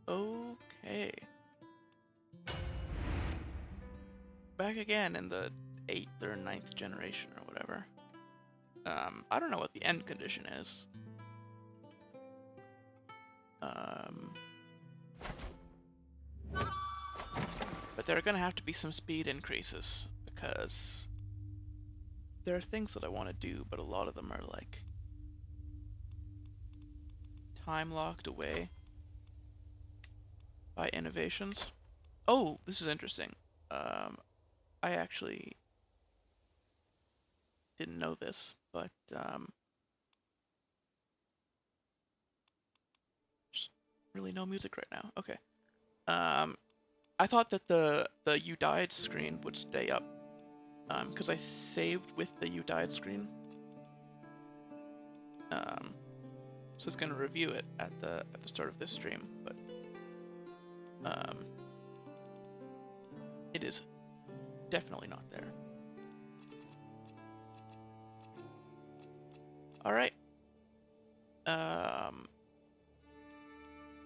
Okay. Back again in the 8th or 9th generation or whatever. I don't know what the end condition is. But there are gonna have to be some speed increases, because there are things that I want to do, but a lot of them are like time locked away by innovations. Oh, this is interesting. I actually didn't know this, but there's really no music right now. Okay. I thought that the "You Died" screen would stay up, because I saved with the "You Died" screen. So it's gonna review it at the start of this stream, but it is definitely not there. All right.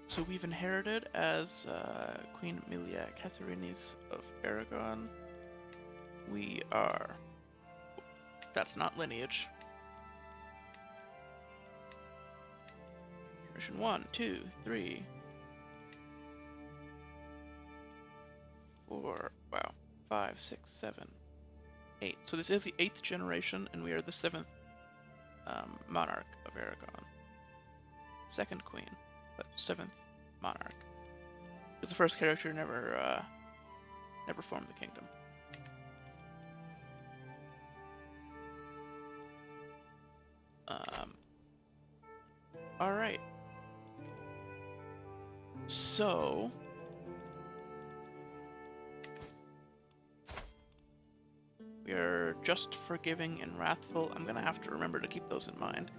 So we've inherited as Queen Emilia Catharines of Aragon. We are... That's not lineage. Generation 1, 2, 3, 4, wow, 5, 6, 7, 8. So this is the 8th generation, and we are the 7th monarch of Aragon. 2nd queen, but 7th monarch. Because the first character never formed the kingdom. All right. So we are just forgiving and wrathful. I'm gonna have to remember to keep those in mind,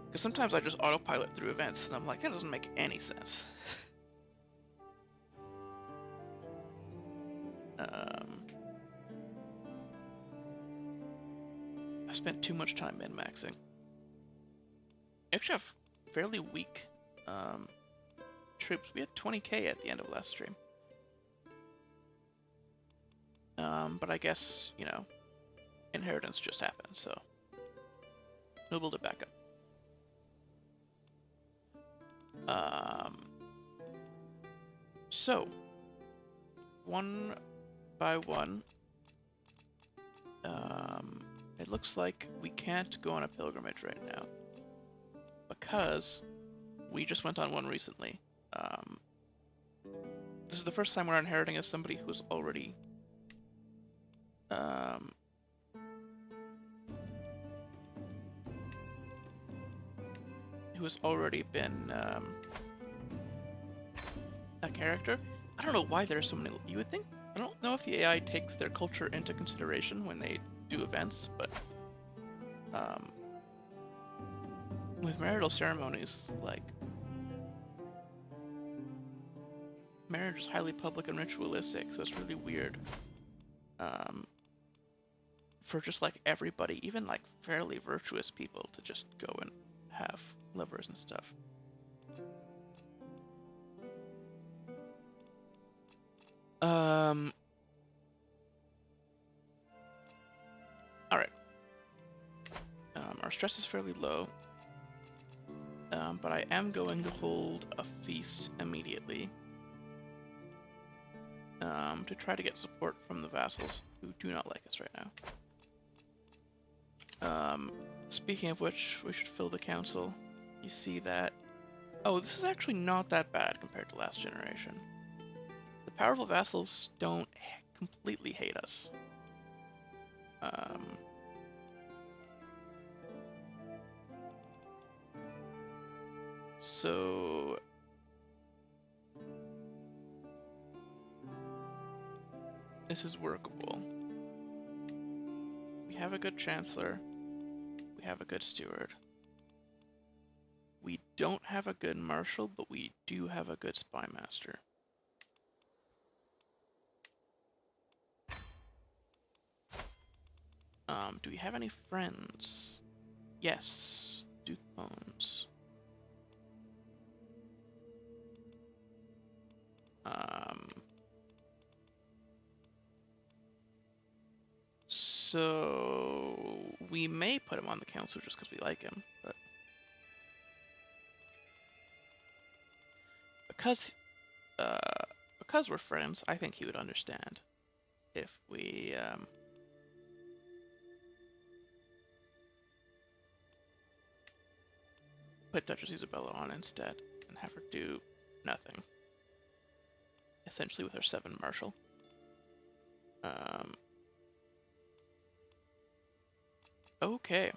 because sometimes I just autopilot through events, and I'm like, that doesn't make any sense. I spent too much time min-maxing. I actually have fairly weak troops. We had 20k at the end of last stream. But I guess, you know, inheritance just happened, so we'll build it back up. So, one by one, it looks like we can't go on a pilgrimage right now, because we just went on one recently. This is the first time we're inheriting as somebody who's already been a character. I don't know why there's so many. You would think, I don't know if the AI takes their culture into consideration when they do events, but with marital ceremonies, like, marriage is highly public and ritualistic, so it's really weird for just like everybody, even like fairly virtuous people, to just go and have lovers and stuff. Alright. Our stress is fairly low, but I am going to hold a feast immediately to try to get support from the vassals who do not like us right now. Speaking of which, we should fill the council. You see that... Oh, this is actually not that bad compared to last generation. The powerful vassals don't completely hate us. So... this is workable. We have a good chancellor. We have a good steward. We don't have a good marshal, but we do have a good spy master. Do we have any friends? Yes, Duke Bones. So we may put him on the council just because we like him, but because we're friends, I think he would understand if we put Duchess Isabella on instead and have her do nothing. Essentially with her 7 marshal. Okay.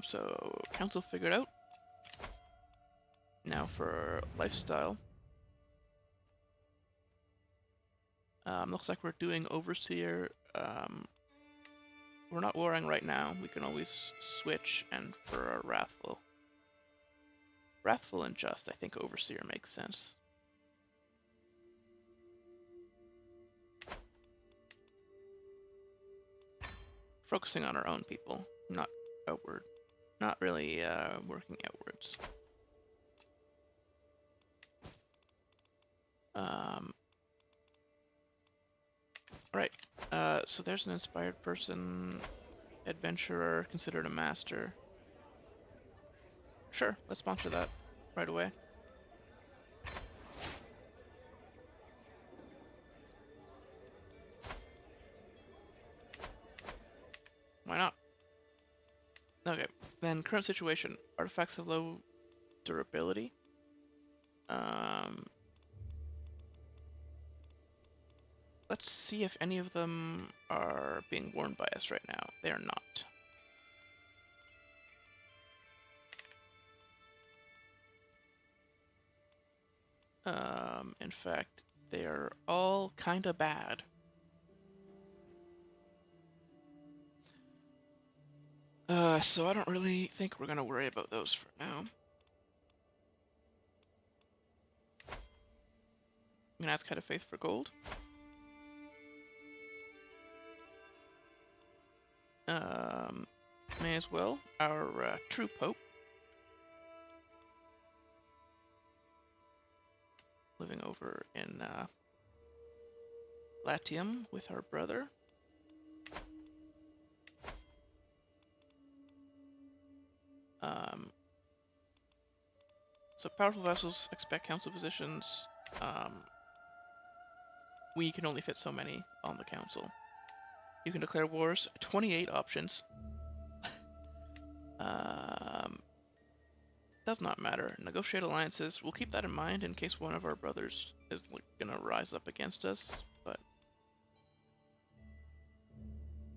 So council figured out. Now for lifestyle. Looks like we're doing overseer. We're not warring right now. We can always switch, and for a wrathful and just, I think overseer makes sense. Focusing on our own people, not outward. Not really working outwards. Right. So there's an inspired person, adventurer, considered a master. Sure, let's sponsor that right away. Why not? Okay, then current situation. Artifacts of low durability. Let's see if any of them are being worn by us right now. They are not. In fact, they are all kinda bad. So I don't really think we're gonna worry about those for now. I'm gonna ask Head of Faith for gold. May as well. Our true Pope. Living over in Latium with our brother. So powerful vessels expect council positions. We can only fit so many on the council. You can declare wars. 28 options. Does not matter. Negotiate alliances. We'll keep that in mind in case one of our brothers is gonna rise up against us, but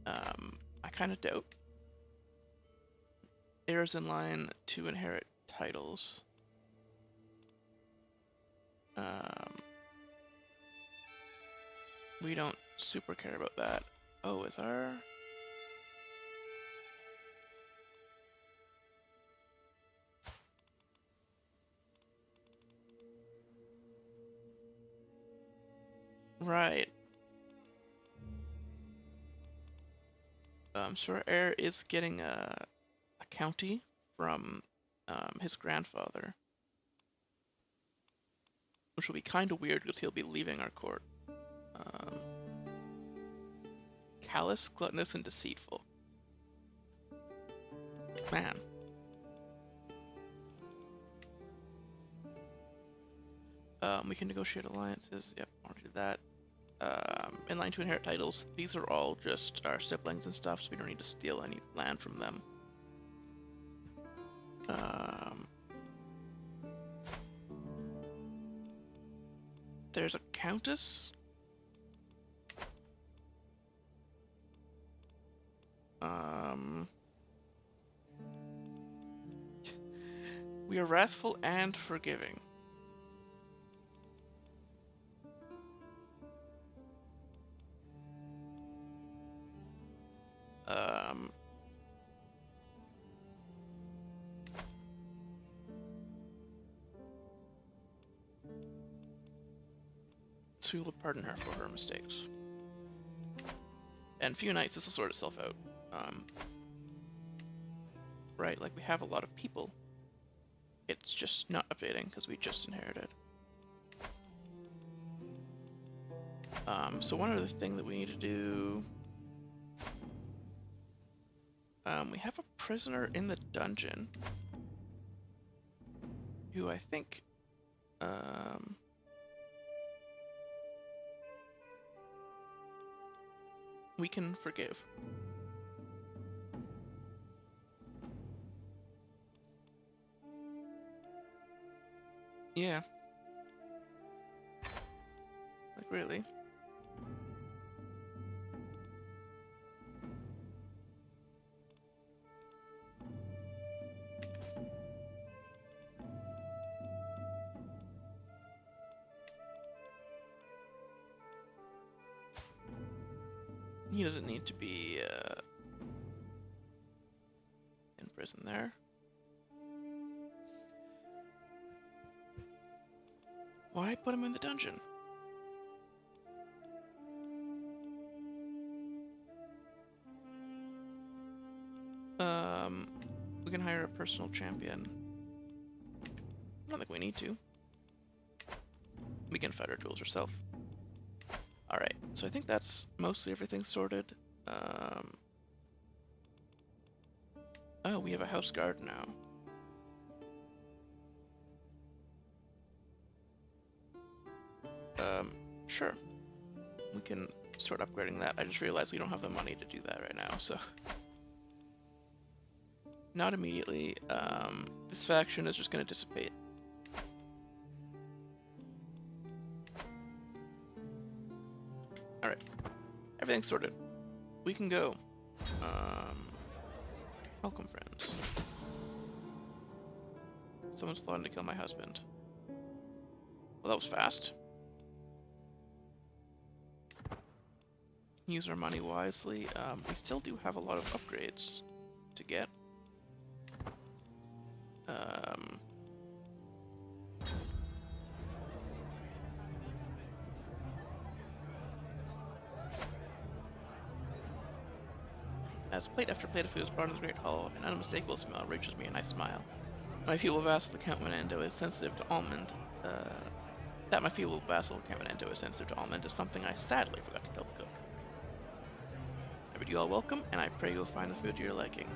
I kind of doubt. Heirs in line to inherit titles. We don't super care about that. Oh, is our... Right. So our heir is getting a county from his grandfather. Which will be kind of weird because he'll be leaving our court. Callous, gluttonous, and deceitful. Man. We can negotiate alliances. Yep, I want to do that. In line to inherit titles. These are all just our siblings and stuff, so we don't need to steal any land from them. There's a countess. We are wrathful and forgiving. So we will pardon her for her mistakes. And few nights this will sort itself out. Right, like we have a lot of people. It's it's just not updating because we just inherited. So one other thing that we need to do... we have a prisoner in the dungeon who I think we can forgive. Yeah. Like, really? He doesn't need to be in prison there. Why put him in the dungeon? We can hire a personal champion. I don't think we need to. We can fight our duels ourselves. Alright, so I think that's mostly everything sorted. Oh, we have a house guard now. Sure. We can start upgrading that. I just realized we don't have the money to do that right now, so... Not immediately. This faction is just going to dissipate. Alright. Everything's sorted. We can go. Welcome, friends. Someone's plotting to kill my husband. Well, that was fast. Use our money wisely. We still do have a lot of upgrades to get. As plate after plate of food is brought into the great hall, an unmistakable smell reaches me, and I smile. My feeble vassal, the Count Menendo, is sensitive to almond. That my feeble vassal, Count Menendo, is sensitive to almond is something I sadly forgot to tell the cook. I bid you all welcome, and I pray you'll find the food to your liking.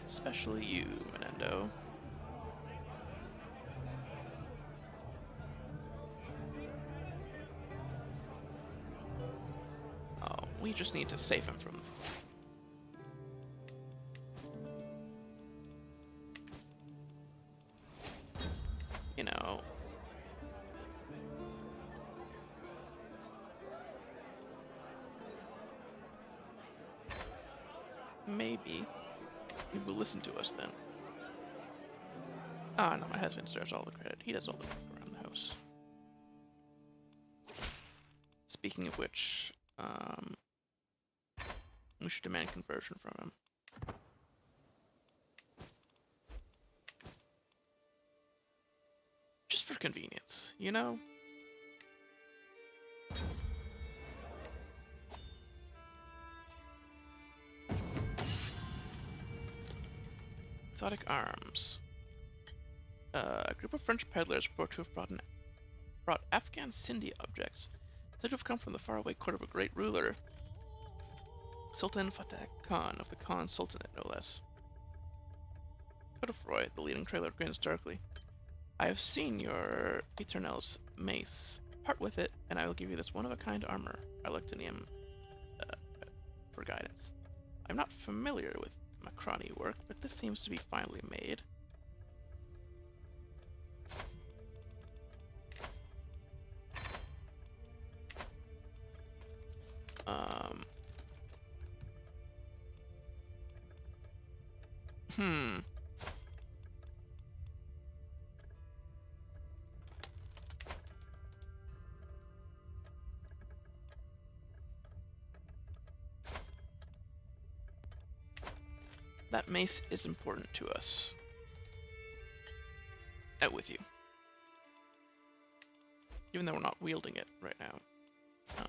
Especially you, Menendo. Oh, we just need to save him from... You know... Maybe he will listen to us then. Ah, no, my husband deserves all the credit. He does all the work around the house. Speaking of which, we should demand conversion from him. Just for convenience, you know? Exotic arms. A group of French peddlers report to have brought Afghan Sindhi objects, said to have come from the faraway court of a great ruler, Sultan Fateh Khan of the Khan Sultanate, no less. Godefroy, the leading trader, grins darkly. I have seen your Eternel's mace. Part with it, and I will give you this one-of-a-kind armor. I looked in him for guidance. I'm not familiar with Macrani work, but this seems to be finely made. That mace is important to us. Out with you. Even though we're not wielding it right now.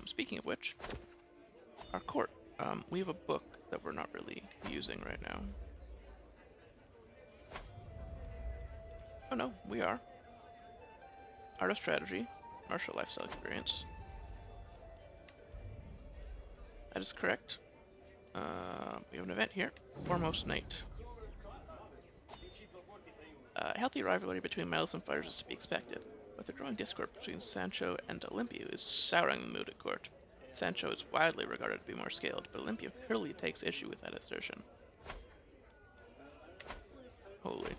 Speaking of which, our court. We have a book that we're not really using right now. Oh no, we are. Art of strategy, martial lifestyle experience. That is correct. We have an event here. Foremost Knight. A healthy rivalry between meddlesome fighters is to be expected, but the growing discord between Sancho and Olympio is souring the mood at court. Sancho is widely regarded to be more skilled, but Olympio clearly takes issue with that assertion. Holy.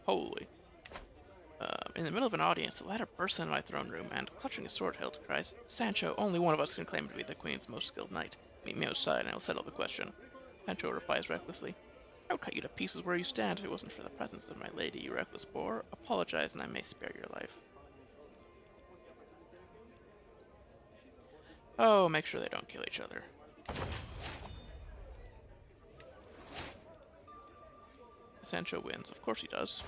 Holy. In the middle of an audience, the latter bursts into my throne room and, clutching his sword hilt, cries, "Sancho, only one of us can claim to be the Queen's most skilled knight. Meet me outside and I'll settle the question." Sancho replies recklessly, "I would cut you to pieces where you stand if it wasn't for the presence of my lady, you reckless boar. Apologize and I may spare your life." Oh, make sure they don't kill each other. Sancho wins. Of course he does.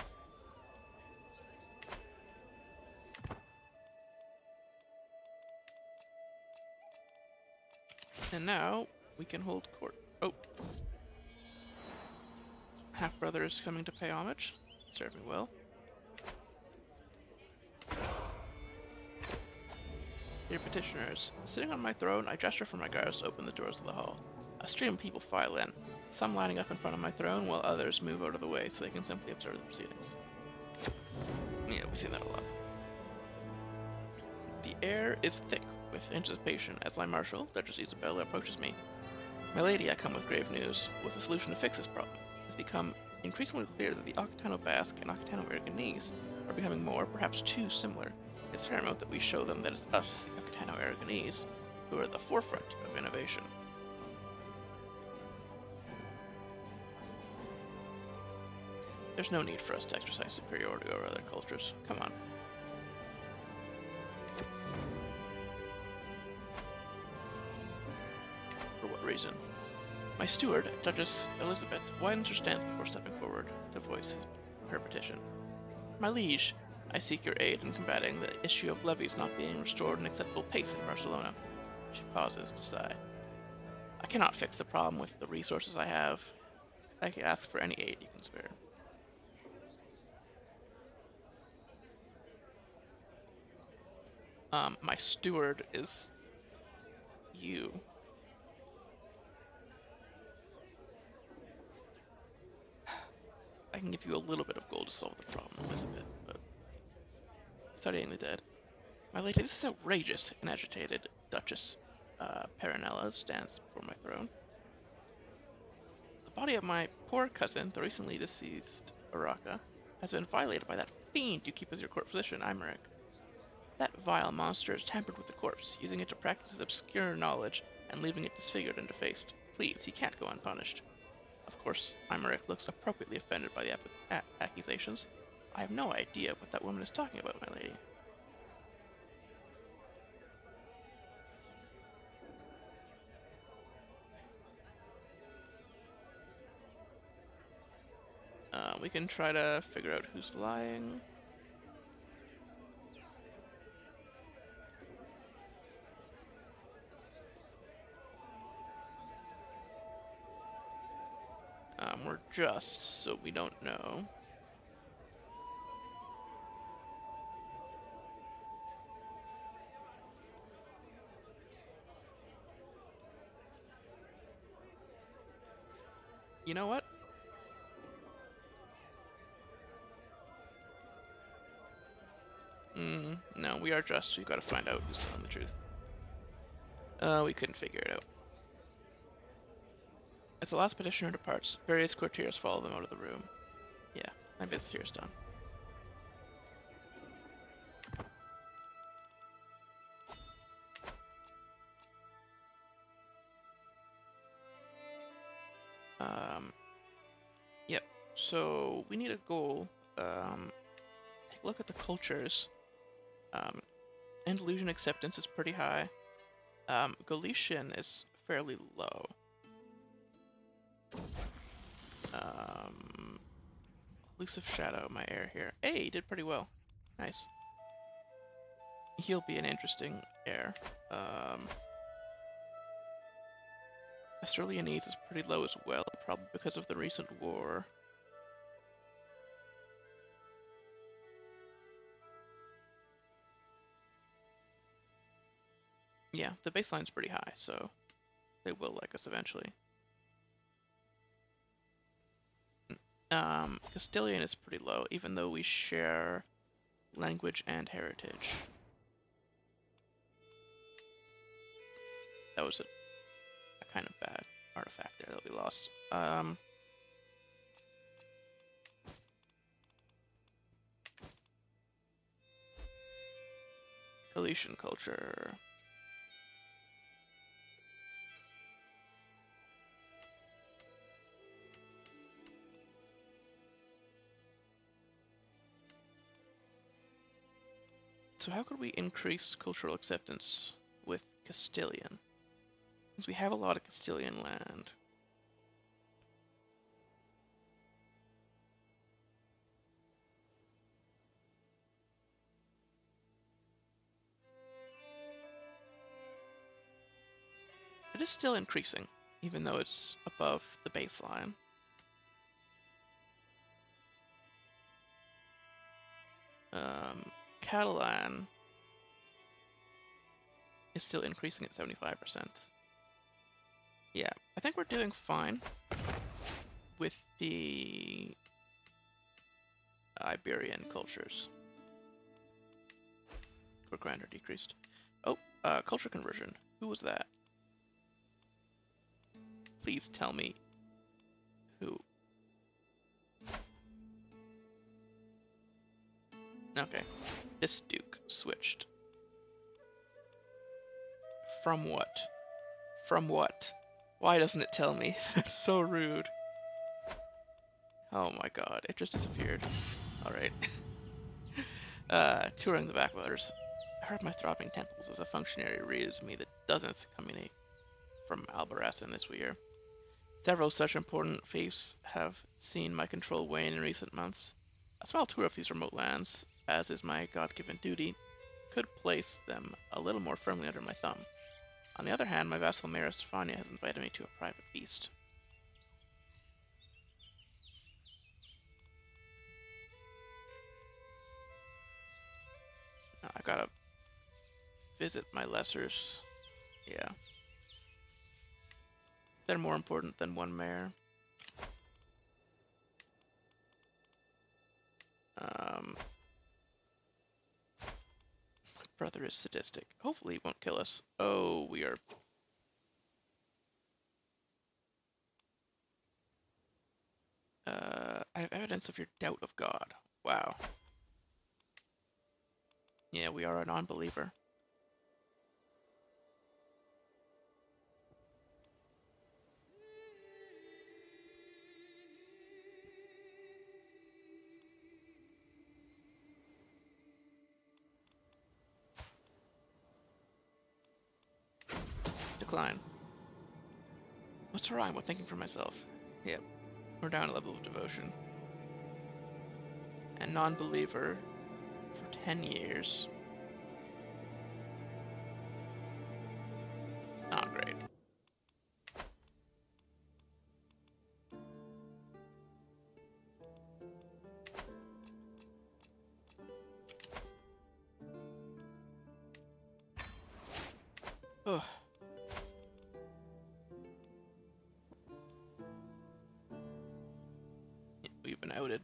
And now we can hold court. Oh. Half-brother is coming to pay homage. Serve me well. Dear petitioners, sitting on my throne, I gesture for my guards to open the doors of the hall. A stream of people file in, some lining up in front of my throne, while others move out of the way so they can simply observe the proceedings. Yeah, we've seen that a lot. The air is thick with anticipation as my marshal, Duchess Isabella, approaches me. "My lady, I come with grave news, with a solution to fix this problem. It's become increasingly clear that the Occitano Basque and Occitano Aragonese are becoming more, perhaps too similar. It's paramount that we show them that it's us, the Occitano Aragonese, who are at the forefront of innovation." There's no need for us to exercise superiority over other cultures. Come on. For what reason? My steward, Duchess Elizabeth, widens her stance before stepping forward to voice her petition. "My liege, I seek your aid in combating the issue of levies not being restored at an acceptable pace in Barcelona." She pauses to sigh. "I cannot fix the problem with the resources I have. I can ask for any aid you can spare." My steward is you. I can give you a little bit of gold to solve the problem, Elizabeth, but studying the dead. "My lady, this is outrageous," an agitated Duchess Peronella stands before my throne. "The body of my poor cousin, the recently deceased Araka, has been violated by that fiend you keep as your court physician, Imeric. That vile monster has tampered with the corpse, using it to practice his obscure knowledge and leaving it disfigured and defaced. Please, he can't go unpunished." Of course, Imeric looks appropriately offended by the accusations. "I have no idea what that woman is talking about, my lady." We can try to figure out who's lying. We're just, so we don't know. You know what? No, we are just, so you gotta find out who's telling the truth. We couldn't figure it out. As the last petitioner departs, various courtiers follow them out of the room. Yeah, my business here is done. Yep, so we need a goal. Take a look at the cultures. Andalusian acceptance is pretty high. Galician is fairly low. Elusive Shadow, my heir here. Hey, he did pretty well. Nice. He'll be an interesting heir. Australianese is pretty low as well, probably because of the recent war. Yeah, the baseline's pretty high, so they will like us eventually. Castilian is pretty low, even though we share language and heritage. That was a kind of bad artifact there that we lost. Galician culture. So how could we increase cultural acceptance with Castilian? Since we have a lot of Castilian land. It is still increasing, even though it's above the baseline. Catalan is still increasing at 75%. Yeah, I think we're doing fine with the Iberian cultures. Or grandeur decreased. Oh, culture conversion. Who was that? Please tell me who. Okay, this duke switched. From what? From what? Why doesn't it tell me? That's so rude. Oh my god, it just disappeared. Alright. Touring the backwaters. I heard my throbbing temples as a functionary reads me the dozenth communique from Albarracin this year. Several such important fiefs have seen my control wane in recent months. A small tour of these remote lands, as is my God-given duty, could place them a little more firmly under my thumb. On the other hand, my vassal Mayor Vasconia has invited me to a private feast. I gotta visit my lessers. Yeah. They're more important than one mayor. My brother is sadistic. Hopefully he won't kill us. Oh, we are... I have evidence of your doubt of God. Wow. Yeah, we are a non-believer. Decline. What's wrong with thinking for myself? Yep. We're down a level of devotion. And non-believer for 10 years. It's not great. Ugh. We've been outed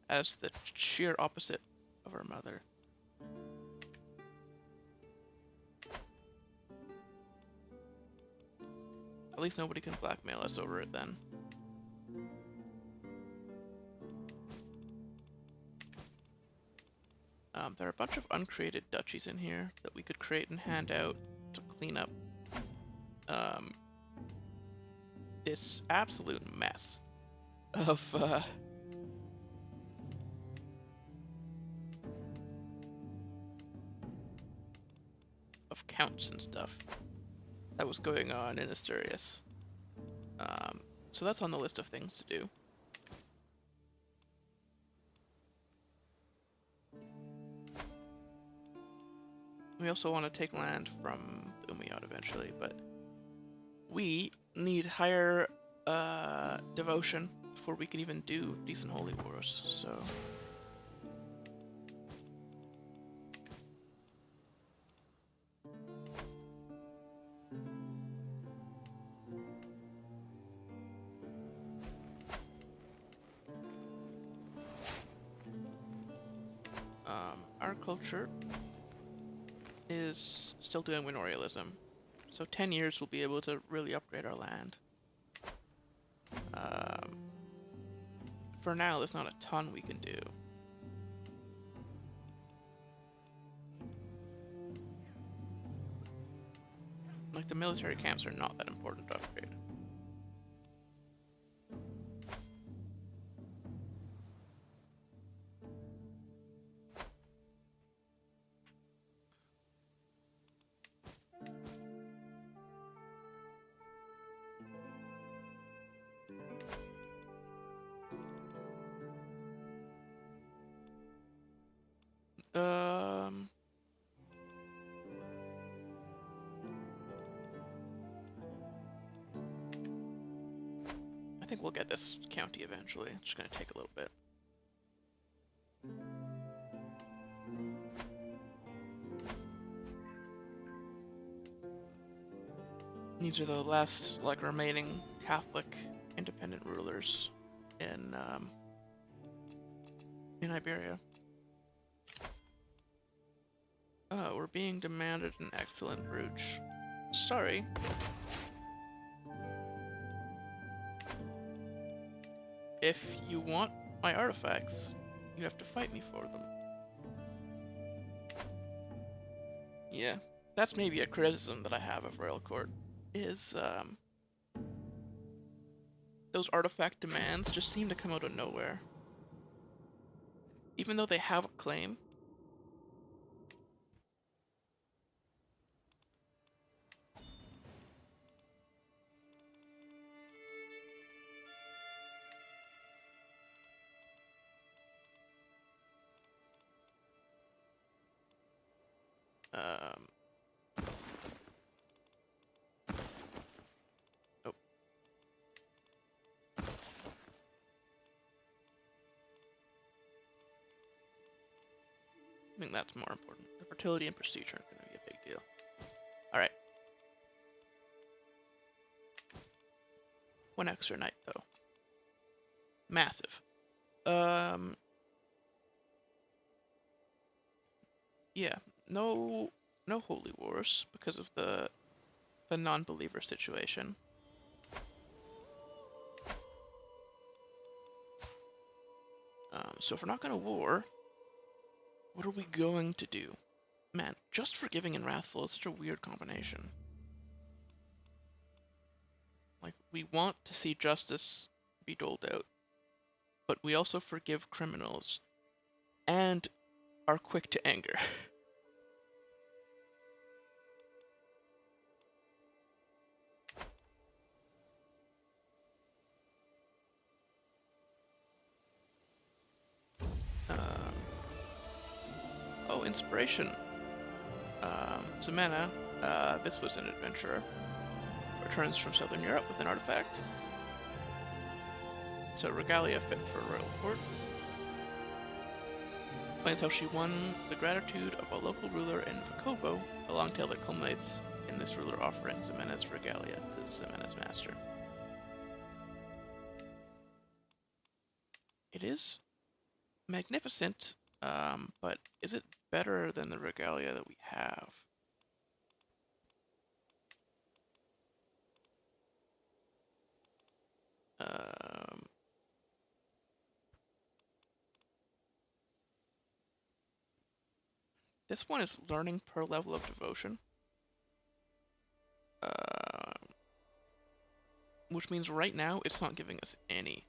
as the sheer opposite of our mother. At least nobody can blackmail us over it then. There are a bunch of uncreated duchies in here that we could create and hand out to clean up this absolute mess of counts and stuff that was going on in Asturias. So that's on the list of things to do. We also want to take land from the Umayyad eventually, but we need higher devotion before we can even do decent holy wars, so... agriculture is still doing manorialism. So 10 years we'll be able to really upgrade our land. For now, there's not a ton we can do. Like, the military camps are not that important to upgrade. I think we'll get this county eventually. It's just gonna take a little bit. These are the last, like, remaining Catholic independent rulers in Iberia. We're being demanded an excellent brooch. Sorry. If you want my artifacts, you have to fight me for them. Yeah, that's maybe a criticism that I have of Royal Court, is those artifact demands just seem to come out of nowhere. Even though they have a claim. Oh. I think that's more important. The fertility and procedure are going to be a big deal. Alright. One extra night, though. Massive. Yeah, no holy wars because of the non-believer situation. So if we're not gonna war, what are we going to do? Man, just forgiving and wrathful is such a weird combination. Like, we want to see justice be doled out, but we also forgive criminals and are quick to anger. Oh, inspiration. Ximena, this was an adventurer. Returns from Southern Europe with an artifact. So regalia fit for Royal Court. Explains how she won the gratitude of a local ruler in Vakovo, a long tale that culminates in this ruler offering Ximena's regalia to Ximena's master. It is magnificent, but is it better than the regalia that we have? This one is learning per level of devotion. Which means right now it's not giving us any.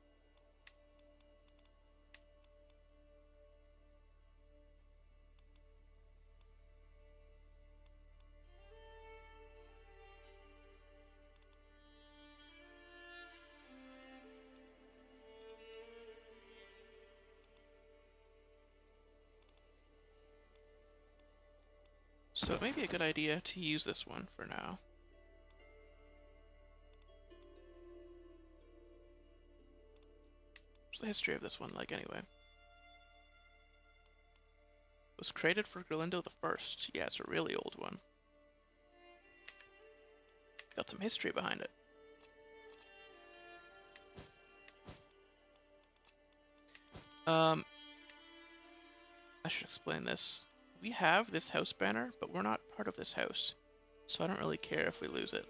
So it may be a good idea to use this one for now. What's the history of this one like anyway? It was created for Gerlindo the First. Yeah, it's a really old one. Got some history behind it. I should explain this. we have this house banner, but we're not part of this house. So I don't really care if we lose it.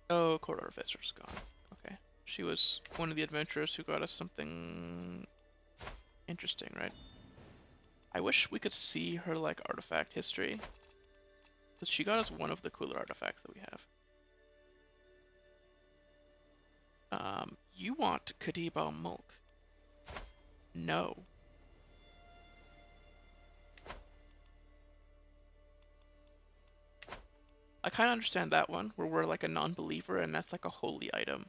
Oh, Court Artificer's gone. Okay. She was one of the adventurers who got us something interesting, right? I wish we could see her, like, artifact history. Because she got us one of the cooler artifacts that we have. You want Kadiba Mulk? No. I kind of understand that one, where we're like a non-believer and that's like a holy item.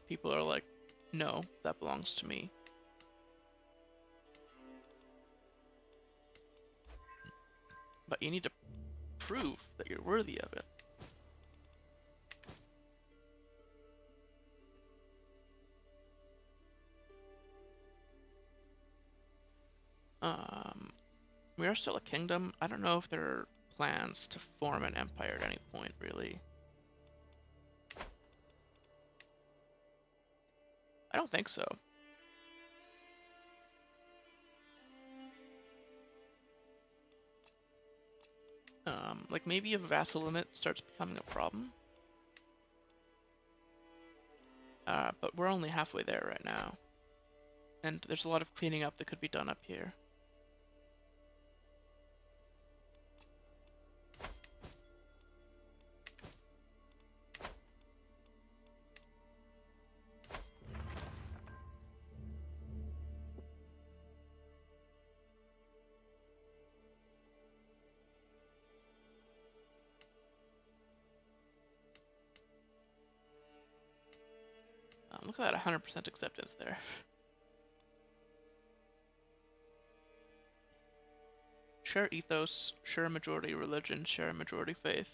People are like, no, that belongs to me. But you need to prove that you're worthy of it. We are still a kingdom. I don't know if there are plans to form an empire at any point, really. I don't think so. Like maybe if vassal limit starts becoming a problem. But we're only halfway there right now. And there's a lot of cleaning up that could be done up here. Look at that 100% acceptance there. Share ethos, share majority religion, share majority faith.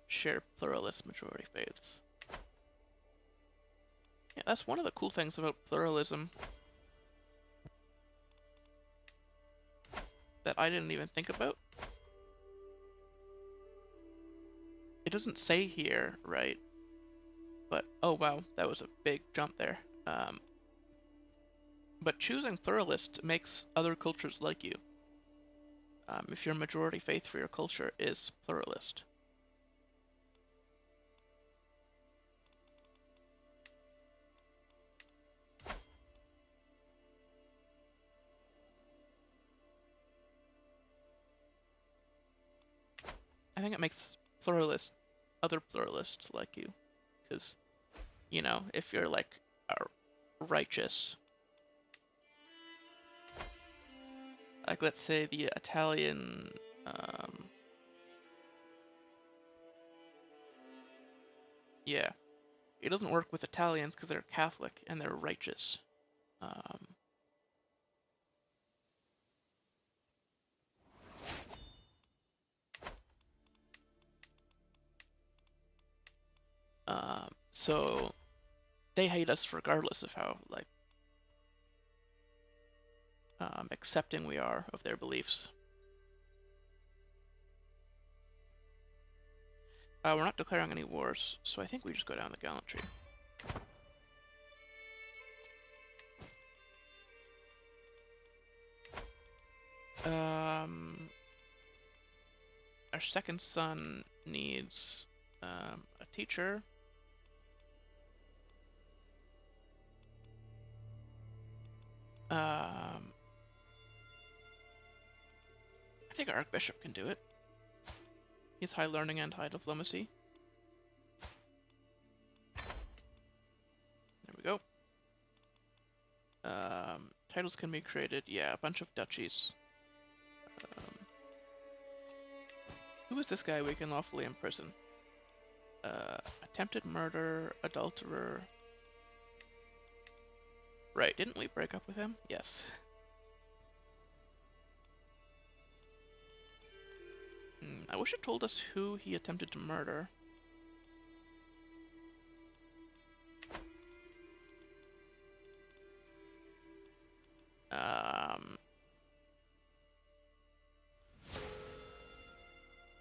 Share pluralist majority faiths. Yeah, that's one of the cool things about pluralism that I didn't even think about. It doesn't say here, right? But, oh wow, that was a big jump there. But choosing pluralist makes other cultures like you. If your majority faith for your culture is pluralist. I think it makes other pluralists like you. Because, you know, if you're like righteous, like let's say the Italian, yeah, it doesn't work with Italians because they're Catholic and they're righteous. So they hate us regardless of how, like, accepting we are of their beliefs. We're not declaring any wars, so I think we just go down the gallantry. Our second son needs a teacher. I think our Archbishop can do it. He's high learning and high diplomacy. There we go. Titles can be created. Yeah, a bunch of duchies. Who is this guy we can lawfully imprison? Attempted murder, adulterer. Right, didn't we break up with him? Yes. I wish it told us who he attempted to murder.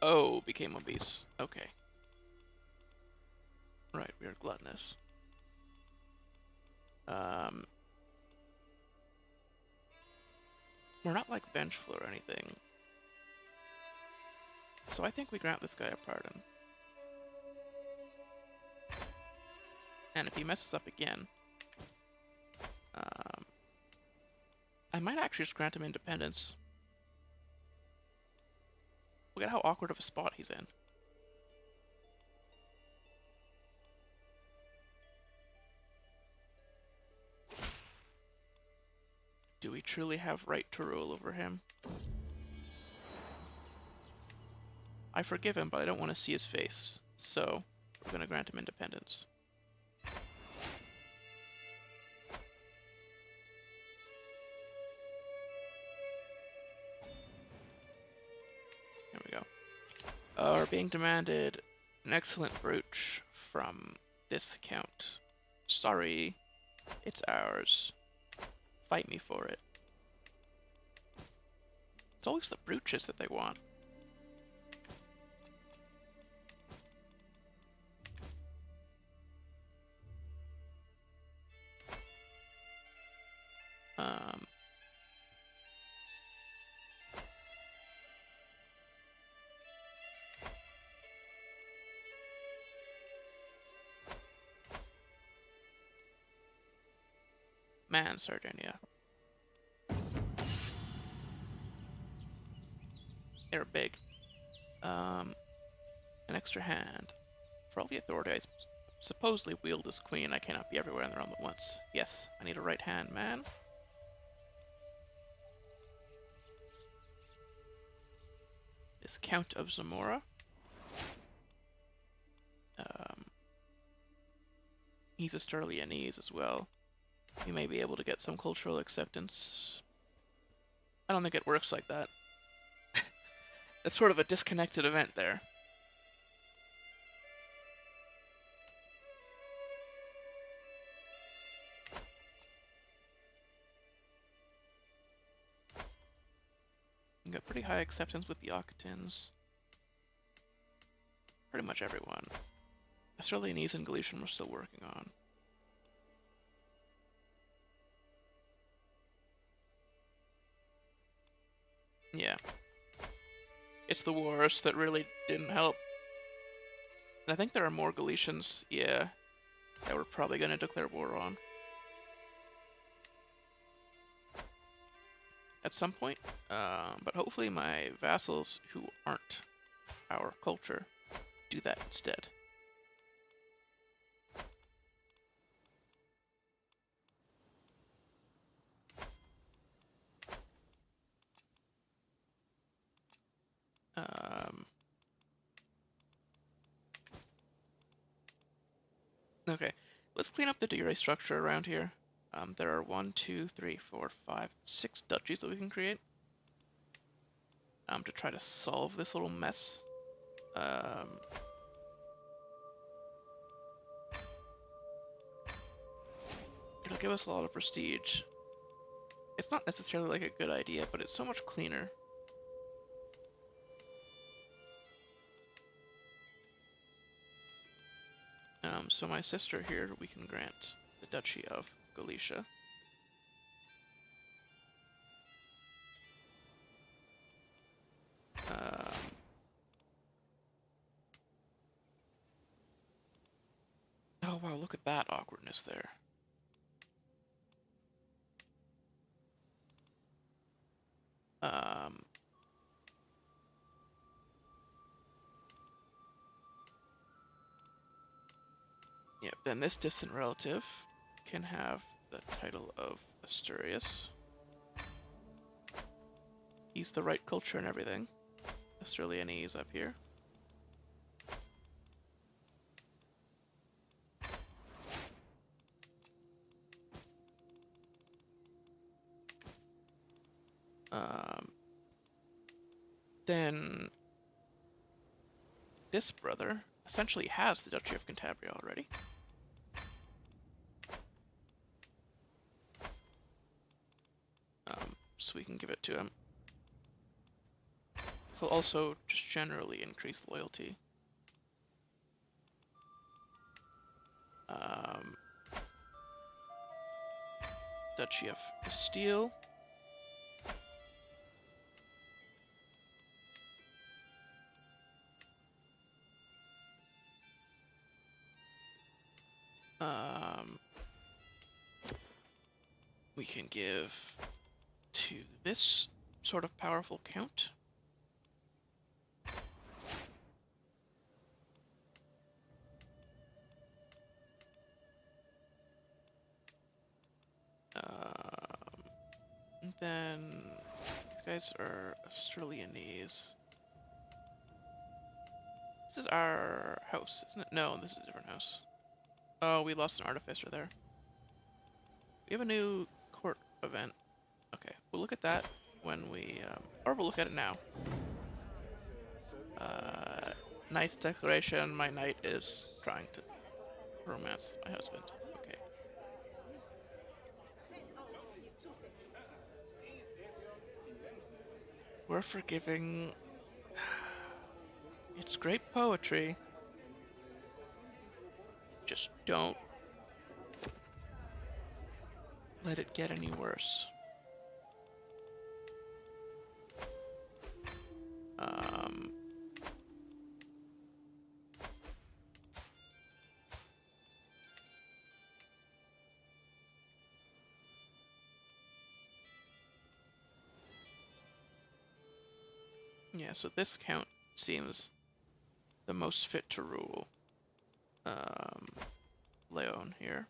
Oh, became obese. Okay. Right, we are gluttonous. We're not like vengeful or anything. So I think we grant this guy a pardon. And if he messes up again, I might actually just grant him independence. Look at how awkward of a spot he's in. Do we truly have right to rule over him? I forgive him, but I don't want to see his face, so we're going to grant him independence. There we go. Are being demanded an excellent brooch from this count. Sorry, it's ours. Fight me for it. It's always the brooches that they want. Man, Sardinia. They're big. An extra hand. For all the authority I supposedly wield as queen, I cannot be everywhere in the realm at once. Yes, I need a right hand man. This Count of Zamora. He's a Sterlianese as well. We may be able to get some cultural acceptance. I don't think it works like that. It's sort of a disconnected event there. We got pretty high acceptance with the Occitans. Pretty much everyone. Sterlianese and Galician we're still working on. Yeah. It's the wars that really didn't help. And I think there are more Galicians, yeah, that we're probably going to declare war on. At some point. But hopefully my vassals who aren't our culture do that instead. Okay, let's clean up the de jure structure around here. There are 1, 2, 3, 4, 5, 6 duchies that we can create. To try to solve this little mess. It'll give us a lot of prestige. It's not necessarily like a good idea, but it's so much cleaner. So my sister here, we can grant the Duchy of Galicia. Oh wow, look at that awkwardness there. Yeah, then this distant relative can have the title of Asturias. He's the right culture and everything. Sterlianese up here. Then this brother essentially has the Duchy of Cantabria already. So we can give it to him. will also just generally increase loyalty. Duchy of Castile. We can give to this sort of powerful count. And then these guys are Australianese. This is our house, isn't it? No, this is a different house. Oh, we lost an artificer there. We have a new court event. Okay, we'll look at that when we, or we'll look at it now. Nice declaration. My knight is trying to romance my husband. Okay. We're forgiving. It's great poetry. Just don't let it get any worse. Yeah, so this count seems the most fit to rule Leon here.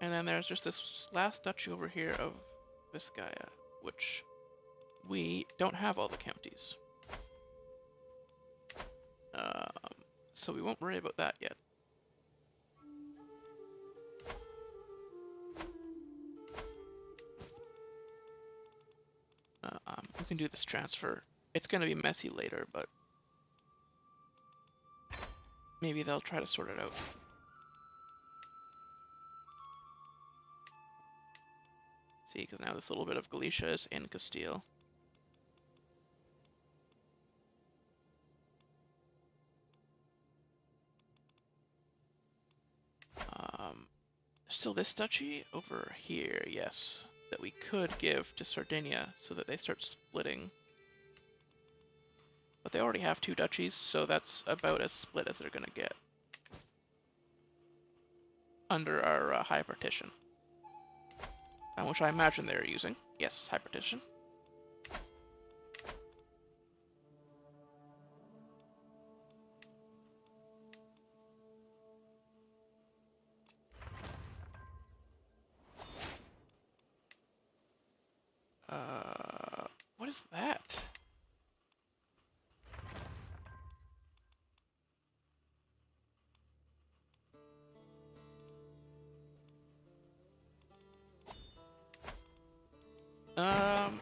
And then there's just this last duchy over here of Vizcaya, which we don't have all the counties. So we won't worry about that yet. We can do this transfer. It's going to be messy later, but maybe they'll try to sort it out. See, because now this little bit of Galicia is in Castile. Still this duchy over here, yes, that we could give to Sardinia so that they start splitting. But they already have 2 duchies, so that's about as split as they're going to get under our high partition. Which I imagine they're using. Yes, high partition. What is that?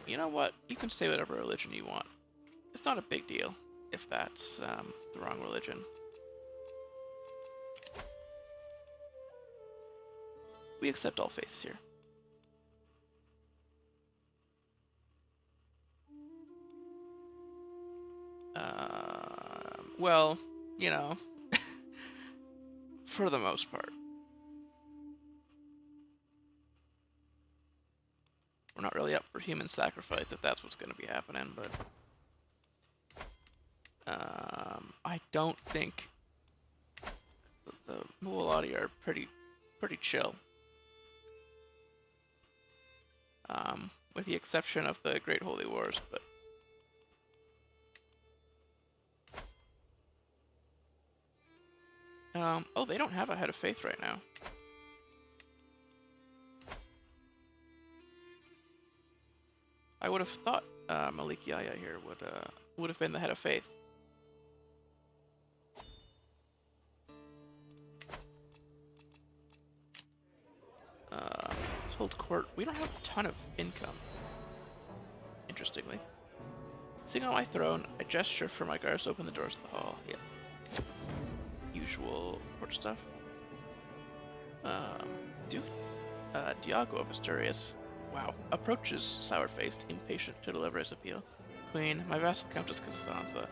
You know what? You can say whatever religion you want. It's not a big deal if that's the wrong religion. We accept all faiths here. Well, you know, for the most part. We're not really up for human sacrifice if that's what's going to be happening, but I don't think the Mualati are pretty chill. With the exception of the Great Holy Wars, but oh, they don't have a head of faith right now. I would have thought Malik Yahya here would have been the head of faith. Let's hold court. We don't have a ton of income. Interestingly. Sitting on my throne, I gesture for my guards to open the doors of the hall. Yeah. Usual court stuff. Um, Duke Diago of Asturias, wow, approaches sour-faced, impatient to deliver his appeal. Queen, my vassal Countess Costanza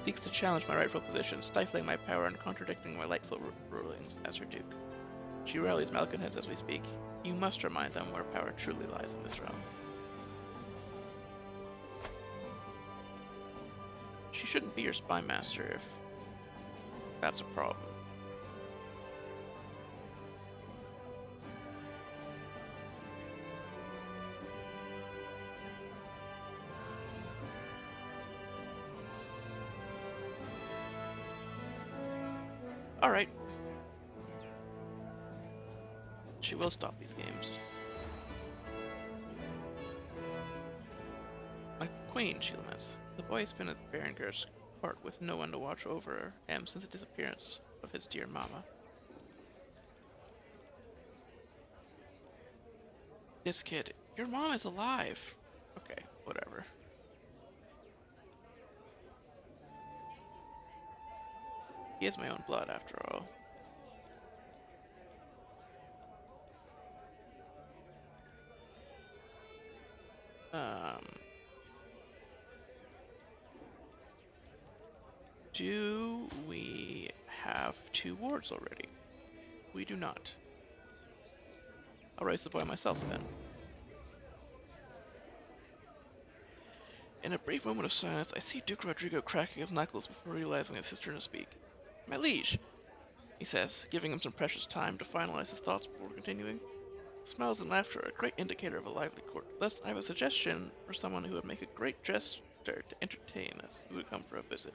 seeks to challenge my rightful position, stifling my power and contradicting my rightful rulings as her duke. She rallies malcontents as we speak. You must remind them where power truly lies in this realm. She shouldn't be your spy master if that's a problem. Alright. She will stop these games. My queen, she laments. The boy has been at Berengar's court with no one to watch over him since the disappearance of his dear mama. This kid, your mom is alive. Okay, whatever. He is my own blood, after all. Do we have 2 wards already? We do not. I'll raise the boy myself then. In a brief moment of silence, I see Duke Rodrigo cracking his knuckles before realizing his sister to speak. My liege, he says, giving him some precious time to finalize his thoughts before continuing. Smiles and laughter are a great indicator of a lively court. Thus, I have a suggestion for someone who would make a great jester to entertain us who would come for a visit.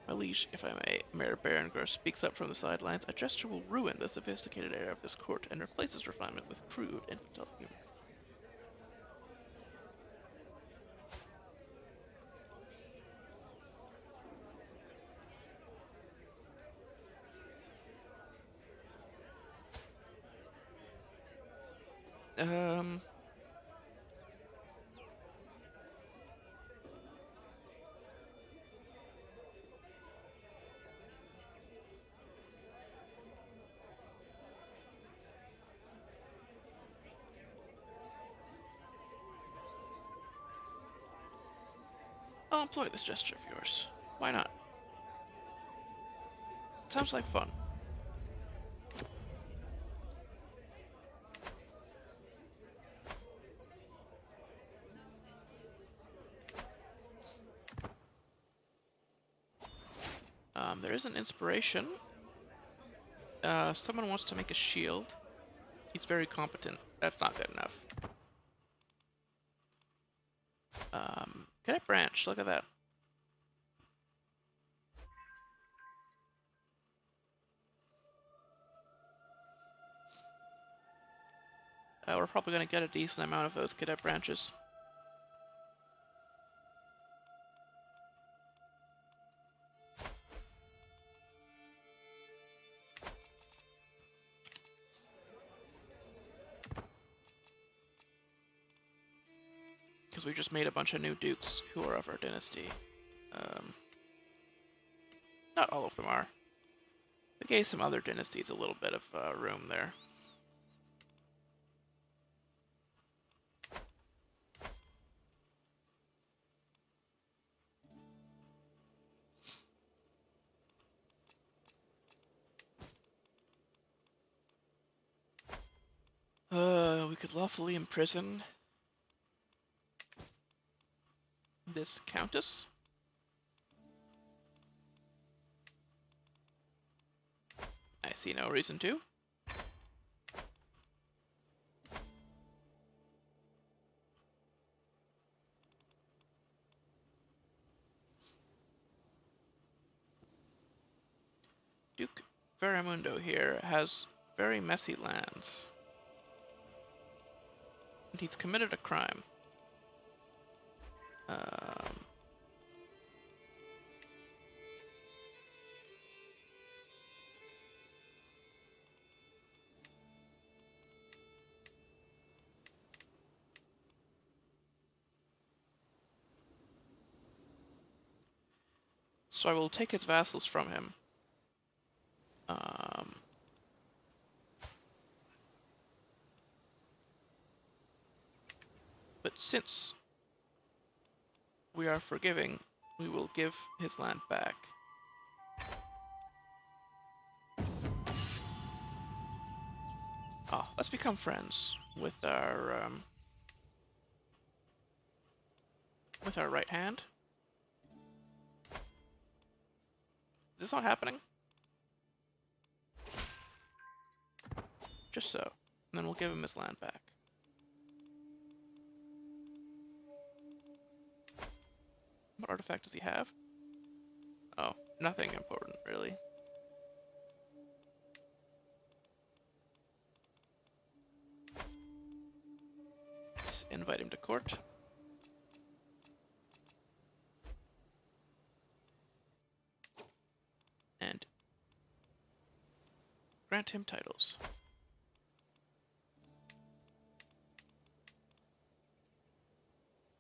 My liege, if I may, Mayor Berengar speaks up from the sidelines. A gesture will ruin the sophisticated air of this court and replaces refinement with crude, infantile humor. I'll employ this gesture of yours. Why not? Sounds like fun. There is an inspiration. Someone wants to make a shield. He's very competent. That's not good enough. Cadet branch, look at that. We're probably going to get a decent amount of those cadet branches. Because we just made a bunch of new dukes who are of our dynasty. Not all of them are. We gave some other dynasties a little bit of room there. We could lawfully imprison this countess. I see no reason to. Duke Veramundo here has very messy lands. And he's committed a crime. So I will take his vassals from him. But since we are forgiving, we will give his land back. Ah, let's become friends with our right hand. Is this not happening? Just so. And then we'll give him his land back. What artifact does he have? Oh, nothing important, really. Let's invite him to court. And grant him titles.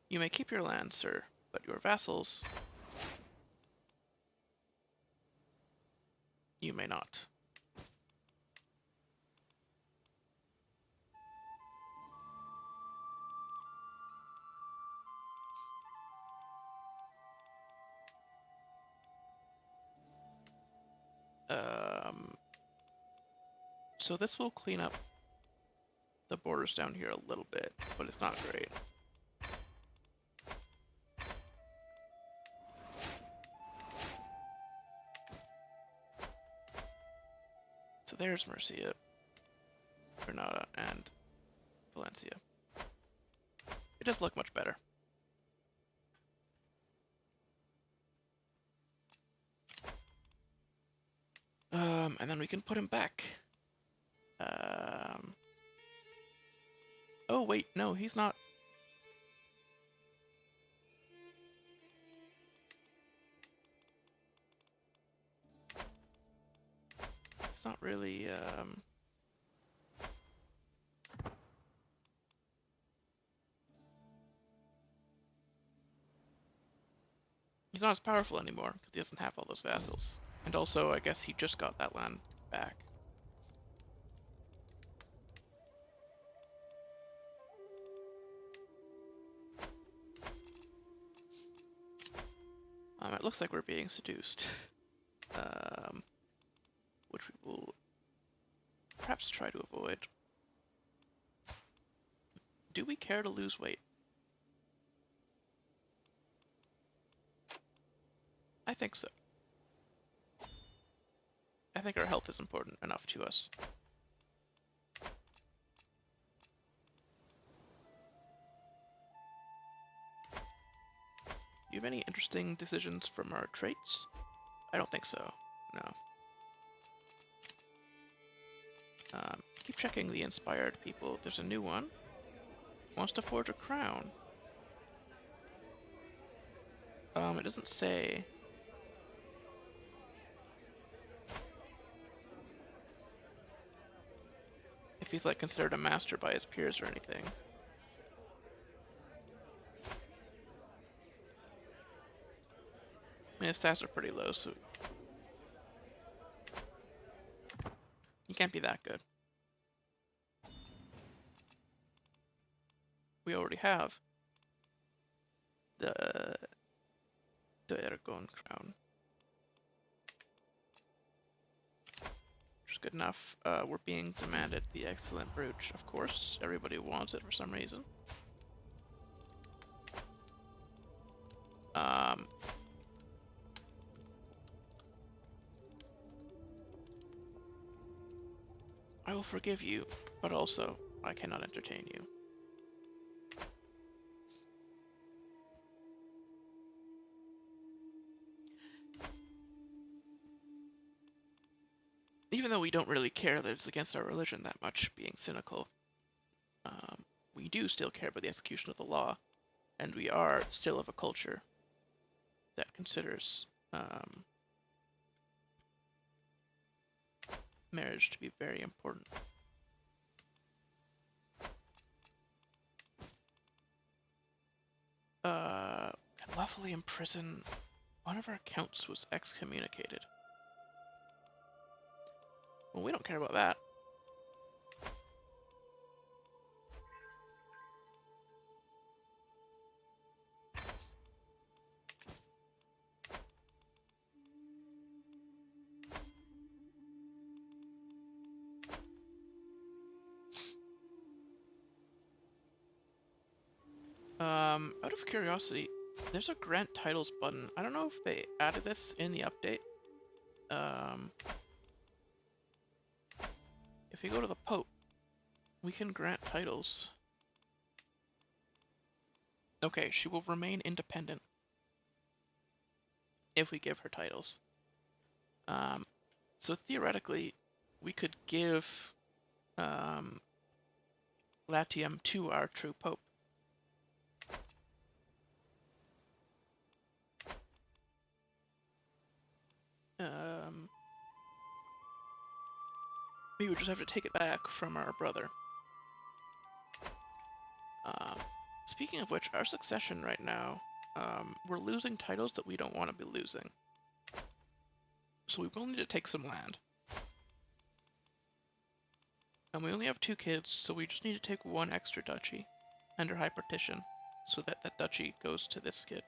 You may keep your land, sir, but your vassals you may not. So this will clean up the borders down here a little bit, but it's not great. So there's Murcia, Granada, and Valencia. It does look much better. And then we can put him back. Oh wait, no, he's not. It's not really, he's not as powerful anymore, because he doesn't have all those vassals. And also, I guess he just got that land back. It looks like we're being seduced. Which we will perhaps try to avoid. Do we care to lose weight? I think so. I think our health is important enough to us. Do you have any interesting decisions from our traits? I don't think so. No. Keep checking the inspired people. There's a new one. Wants to forge a crown. It doesn't say. If he's like considered a master by his peers or anything. I mean, his stats are pretty low, so he can't be that good. We already have the Aragón crown, which is good enough. We're being demanded the excellent brooch, of course. Everybody wants it for some reason. I will forgive you, but also I cannot entertain you. Even though we don't really care that it's against our religion that much, being cynical, we do still care about the execution of the law, and we are still of a culture that considers marriage to be very important. Can lawfully imprison. One of our counts was excommunicated. Well, we don't care about that. Out of curiosity, there's a grant titles button. I don't know if they added this in the update. If you go to the Pope, we can grant titles. Okay, she will remain independent if we give her titles. So theoretically, we could give Latium to our true Pope. We would just have to take it back from our brother. Speaking of which, our succession right now, we're losing titles that we don't want to be losing. So we will need to take some land. And we only have 2 kids, so we just need to take 1 extra duchy under high partition, so that that duchy goes to this kid.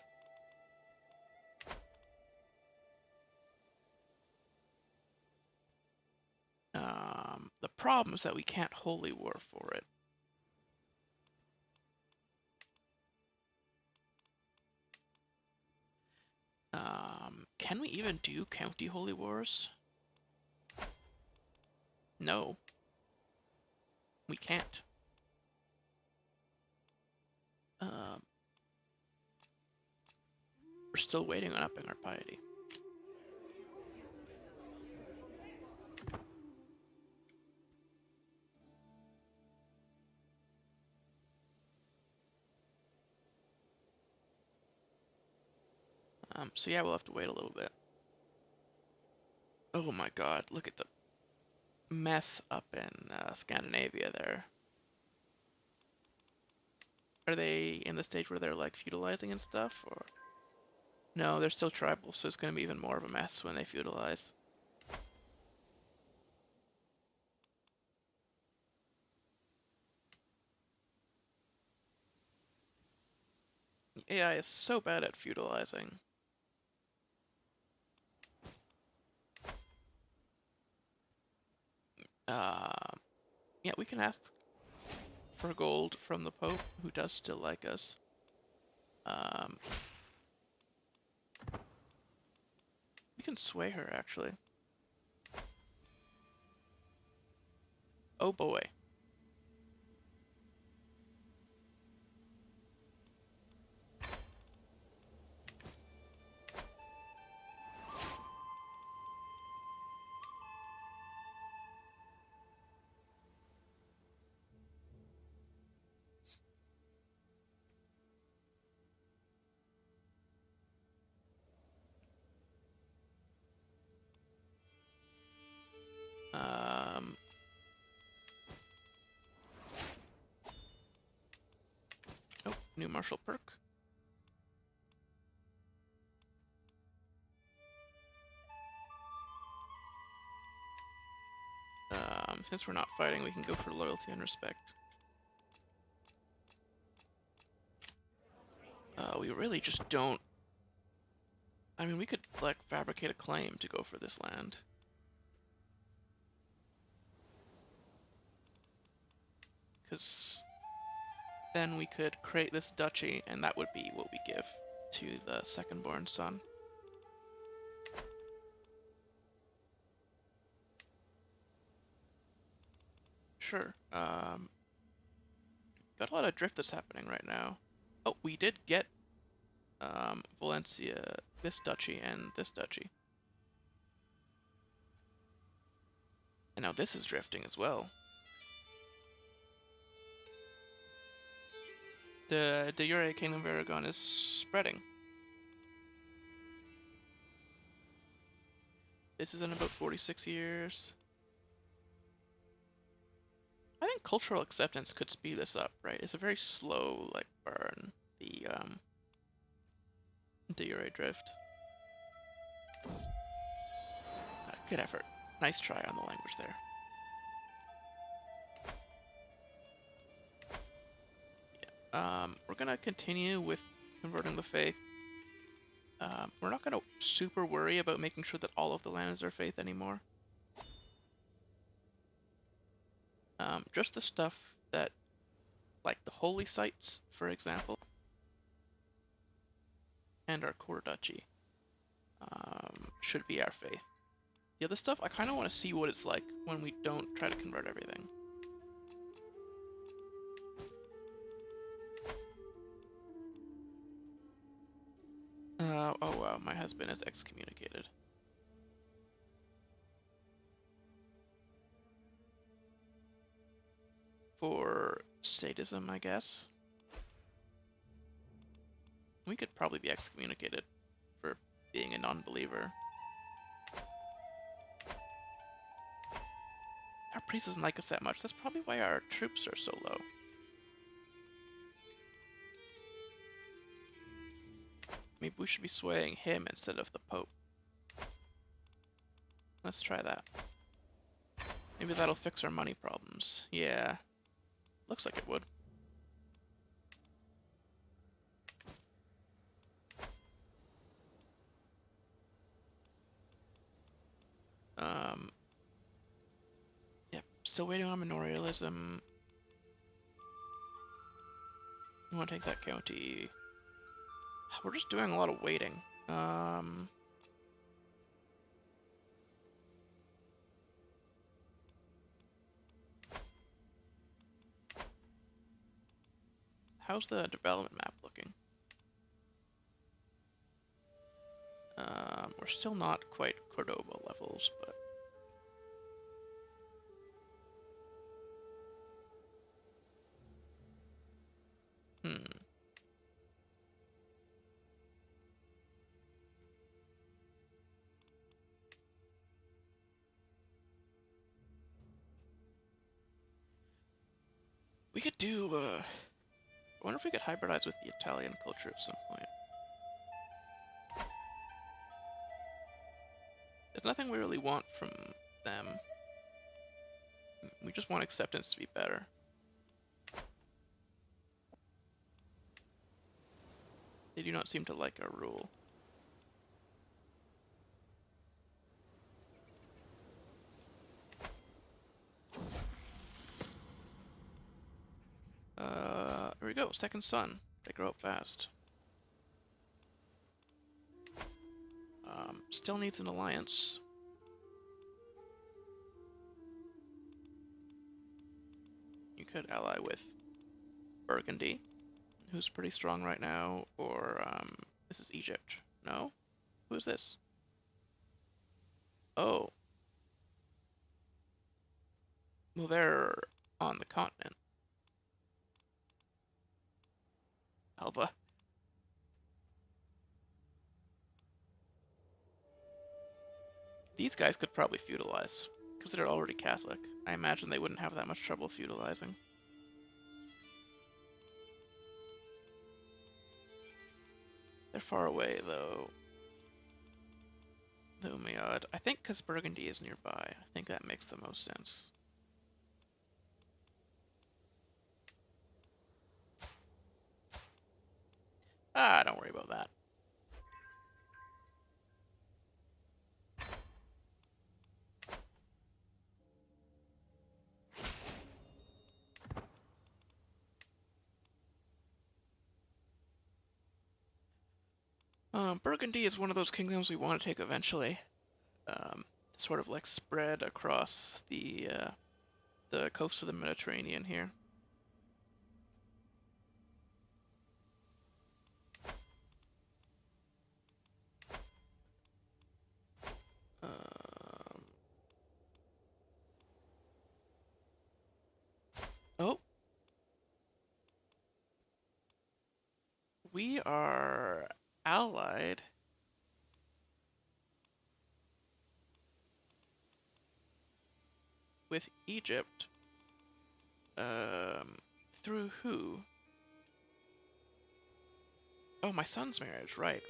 The problem is that we can't holy war for it. Can we even do county holy wars? No. We can't. We're still waiting on upping our piety. So yeah, we'll have to wait a little bit. Oh my god, look at the mess up in Scandinavia there. Are they in the stage where they're like feudalizing and stuff, or? No, they're still tribal, so it's going to be even more of a mess when they feudalize. The AI is so bad at feudalizing. Yeah, we can ask for gold from the Pope, who does still like us. We can sway her, actually. Oh boy. Oh, new martial perk. Since we're not fighting, we can go for loyalty and respect. We really just don't... I mean, we could, like, fabricate a claim to go for this land. Because then we could create this duchy, and that would be what we give to the second-born son. Sure. Got a lot of drift that's happening right now. Oh, we did get Valencia, this duchy, and this duchy. And now this is drifting as well. The de jure Kingdom of Aragon is spreading. This is in about 46 years. I think cultural acceptance could speed this up, right? It's a very slow, like, burn, the de jure drift. Good effort. Nice try on the language there. We're gonna continue with converting the faith. We're not gonna super worry about making sure that all of the land is our faith anymore. Just the stuff that, like the holy sites, for example. and our core duchy should be our faith. The other stuff, I kind of want to see what it's like when we don't try to convert everything. Oh wow, my husband is excommunicated. For sadism, I guess. We could probably be excommunicated for being a non-believer. Our priest doesn't like us that much. That's probably why our troops are so low. Maybe we should be swaying him instead of the Pope. Let's try that. Maybe that'll fix our money problems. Yeah. Looks like it would. Yep, still waiting on manorialism. We want to take that county. We're just doing a lot of waiting. How's the development map looking? We're still not quite Cordoba levels, but... We could do, I wonder if we could hybridize with the Italian culture at some point. There's nothing we really want from them. We just want acceptance to be better. They do not seem to like our rule. Here we go, second son. They grow up fast. Still needs an alliance. You could ally with Burgundy, who's pretty strong right now, or this is Egypt. No? Who is this? Oh. Well, they're on the continent. Alba. These guys could probably feudalize, because they're already Catholic. I imagine they wouldn't have that much trouble feudalizing. They're far away, though. The Umayyad. I think because Burgundy is nearby. I think that makes the most sense. Ah, don't worry about that. Burgundy is one of those kingdoms we want to take eventually. Sort of like spread across the coast of the Mediterranean here. Oh. We are allied with Egypt. Through who? Oh, my son's marriage. Right.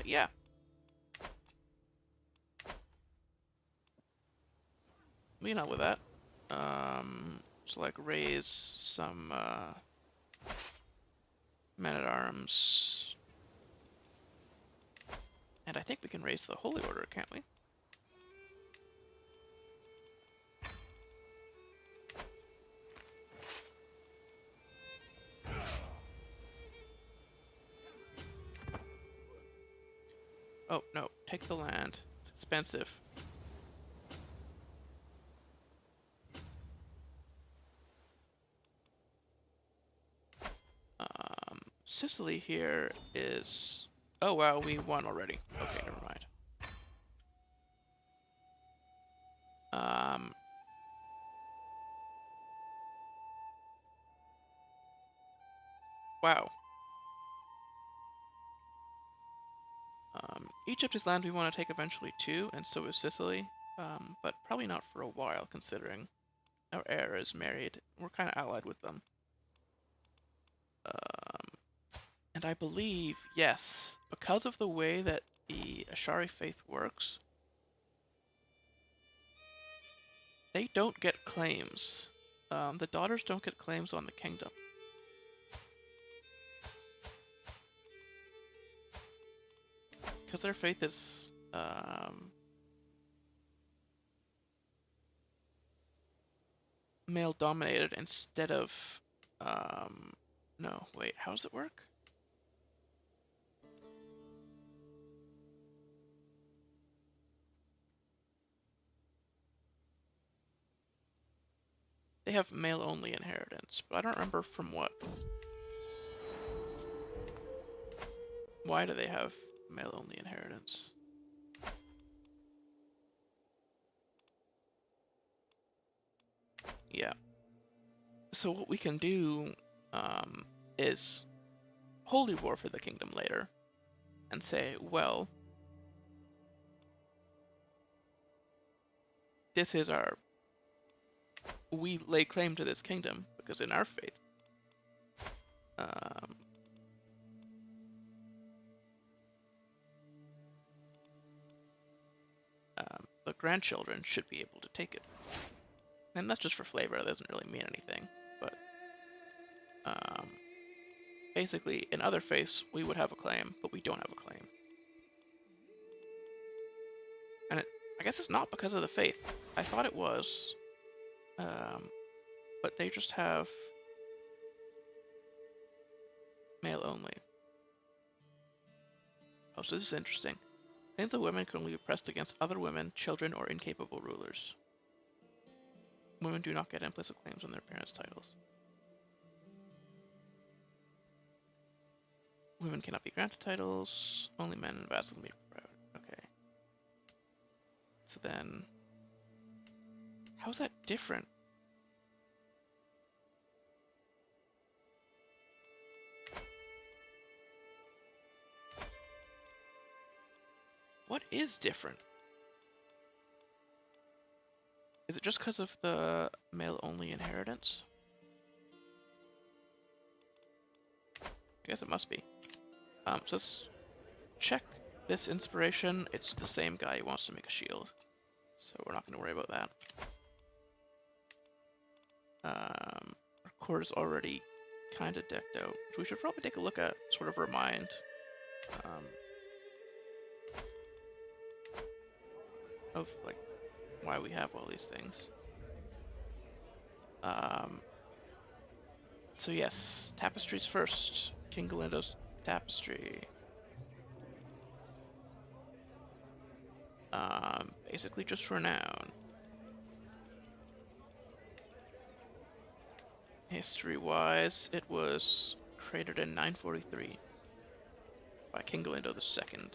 Yeah. We can help with that. So like raise some men-at-arms. And I think we can raise the Holy Order, can't we? Oh, no. Take the land. It's expensive. Sicily here is... Oh, wow, we won already. Okay, never mind. Wow. Egypt is land we want to take eventually too, and so is Sicily. But probably not for a while, considering our heir is married. We're kind of allied with them. And I believe, yes, because of the way that the Ashari faith works, they don't get claims. The daughters don't get claims on the kingdom. Because their faith is, male-dominated instead of, no, wait, how does it work? They have male-only inheritance, but I don't remember from what. Why do they have male-only inheritance? Yeah. So what we can do is holy war for the kingdom later and say, well, this is our... We lay claim to this kingdom because in our faith, the grandchildren should be able to take it. And that's just for flavor, it doesn't really mean anything. But basically, in other faiths, we would have a claim, but we don't have a claim. And I guess it's not because of the faith. I thought it was. But they just have male only. Oh, so this is interesting. Claims of women can only be pressed against other women, children, or incapable rulers. Women do not get implicit claims on their parents' titles. Women cannot be granted titles. Only men and vassals can be proud. Okay. So then... How's that different? What is different? Is it just because of the male-only inheritance? I guess it must be. So let's check this inspiration. It's the same guy who wants to make a shield, so we're not going to worry about that. Our court is already kind of decked out, which we should probably take a look at, sort of remind. Of like why we have all these things. So yes, tapestries first. King Galindo's tapestry. Basically just renown. History-wise, it was created in 943 by King Galindo II.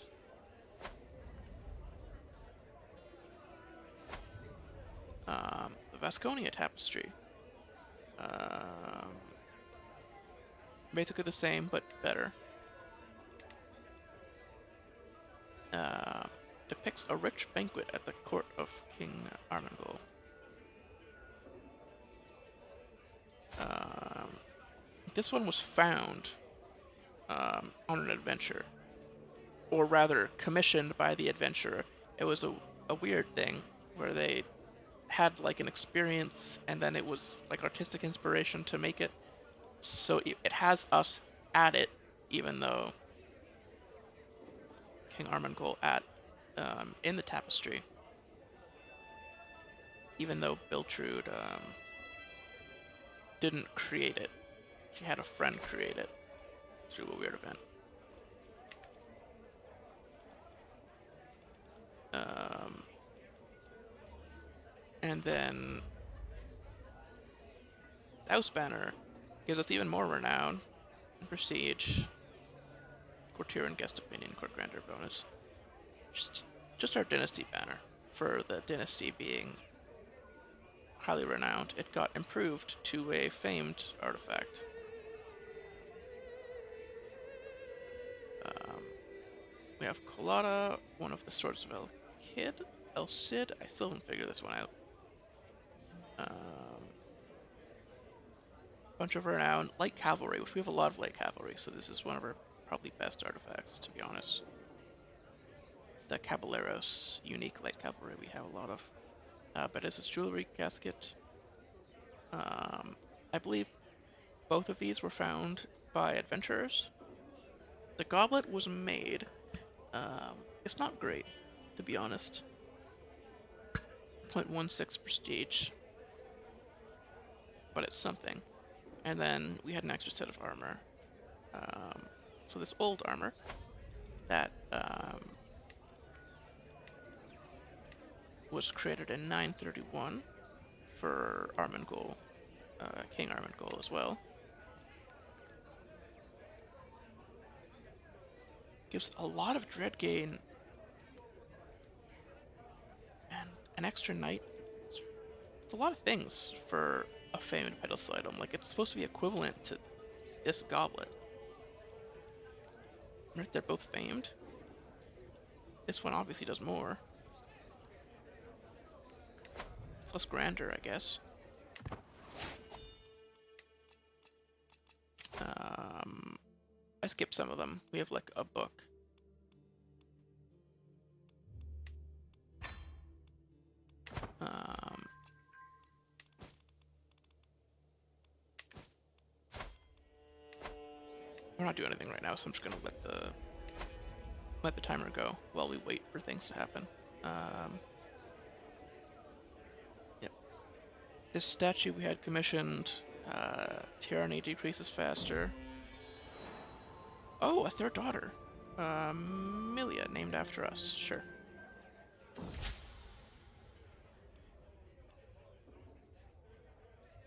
The Vasconia Tapestry. Basically the same, but better. Depicts a rich banquet at the court of King Aragón. This one was found on an adventure, or rather commissioned by the adventurer. It was a weird thing where they had like an experience and then it was like artistic inspiration to make it. So it has us at it, even though King Armengol in the tapestry. Even though Biltrude didn't create it. She had a friend create it through a weird event. And then House Banner gives us even more renown and prestige. Courtier and guest opinion, court grandeur bonus. Just our dynasty banner. For the dynasty being highly renowned, it got improved to a famed artifact. We have Colada, one of the swords of El Cid. I still haven't figured this one out. Bunch of renown, light cavalry, which we have a lot of light cavalry, so this is one of our probably best artifacts, to be honest. The Caballeros, unique light cavalry, we have a lot of. But this is jewelry casket. I believe both of these were found by adventurers. The goblet was made. It's not great, to be honest. 0.16 prestige. But it's something. And then we had an extra set of armor. So this old armor that was created in 931 for Armengol, King Armengol as well. Gives a lot of dread gain and an extra knight. It's a lot of things for a famed pedestal item. Like, it's supposed to be equivalent to this goblet. Right, they're both famed. This one obviously does more. Plus grandeur, I guess. I skipped some of them. We have like a book. We're not doing anything right now, so I'm just gonna let the timer go while we wait for things to happen. Yep. This statue we had commissioned. Tyranny decreases faster. Oh, a third daughter. Milia, named after us. Sure.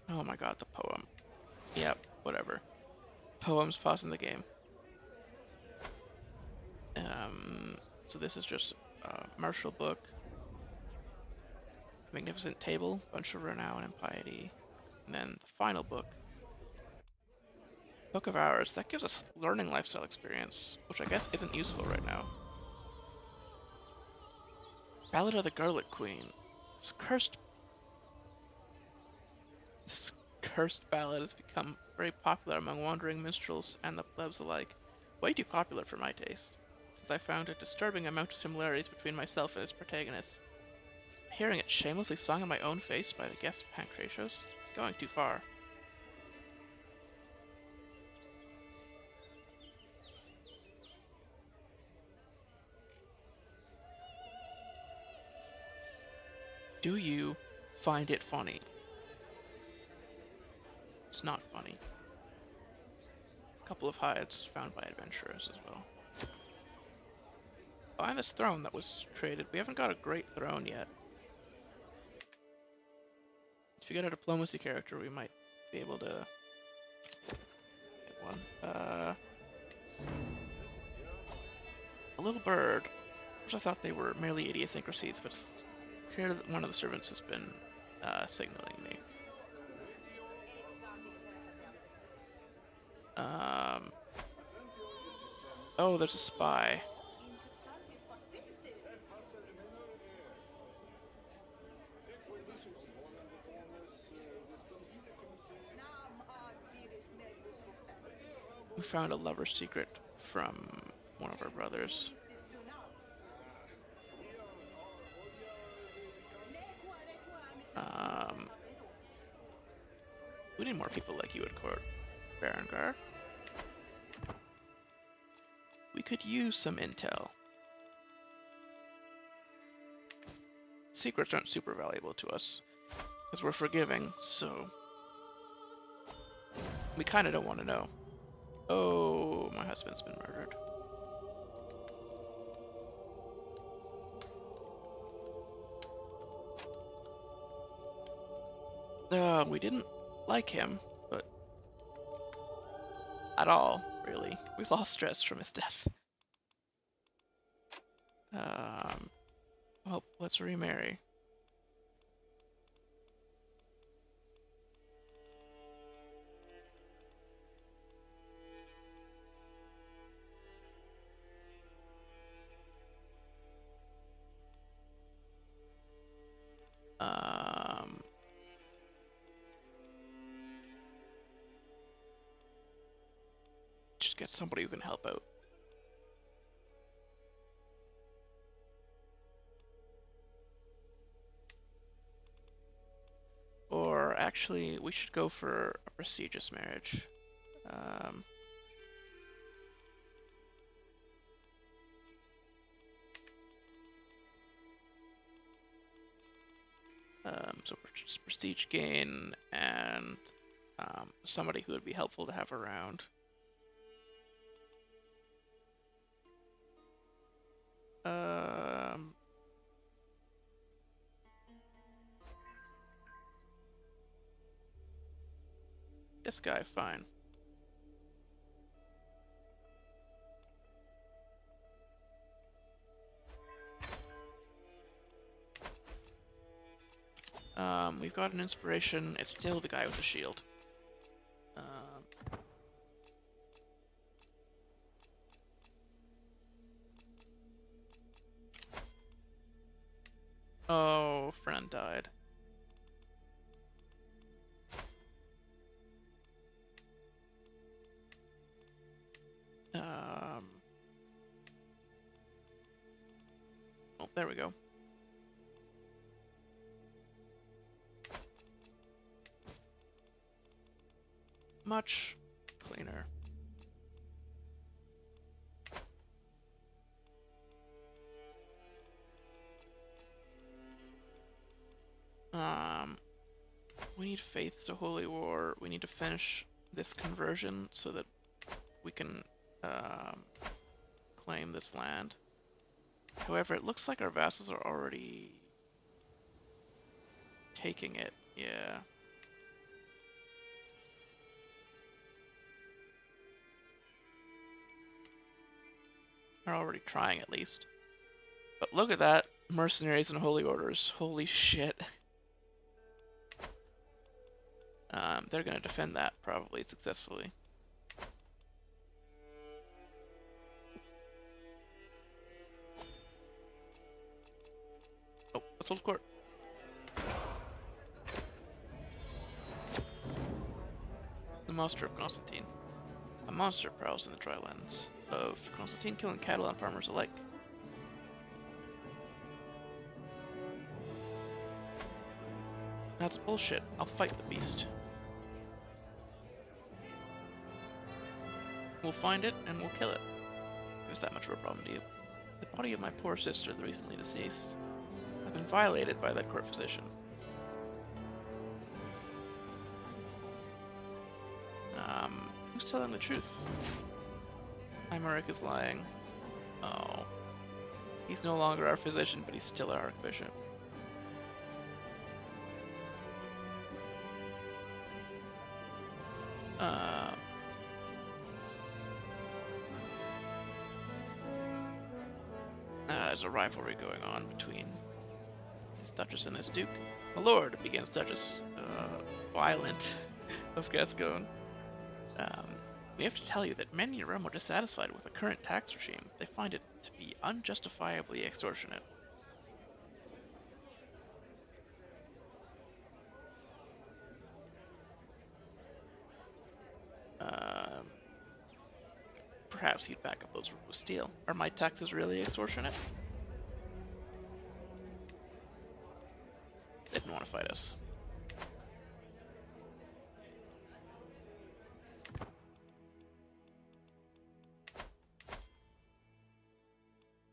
Oh my god, the poem. Yep, whatever. Poems pausing the game. So this is just a martial book. Magnificent table, bunch of renown and piety. And then the final book. Book of Hours. That gives us learning lifestyle experience, which I guess isn't useful right now. Ballad of the Garlic Queen. This cursed ballad has become very popular among wandering minstrels and the plebs alike. Way too popular for my taste, since I found a disturbing amount of similarities between myself and its protagonist. Hearing it shamelessly sung in my own face by the guest Pancratius, going too far. Do you find it funny? It's not funny. A couple of hides found by adventurers as well. Find this throne that was created. We haven't got a great throne yet. If you get a diplomacy character, we might be able to get one. A little bird. Which I thought they were merely idiosyncrasies, but it's clear that one of the servants has been signaling me. Oh, there's a spy. We found a lover's secret from one of our brothers. We need more people like you at court, Berengar. We could use some intel. Secrets aren't super valuable to us, because we're forgiving, so we kind of don't want to know. Oh, my husband's been murdered. We didn't like him, but at all, really. We lost stress from his death. Well, let's remarry. Just get somebody who can help out. Or actually, we should go for a prestigious marriage. So just prestige gain and somebody who would be helpful to have around. This guy, fine. We've got an inspiration. It's still the guy with the shield. Oh, friend died. Oh, there we go. Much cleaner. We need faith to holy war. We need to finish this conversion so that we can claim this land. However, it looks like our vassals are already taking it. Yeah. They're already trying, at least. But look at that. Mercenaries and holy orders. Holy shit. They're gonna defend that, probably, successfully. Oh, let's hold court. The monster of Constantine. A monster prowls in the dry lands of Constantine, killing cattle and farmers alike. That's bullshit. I'll fight the beast. We'll find it and we'll kill it. If it's that much of a problem to you. The body of my poor sister, the recently deceased, has been violated by that court physician. Who's telling the truth? Imeric is lying. Oh. He's no longer our physician, but he's still our archbishop. There's a rivalry going on between this Duchess and this Duke. My lord, begins Duchess Violent of Gascon. We have to tell you that many in Rome are dissatisfied with the current tax regime. They find it to be unjustifiably extortionate. Perhaps he'd back up those with steel. Are my taxes really extortionate? They didn't want to fight us.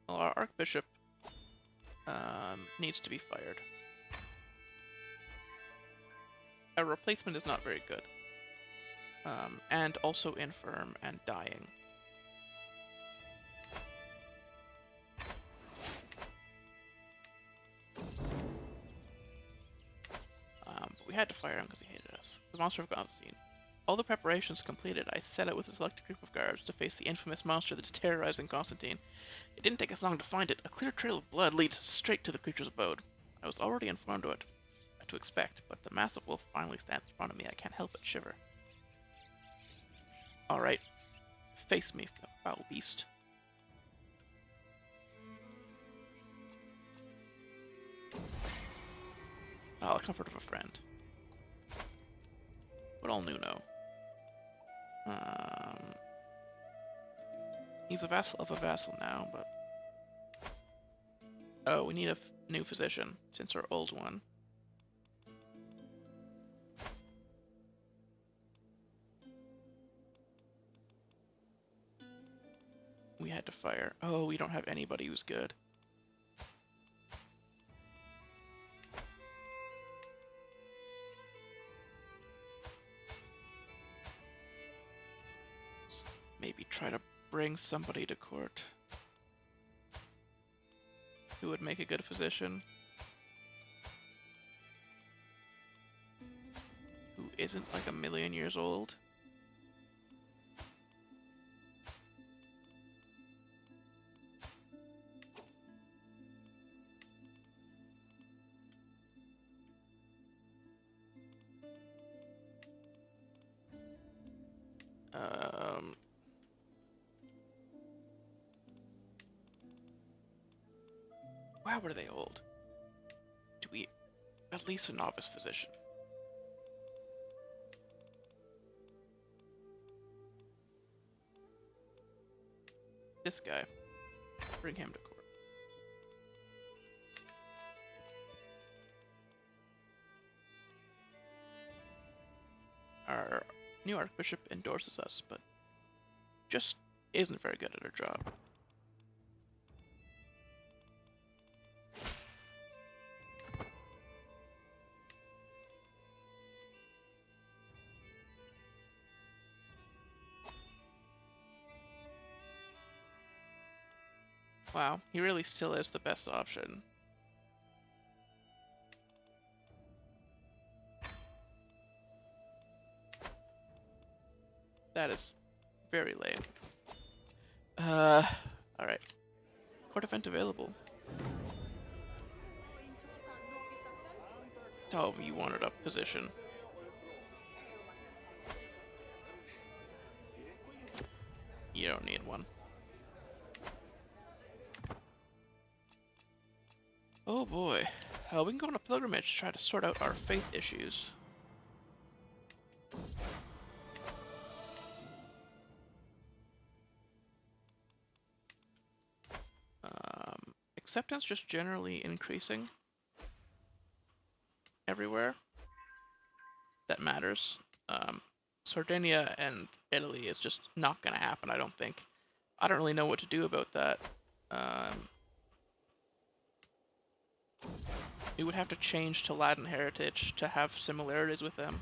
Well, our archbishop needs to be fired. Our replacement is not very good. And also infirm and dying. But We had to fire him because he hated us. The monster of Constantine. All the preparations completed, I set out with a selected group of guards to face the infamous monster that's terrorizing Constantine. It didn't take us long to find it. A clear trail of blood leads straight to the creature's abode. I was already informed what to expect, but the massive wolf finally stands in front of me. I can't help but shiver. Alright. Face me, foul beast. Ah, the comfort of a friend. But all Nuno. He's a vassal of a vassal now, but... Oh, we need a new physician, since our old one. We had to fire. Oh, we don't have anybody who's good. Maybe try to bring somebody to court who would make a good physician, who isn't like a million years old. Wow, were they old? Do we... At least a novice physician. This guy. Bring him to court. Our new archbishop endorses us, but just isn't very good at her job. Wow, he really still is the best option. That is very lame. Alright. Court event available. Oh, you wanted a position. You don't need one. Oh boy. We can go on a pilgrimage to try to sort out our faith issues. Acceptance just generally increasing everywhere. That matters. Sardinia and Italy is just not gonna happen, I don't think. I don't really know what to do about that. We would have to change to Latin heritage to have similarities with them.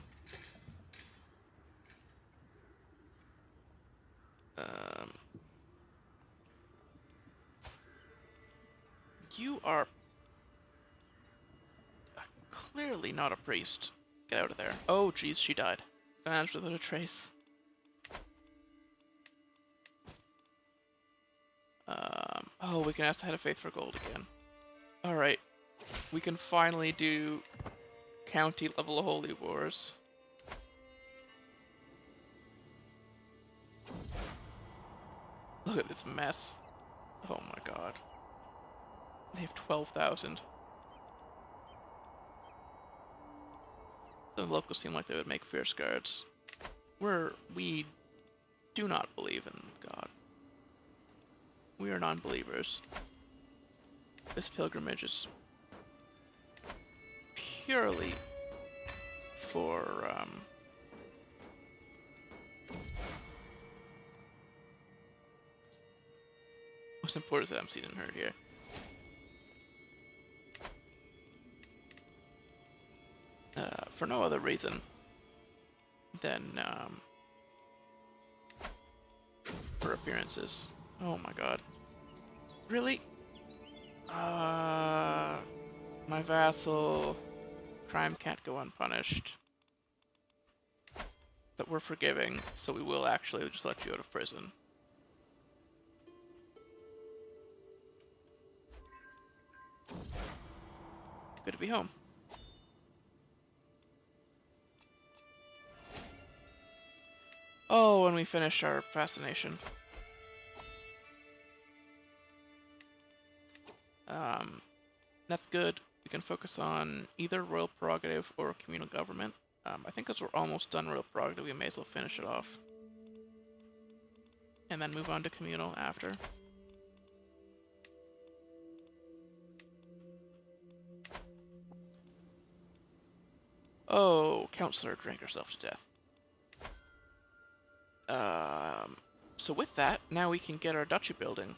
You are clearly not a priest. Get out of there. Oh, jeez, she died. Vanished without a trace. Oh, we can ask the Head of Faith for gold again. Alright. We can finally do county level holy wars. Look at this mess. Oh my god. They have 12,000. The locals seem like they would make fierce guards. We do not believe in God. We are non-believers. This pilgrimage is purely for, what's important is that I'm seen and heard here. For no other reason than, for appearances. Oh my god. Really? My vassal Crime can't go unpunished. But we're forgiving, so we will actually just let you out of prison. Good to be home. Oh, and we finished our fascination. That's good. We can focus on either royal prerogative or communal government. I think as we're almost done royal prerogative, we may as well finish it off. And then move on to communal after. Oh, Counselor drank herself to death. So with that, now we can get our duchy building.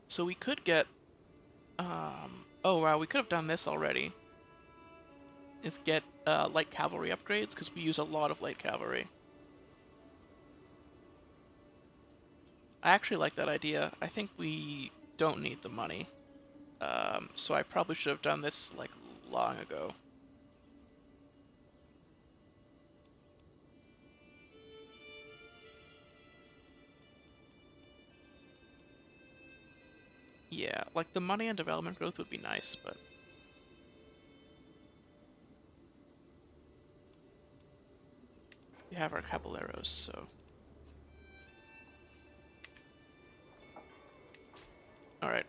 So we could get, oh wow, we could have done this already. Is get light cavalry upgrades, because we use a lot of light cavalry. I actually like that idea. I think we don't need the money. So I probably should have done this like long ago. Yeah, like the money and development growth would be nice, but we have our caballeros, so. Alright.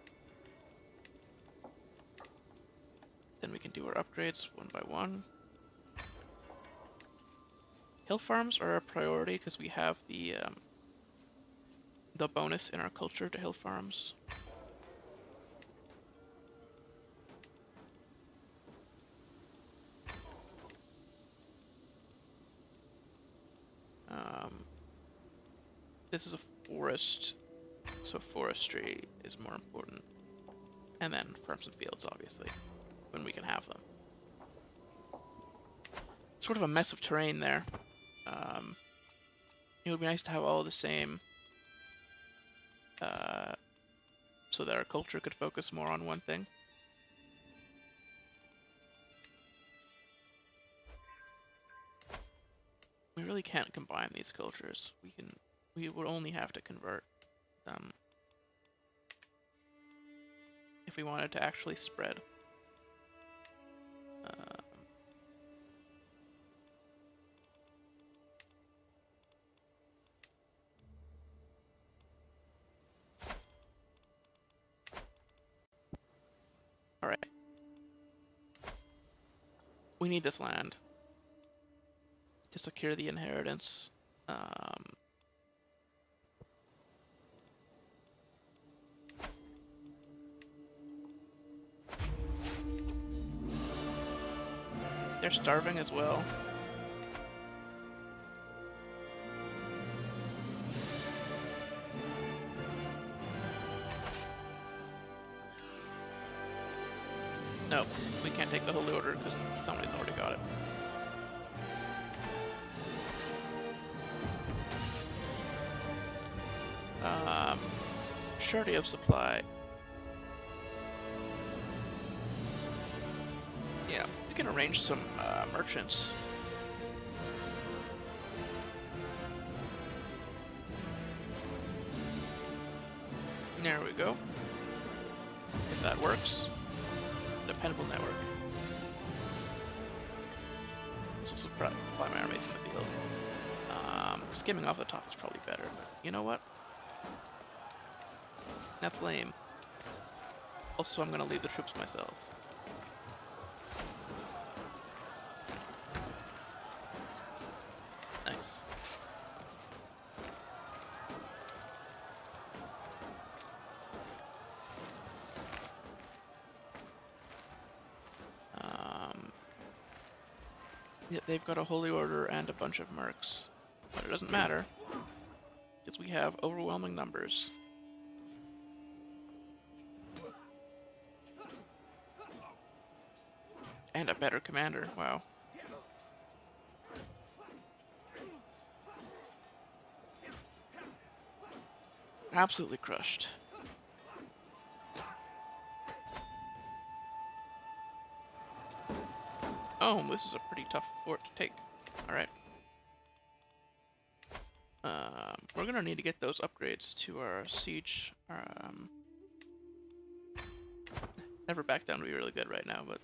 Then we can do our upgrades one by one. Hill farms are a priority because we have the bonus in our culture to hill farms. This is a forest, so forestry is more important. And then farms and fields, obviously, when we can have them. Sort of a mess of terrain there. It would be nice to have all the same, so that our culture could focus more on one thing. We really can't combine these cultures. We would only have to convert them if we wanted to actually spread. Alright. We need this land to secure the inheritance. They're starving as well. No, we can't take the Holy Order because somebody's already got it. Surety of supply. Yeah, we can arrange some merchants. There we go. If that works. Dependable network. This will supply my armies in the field. Skimming off the top is probably better, but you know what? That's lame. Also, I'm gonna lead the troops myself. Nice. Yeah, they've got a holy order and a bunch of mercs, but it doesn't matter because we have overwhelming numbers. And a better commander, wow. Absolutely crushed. home. This is a pretty tough fort to take. Alright. We're gonna need to get those upgrades to our siege. Never back down would be really good right now, but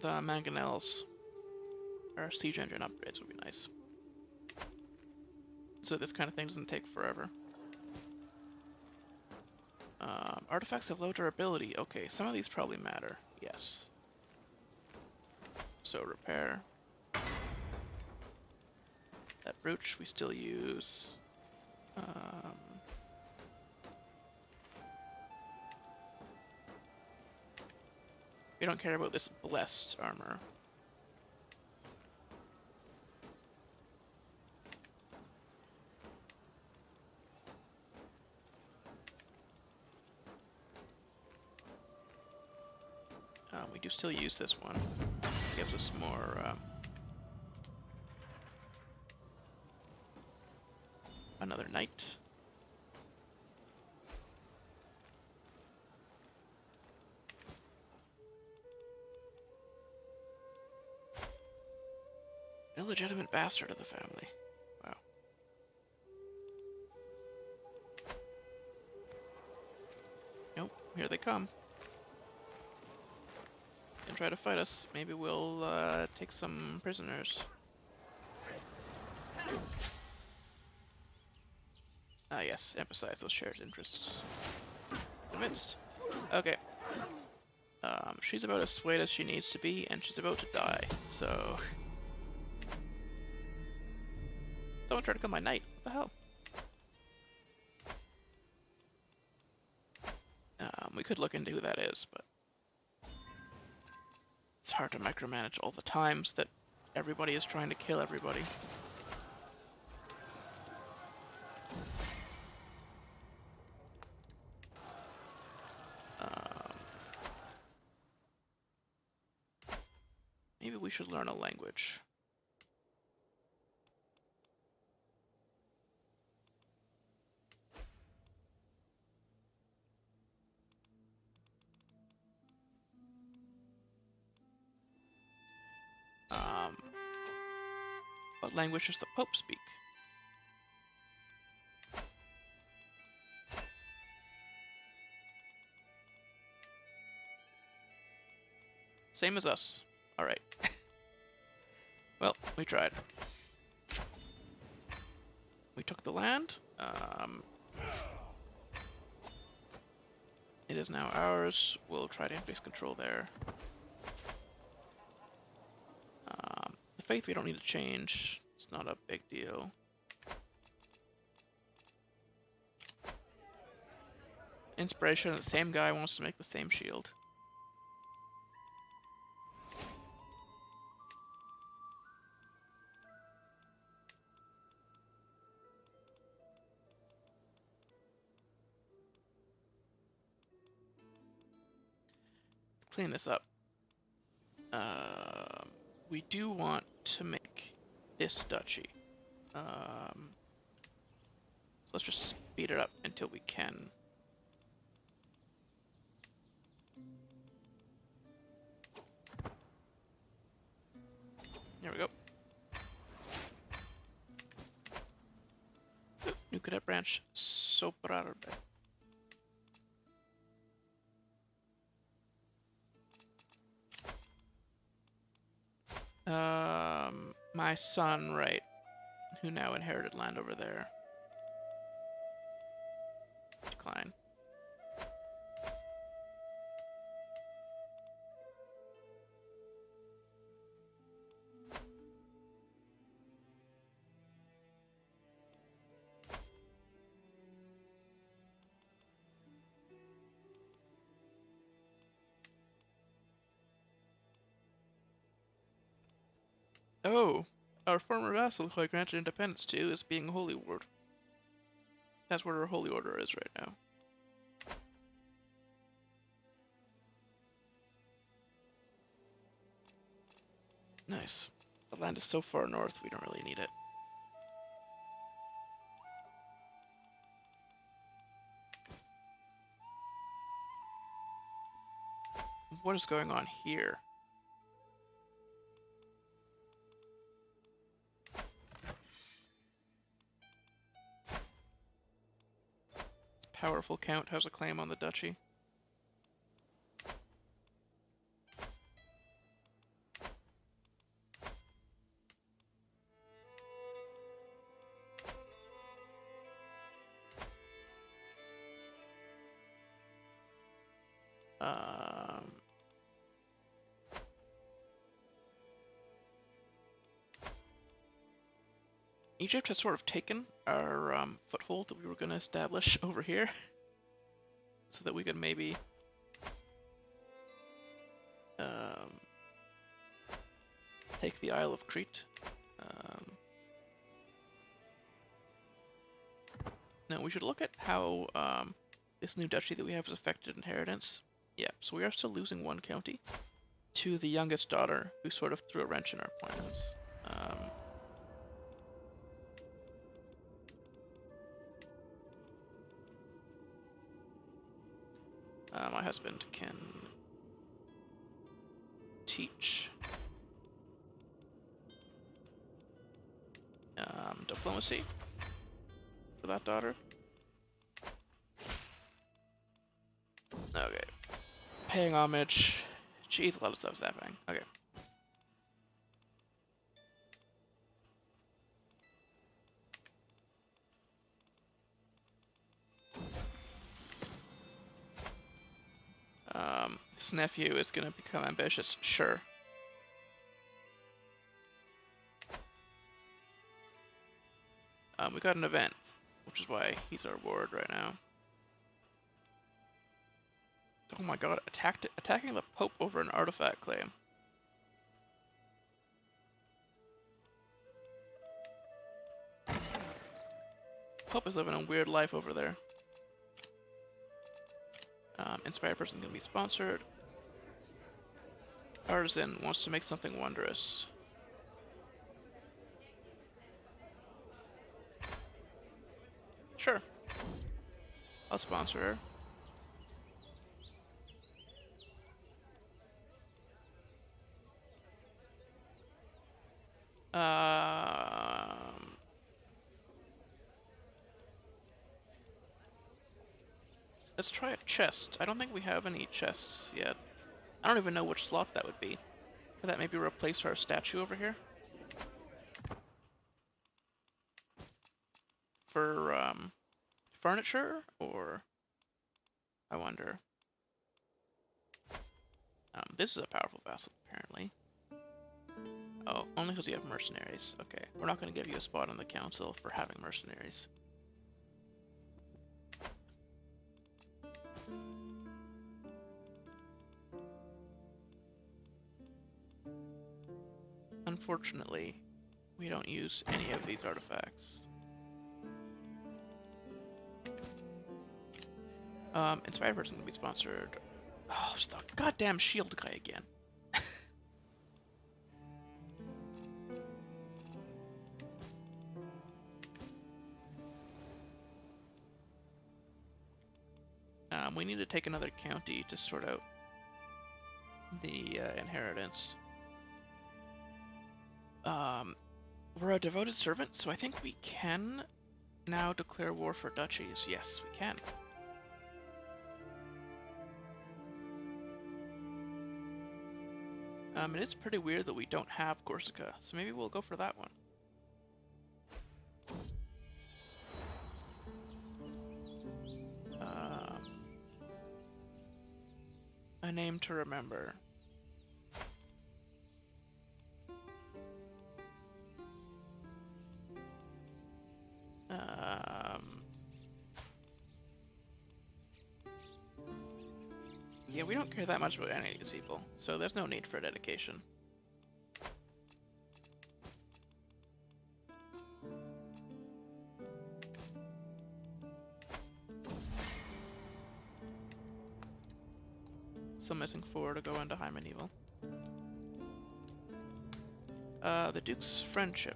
the mangonels, our siege engine upgrades would be nice. So this kind of thing doesn't take forever. Artifacts have low durability. Okay, some of these probably matter. Yes. So repair. That brooch we still use. We don't care about this blessed armor. We do still use this one. It gives us more another knight. Illegitimate bastard of the family. Wow. Nope, here they come. And try to fight us. Maybe we'll take some prisoners. Ah yes, emphasize those shared interests. Convinced. Okay. She's about as swayed as she needs to be, and she's about to die, so... Someone tried to kill my knight. What the hell? We could look into who that is, but... It's hard to micromanage all the times that everybody is trying to kill everybody. Maybe we should learn a language. What language does the Pope speak? Same as us. Alright. Well, we tried. We took the land. It is now ours. We'll try to increase control there. The faith we don't need to change. It's not a big deal. Inspiration, the same guy wants to make the same shield. Clean this up. We do want to make this duchy. Let's just speed it up until we can. There we go. Ooh, new cadet branch, Soprarbe. My son, right, who now inherited land over there. Decline. Oh, our former vassal who I granted independence to is being a holy ward. That's where our holy order is right now. Nice. The land is so far north, we don't really need it. what is going on here? This powerful count has a claim on the duchy. Egypt has sort of taken our foothold that we were going to establish over here, so that we could maybe take the Isle of Crete. No, we should look at how this new duchy that we have has affected inheritance. Yeah, so we are still losing one county to the youngest daughter, who sort of threw a wrench in our plans. My husband can teach diplomacy for that daughter. Okay. Paying homage. Jeez, a lot of stuff's happening. Okay. His nephew is gonna become ambitious. Sure. We got an event, which is why he's our ward right now. Oh my god, attacking the Pope over an artifact claim. Pope is living a weird life over there. Inspired person can be sponsored. Artisan wants to make something wondrous. Sure. I'll sponsor her. Let's try a chest. I don't think we have any chests yet. I don't even know which slot that would be. Could that maybe replace our statue over here? For, furniture? Or... I wonder. This is a powerful vassal, apparently. Oh, only because you have mercenaries. Okay, we're not going to give you a spot on the council for having mercenaries. Unfortunately, we don't use any of these artifacts. Inspired person can be sponsored. Oh, it's the goddamn shield guy again. We need to take another county to sort out the inheritance. We're a devoted servant, so I think we can now declare war for duchies. Yes, we can. It is pretty weird that we don't have Corsica, so maybe we'll go for that one. A name to remember. Yeah, we don't care that much about any of these people, so there's no need for a dedication. Still missing 4 to go into High Medieval. The Duke's friendship.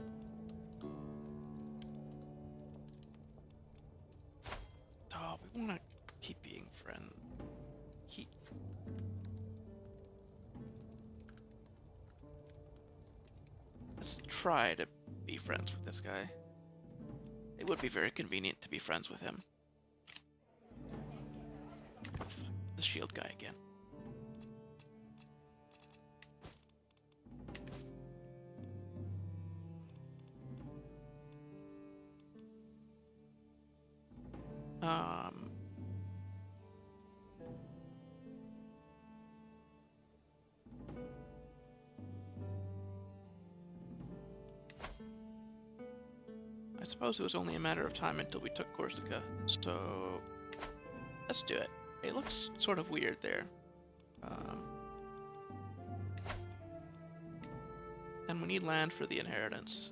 Oh, we want to keep being friends. try to be friends with this guy. It would be very convenient to be friends with him. The shield guy again. I suppose it was only a matter of time until we took Corsica, so let's do it. It looks sort of weird there. And we need land for the inheritance.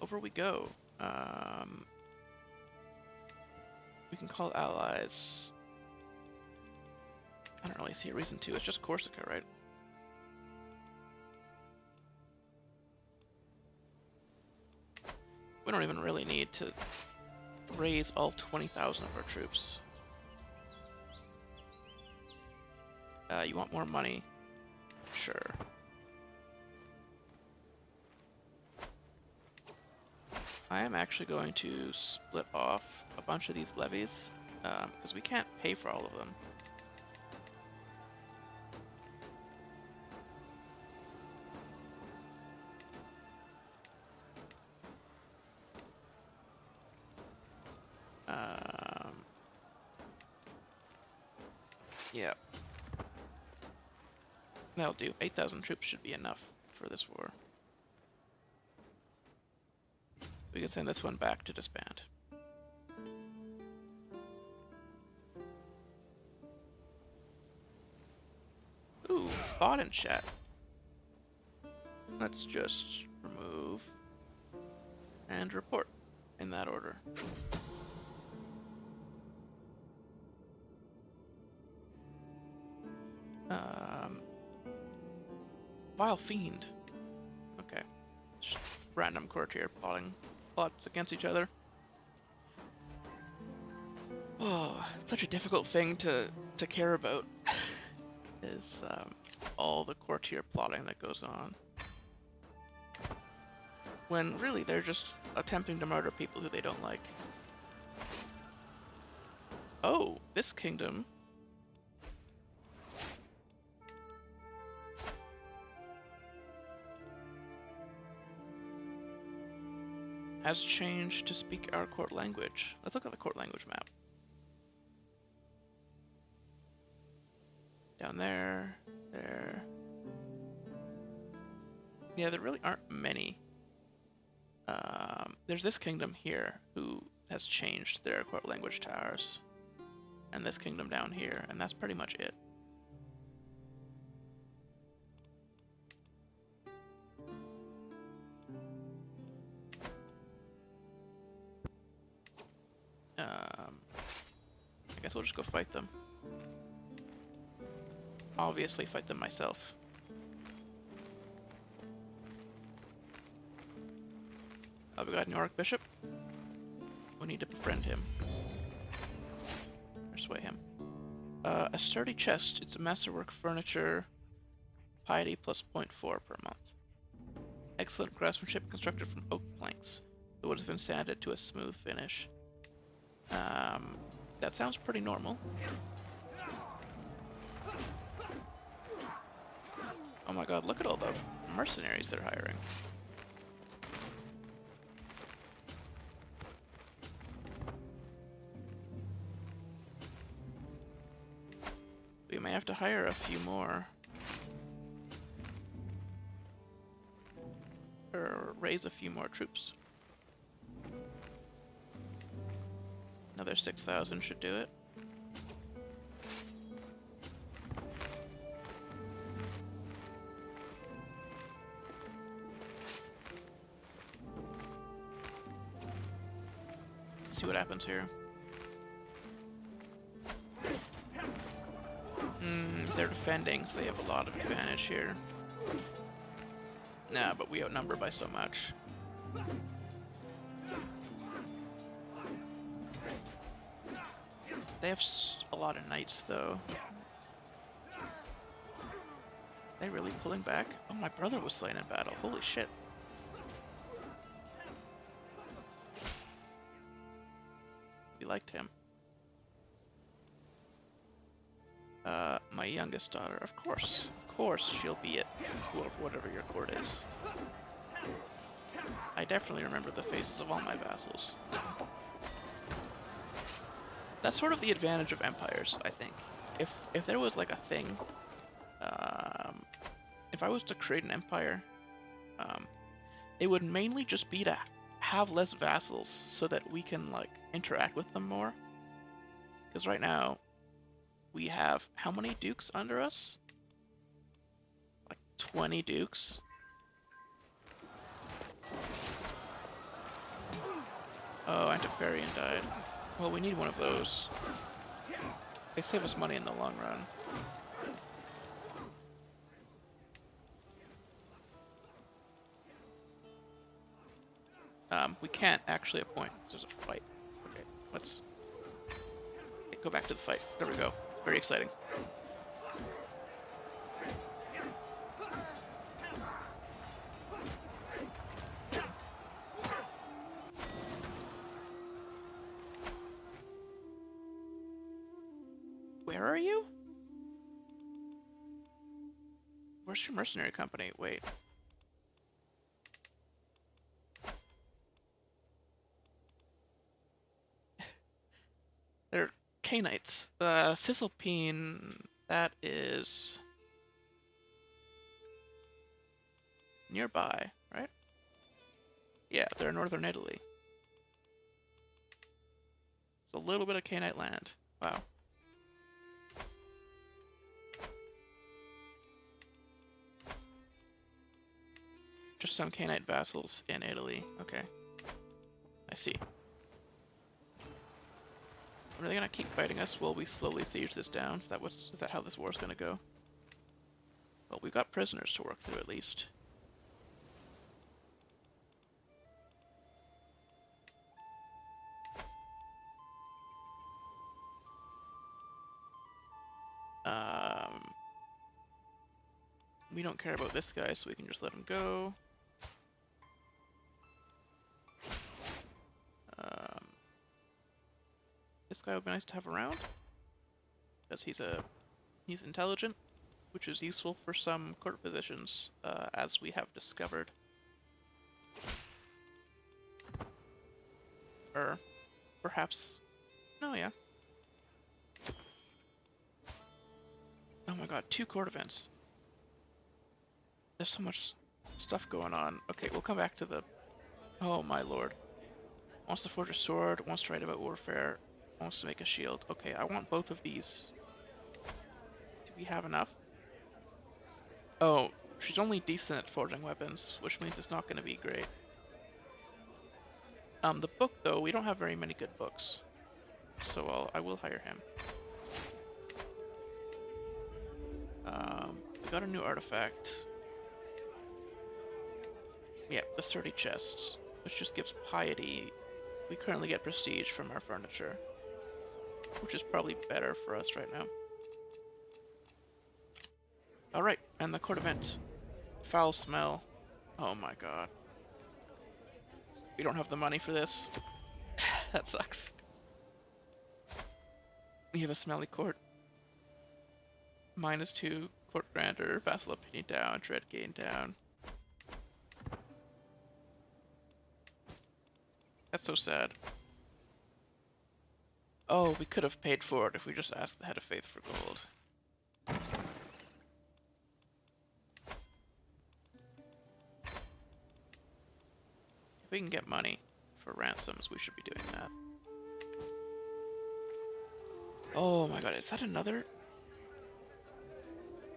Over we go. We can call allies. I don't really see a reason to. It's just Corsica, right? We don't even really need to raise all 20,000 of our troops. You want more money? Sure. I am actually going to split off a bunch of these levies, because we can't pay for all of them. Yeah. That'll do. 8,000 troops should be enough for this war. We can send this one back to disband. Ooh, bot in chat. Let's just remove and report in that order. Vile Fiend. Okay. Just random courtier plots against each other. Oh, such a difficult thing to care about is all the courtier plotting that goes on. When really they're just attempting to murder people who they don't like. Oh, this kingdom has changed to speak our court language. Let's look at the court language map. Down there, there. Yeah, there really aren't many. There's this kingdom here who has changed their court language to ours. And this kingdom down here, and that's pretty much it. I guess we'll just go fight them. Obviously fight them myself. Oh, we got an York Bishop. We need to befriend him. Or sway him. A sturdy chest. It's a masterwork furniture. Piety plus 0.4 per month. Excellent craftsmanship constructed from oak planks. It would have been sanded to a smooth finish. That sounds pretty normal. Oh my god, look at all the mercenaries they're hiring. We may have to hire a few more. Or raise a few more troops. Another 6,000 should do it. Let's see what happens here. They're defending, so they have a lot of advantage here. Nah, but we outnumber by so much. They have a lot of knights, though. They really pulling back? Oh, my brother was slain in battle. Holy shit. We liked him. My youngest daughter, of course. Of course she'll be at whatever your court is. I definitely remember the faces of all my vassals. That's sort of the advantage of empires, I think. If there was like a thing, if I was to create an empire, it would mainly just be to have less vassals so that we can like interact with them more. Because right now, we have how many dukes under us? Like 20 dukes. Oh, Antiquarian died. Well, we need one of those. They save us money in the long run. We can't actually appoint because there's a fight. Okay, let's go back to the fight. There we go. Very exciting. Where are you? Where's your mercenary company? Wait. They're Cainites. Cisalpine, that is nearby, right? Yeah, they're in northern Italy. It's a little bit of Cainite land. Wow. Just some Cainite vassals in Italy. Okay. I see. Are they gonna keep fighting us while we slowly siege this down? Is that how this war's gonna go? Well, we've got prisoners to work through at least. We don't care about this guy, so we can just let him go. This guy would be nice to have around, because he's intelligent, which is useful for some court positions, as we have discovered. Or perhaps, no, yeah. Oh my god, 2 court events. There's so much stuff going on. Okay, we'll come back to the... Oh my lord. Wants to forge a sword, wants to write about warfare, wants to make a shield. Okay, I want both of these. Do we have enough? Oh, she's only decent at forging weapons, which means it's not going to be great. The book, though, we don't have very many good books. So I will hire him. We got a new artifact. Yeah, the sturdy chests, which just gives piety. We currently get prestige from our furniture, which is probably better for us right now. Alright, and the court event. Foul smell. Oh my god. We don't have the money for this. That sucks. We have a smelly court. -2, court grandeur, vassal opinion down, dread gain down. That's so sad. Oh, we could have paid for it if we just asked the head of faith for gold. If we can get money for ransoms, we should be doing that. Oh my god, is that another?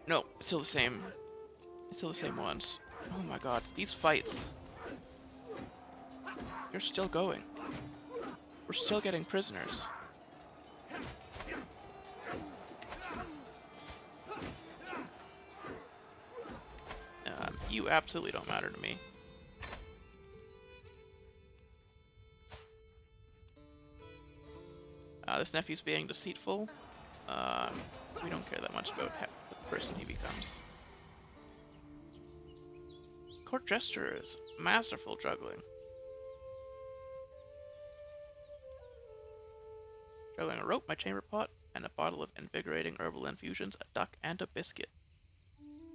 No, it's still the same. It's still the same ones. Oh my god, these fights. You're still going. We're still getting prisoners. You absolutely don't matter to me. This nephew's being deceitful. We don't care that much about the person he becomes. Court gestures, masterful juggling. Juggling a rope, my chamber pot, and a bottle of invigorating herbal infusions, a duck, and a biscuit.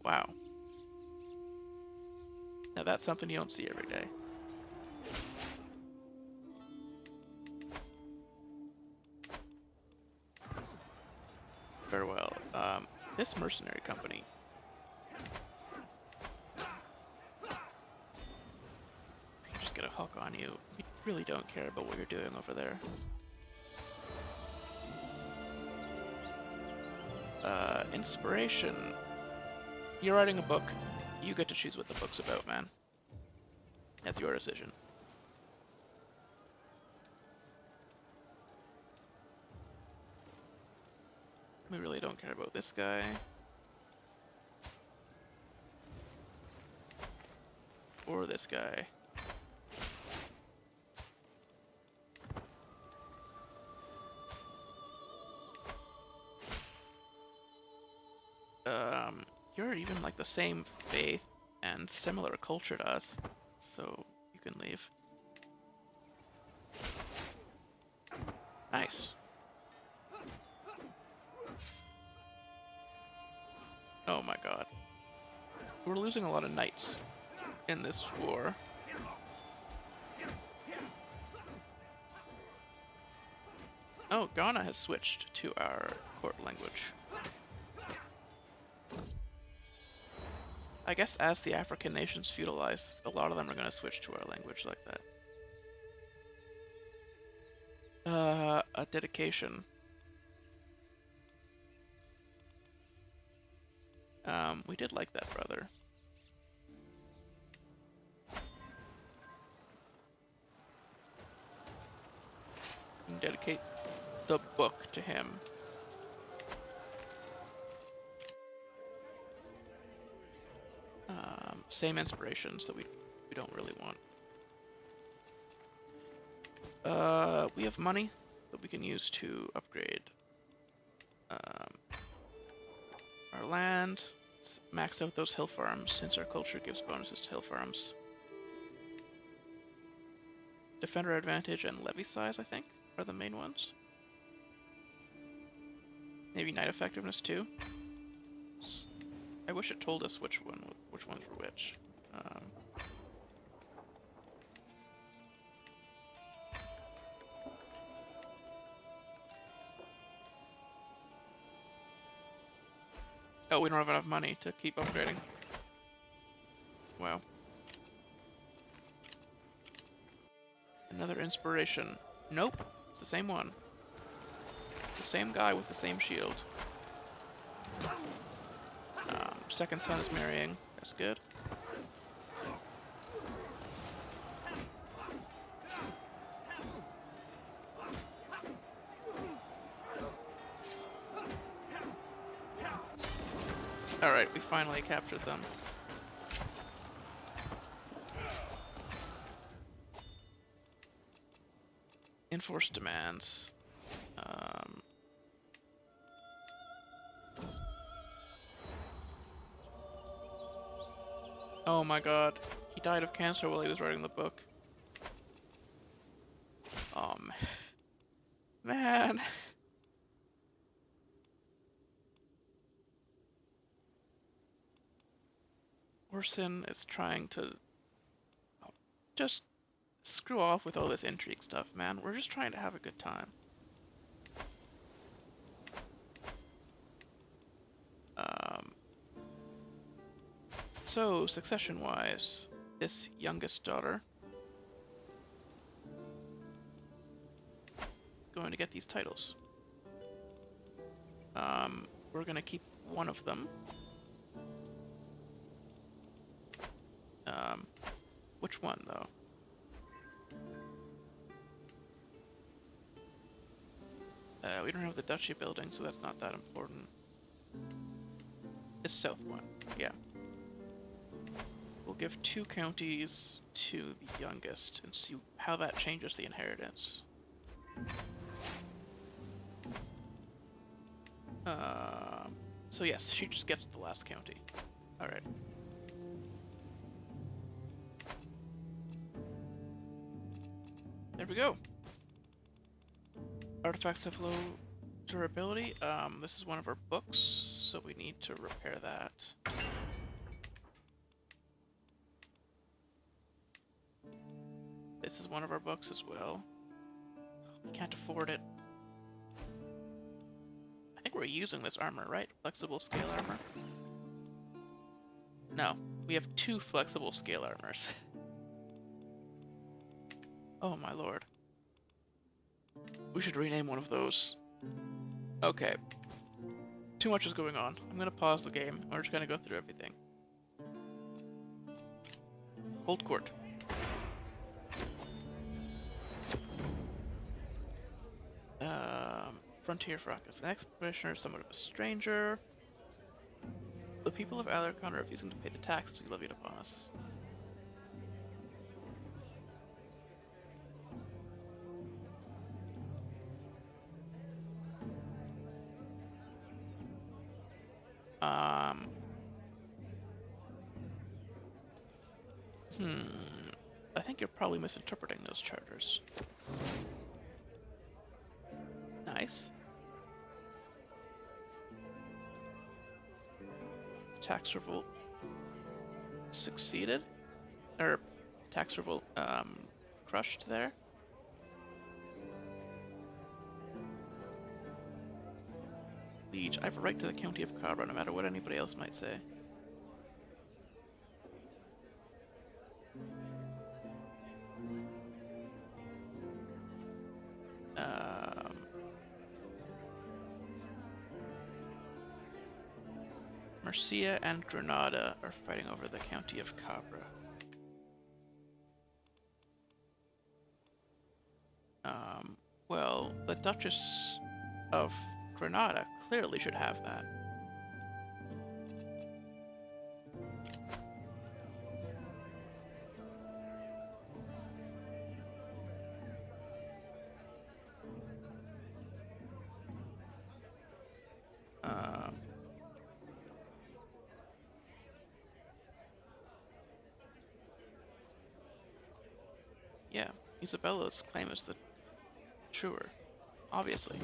Wow. Now that's something you don't see every day. Very well. This mercenary company. We can just get a hook on you. We really don't care about what you're doing over there. Inspiration. You're writing a book. You get to choose what the book's about, man. That's your decision. We really don't care about this guy. Or this guy. You're even like the same faith and similar culture to us, so you can leave. Nice. Oh my god. We're losing a lot of knights in this war. Oh, Ghana has switched to our court language. I guess as the African nations feudalize, a lot of them are going to switch to our language like that. A dedication. We did like that, brother. We can dedicate the book to him. Same inspirations that we don't really want. We have money that we can use to upgrade our land. Let's max out those hill farms since our culture gives bonuses to hill farms. Defender advantage and levy size, I think, are the main ones. Maybe knight effectiveness too. I wish it told us which ones were which. Oh, we don't have enough money to keep upgrading. Wow. Another inspiration. Nope, it's the same one. The same guy with the same shield. Second son is marrying. That's good. Alright, we finally captured them. Enforced demands. Oh my god, he died of cancer while he was writing the book. Oh man. Orson is trying to just screw off with all this intrigue stuff, man. We're just trying to have a good time. So, succession-wise, this youngest daughter going to get these titles. We're gonna keep one of them. Which one, though? We don't have the duchy building, so that's not that important. This south one, yeah. We'll give 2 counties to the youngest and see how that changes the inheritance. So yes, she just gets the last county. Alright. There we go. Artifacts have low durability. This is one of our books, so we need to repair that. This is one of our books as well. We can't afford it. I think we're using this armor, right? Flexible scale armor? No, we have 2 flexible scale armors. Oh my lord. We should rename one of those. Okay. Too much is going on. I'm gonna pause the game. We're just gonna go through everything. Hold court. Frontier fracas. The next commissioner is somewhat of a stranger. The people of Aragón are refusing to pay the taxes we levied upon us. I think you're probably misinterpreting those charters. Nice. Tax revolt succeeded, or tax revolt crushed there. Liege, I have a right to the county of Cabra, no matter what anybody else might say. Murcia and Granada are fighting over the county of Cabra. Well, the Duchess of Granada clearly should have that. Yeah, Isabella's claim is the truer, obviously.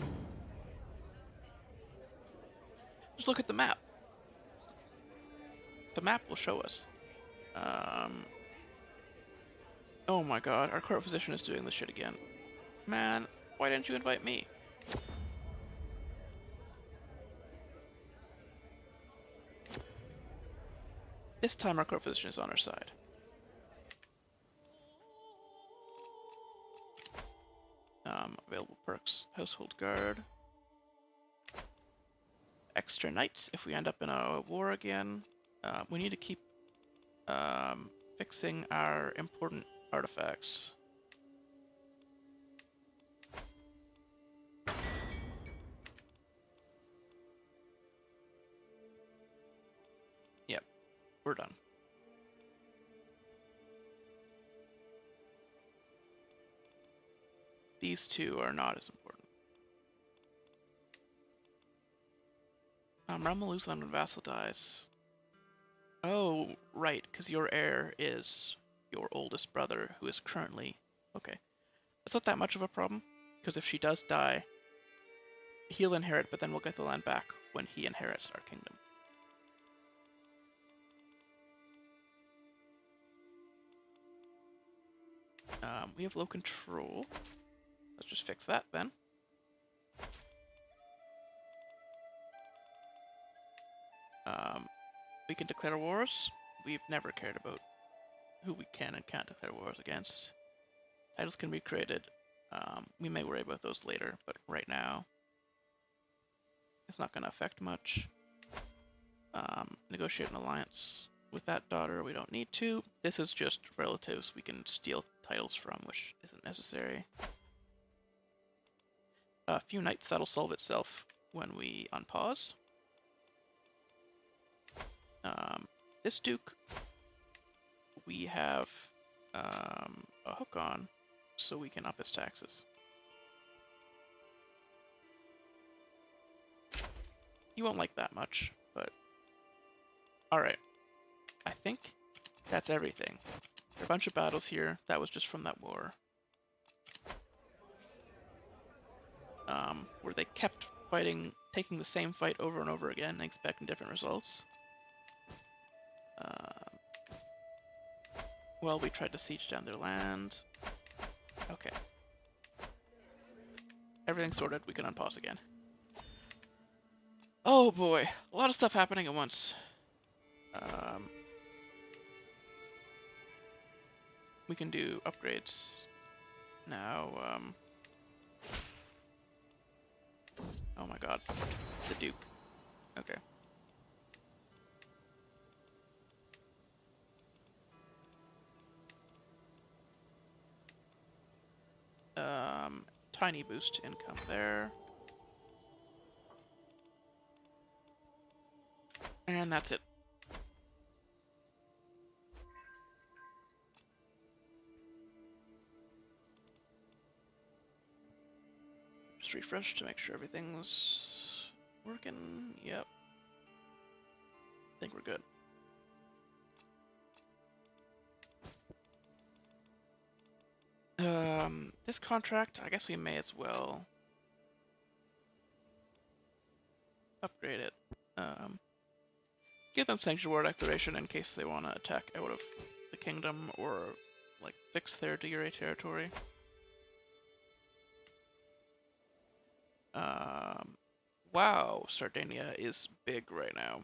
Just look at the map. The map will show us. Oh my god, our court physician is doing this shit again. Man, why didn't you invite me? This time our court physician is on our side. Available perks. Household guard. Extra knights if we end up in a war again. We need to keep fixing our important artifacts. Yep, we're done. These 2 are not as important. Realm will lose land when vassal dies. Oh, right, because your heir is your oldest brother, who is currently... Okay. It's not that much of a problem, because if she does die, he'll inherit, but then we'll get the land back when he inherits our kingdom. We have low control. Let's just fix that then. We can declare wars. We've never cared about who we can and can't declare wars against. Titles can be created. We may worry about those later, but right now, it's not going to affect much. Negotiate an alliance with that daughter. We don't need to. This is just relatives we can steal titles from, which isn't necessary. A few knights, that'll solve itself when we unpause. This duke we have a hook on, so we can up his taxes. He won't like that much, but alright. I think that's everything. There are a bunch of battles here. That was just from that war. Where they kept fighting, taking the same fight over and over again and expecting different results. Well, we tried to siege down their land. Okay. Everything's sorted. We can unpause again. Oh boy, a lot of stuff happening at once. We can do upgrades now. Oh my god, the Duke. Okay. Tiny boost to income there. And that's it. Just refresh to make sure everything's working. Yep. I think we're good. This contract, I guess we may as well upgrade it. Give them Sanctuary Declaration in case they want to attack out of the kingdom or, like, fix their de jure territory. Wow, Sardinia is big right now.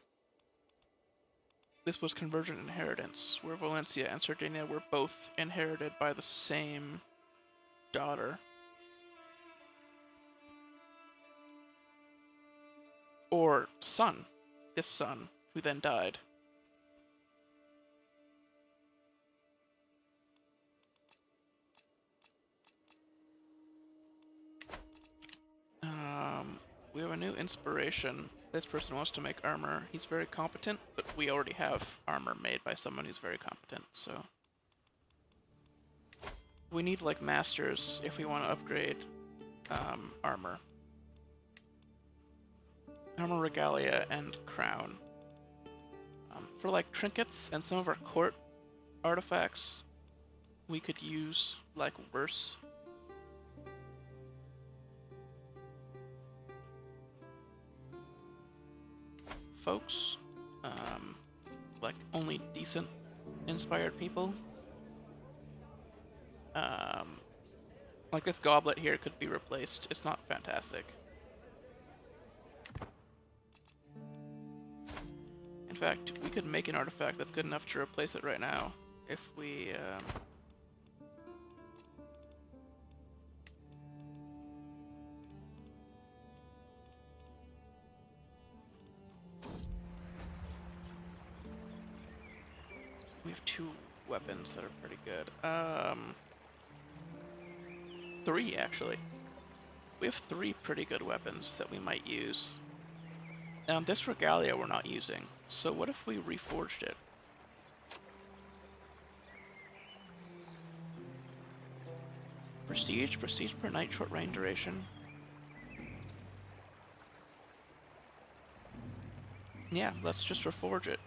This was Convergent Inheritance, where Valencia and Sardinia were both inherited by the same daughter. Or son. This son, who then died. We have a new inspiration. This person wants to make armor. He's very competent, but we already have armor made by someone who's very competent, so... We need, like, masters if we want to upgrade armor. Armor, regalia, and crown. For, like, trinkets and some of our court artifacts, we could use, like, worse. Folks, like, only decent inspired people. Like, this goblet here could be replaced. It's not fantastic. In fact, we could make an artifact that's good enough to replace it right now if we have two weapons that are pretty good. Three, actually. We have three pretty good weapons that we might use. This regalia we're not using, so what if we reforged it? Prestige per night, short range duration. Yeah, let's just reforge it.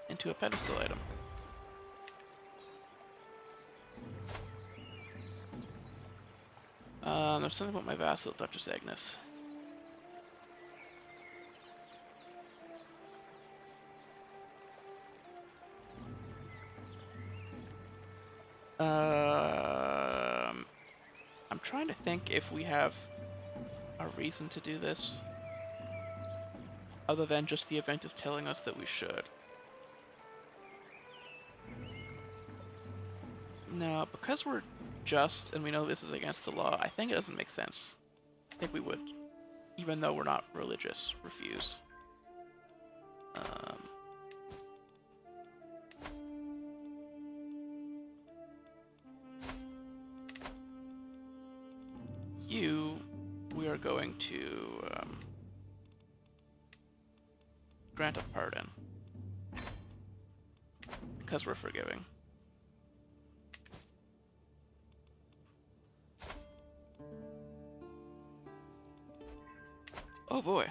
Into a pedestal item. There's something about my vassal, Duchess Agnes. I'm trying to think if we have a reason to do this, other than just the event is telling us that we should. No, because we're just, and we know this is against the law, I think it doesn't make sense. I think we would, even though we're not religious, refuse. We are going to grant a pardon. Because we're forgiving. Oh boy.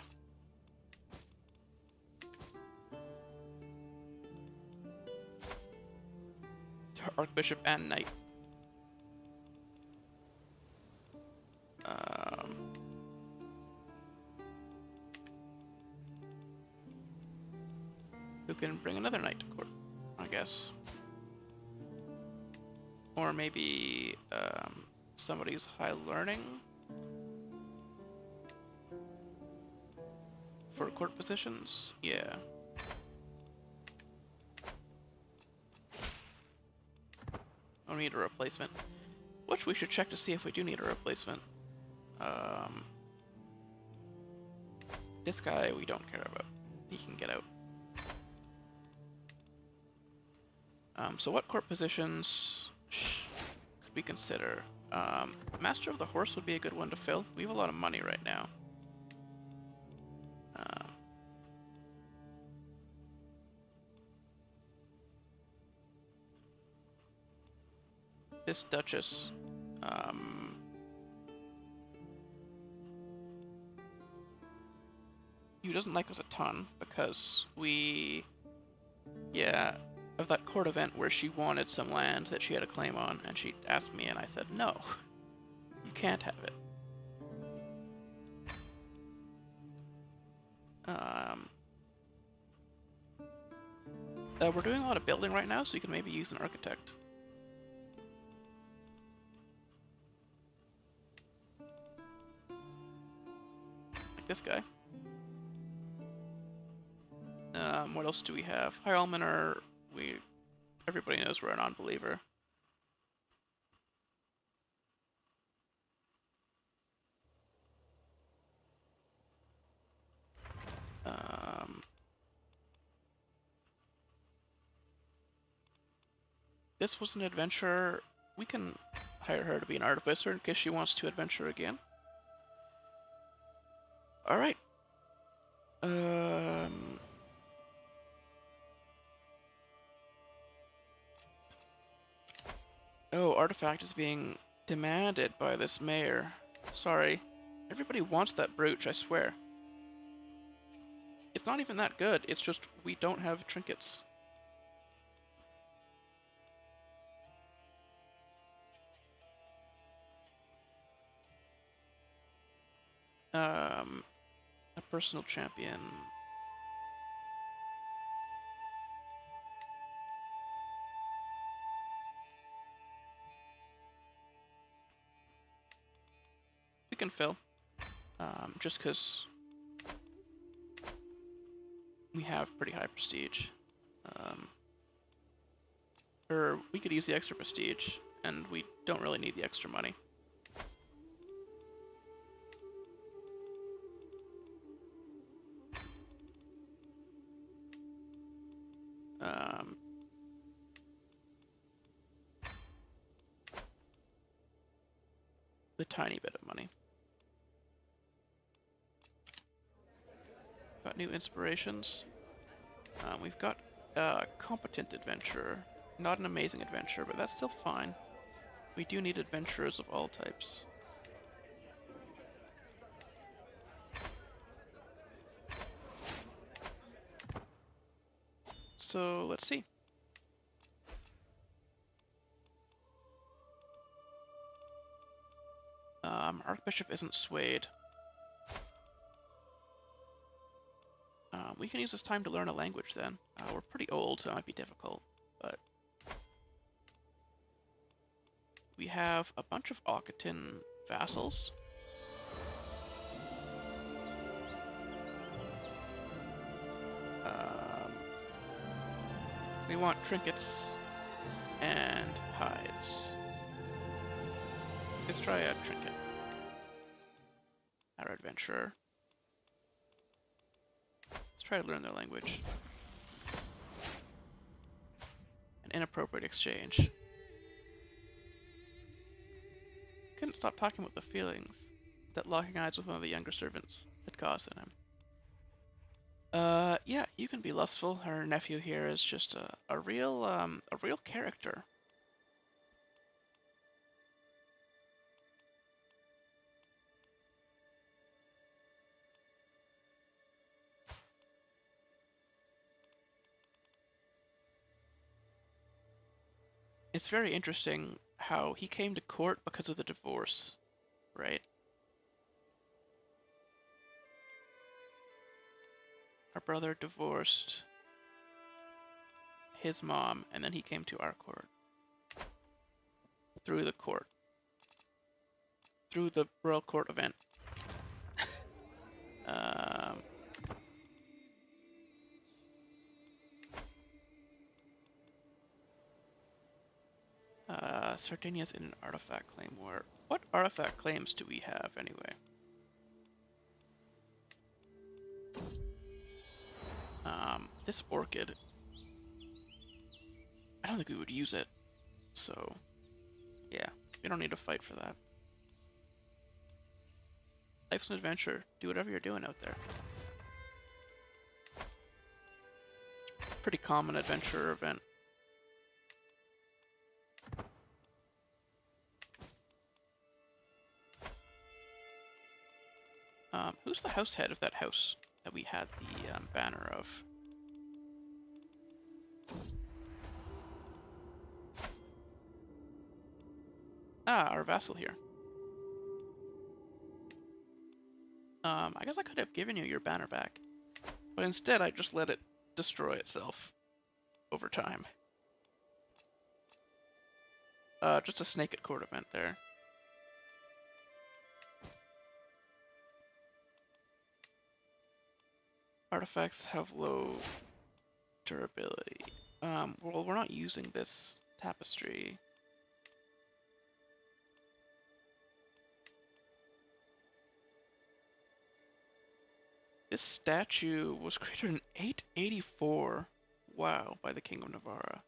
Archbishop and knight. Who can bring another knight to court, I guess. Or maybe somebody who's high learning for court positions. Yeah. I need a replacement, which we should check to see if we do need a replacement. This guy we don't care about. He can get out. So what court positions could we consider? Master of the Horse would be a good one to fill. We have a lot of money right now. This Duchess, he doesn't like us a ton because we, of that court event where she wanted some land that she had a claim on, and she asked me, and I said, no, you can't have it. We're doing a lot of building right now, so you can maybe use an architect. Like this guy. What else do we have? High Almoner, everybody knows we're a non-believer. This was an adventurer. We can hire her to be an artificer in case she wants to adventure again. Alright. Oh, artifact is being demanded by this mayor. Sorry. Everybody wants that brooch, I swear. It's not even that good, it's just we don't have trinkets. A personal champion. We can fill. Just because we have pretty high prestige. Or we could use the extra prestige, and we don't really need the extra money. The tiny bit of money. Got new inspirations. We've got a competent adventurer. Not an amazing adventurer, but that's still fine. We do need adventurers of all types. So let's see. Archbishop isn't swayed. We can use this time to learn a language then. We're pretty old, so it might be difficult, but we have a bunch of Occitan vassals. We want trinkets and hides. Let's try a trinket. Our adventurer. Let's try to learn their language. An inappropriate exchange. Couldn't stop talking about the feelings that locking eyes with one of the younger servants had caused in him. Yeah, you can be lustful. Her nephew here is just a real character. It's very interesting how he came to court because of the divorce, right? Our brother divorced his mom, and then he came to our court. Through the court. Through the Royal Court event. um, Sardinia's in an artifact claim war. What artifact claims do we have, anyway? This orchid. I don't think we would use it. So, yeah. We don't need to fight for that. Life's an adventure. Do whatever you're doing out there. Pretty common adventure event. Who's the house head of that house that we had the banner of? Ah, our vassal here. I guess I could have given you your banner back, but instead I just let it destroy itself over time. Just a snake at court event there. Artifacts have low durability. Well, we're not using this tapestry. This statue was created in 884. Wow, by the King of Navarra.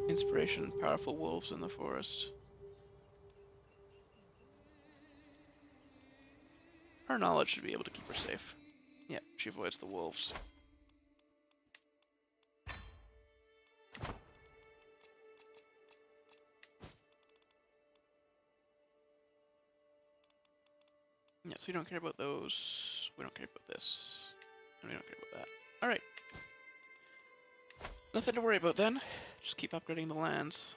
Inspiration, powerful wolves in the forest. Her knowledge should be able to keep her safe. Yeah, she avoids the wolves. Yeah, so we don't care about those. We don't care about this. And we don't care about that. Alright. Nothing to worry about then. Just keep upgrading the lands.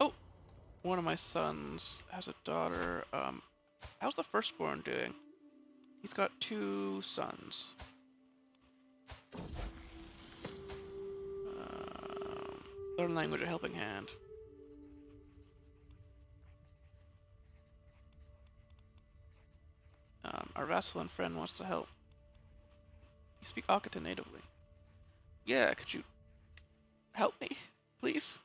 Oh! One of my sons has a daughter. How's the firstborn doing? He's got 2 sons. Learn language, a helping hand. Our vassal and friend wants to help. You speak Akita natively. Yeah, could you help me, please?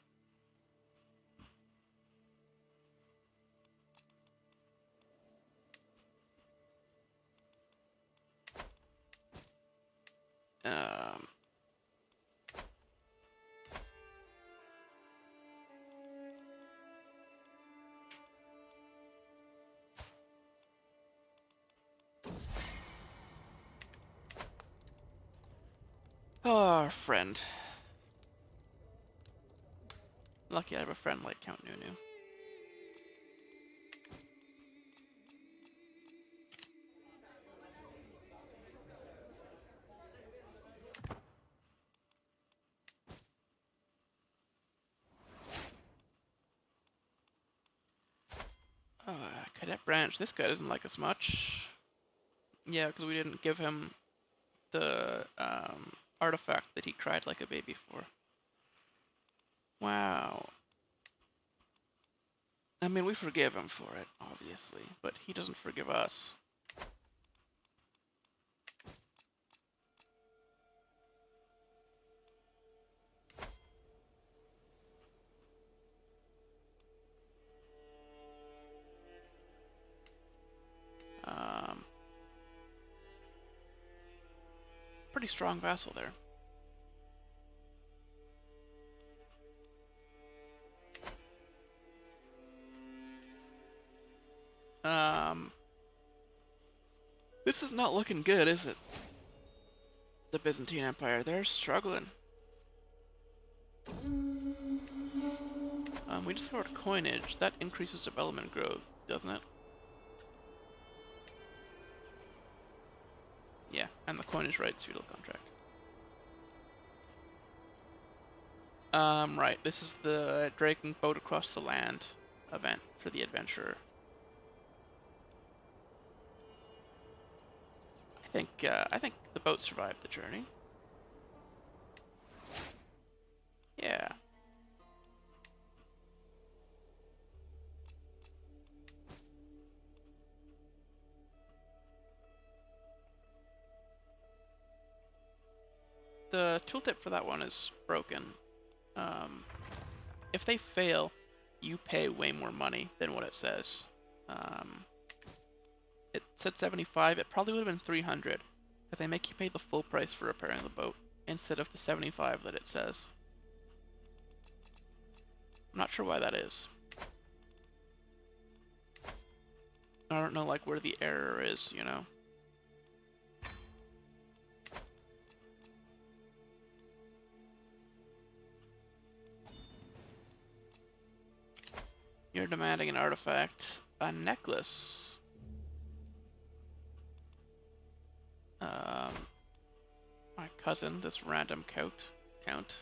Oh, our friend. Lucky I have a friend like Count Nunu. Cadet Branch. This guy doesn't like us much. Yeah, because we didn't give him the artifact that he cried like a baby for. Wow. I mean, we forgive him for it, obviously, but he doesn't forgive us. strong vassal there. This is not looking good, is it? The Byzantine Empire, they're struggling. We discovered coinage. That increases development growth, doesn't it? Yeah, and the coinage rights feudal contract. Right, this is the dragging boat across the land event for the adventurer. I think the boat survived the journey. Yeah. The tooltip for that one is broken. If they fail, you pay way more money than what it says. It said 75, it probably would have been 300, because they make you pay the full price for repairing the boat, instead of the 75 that it says. I'm not sure why that is. I don't know, like, where the error is, you know? You're demanding an artifact. A necklace. My cousin, this random count.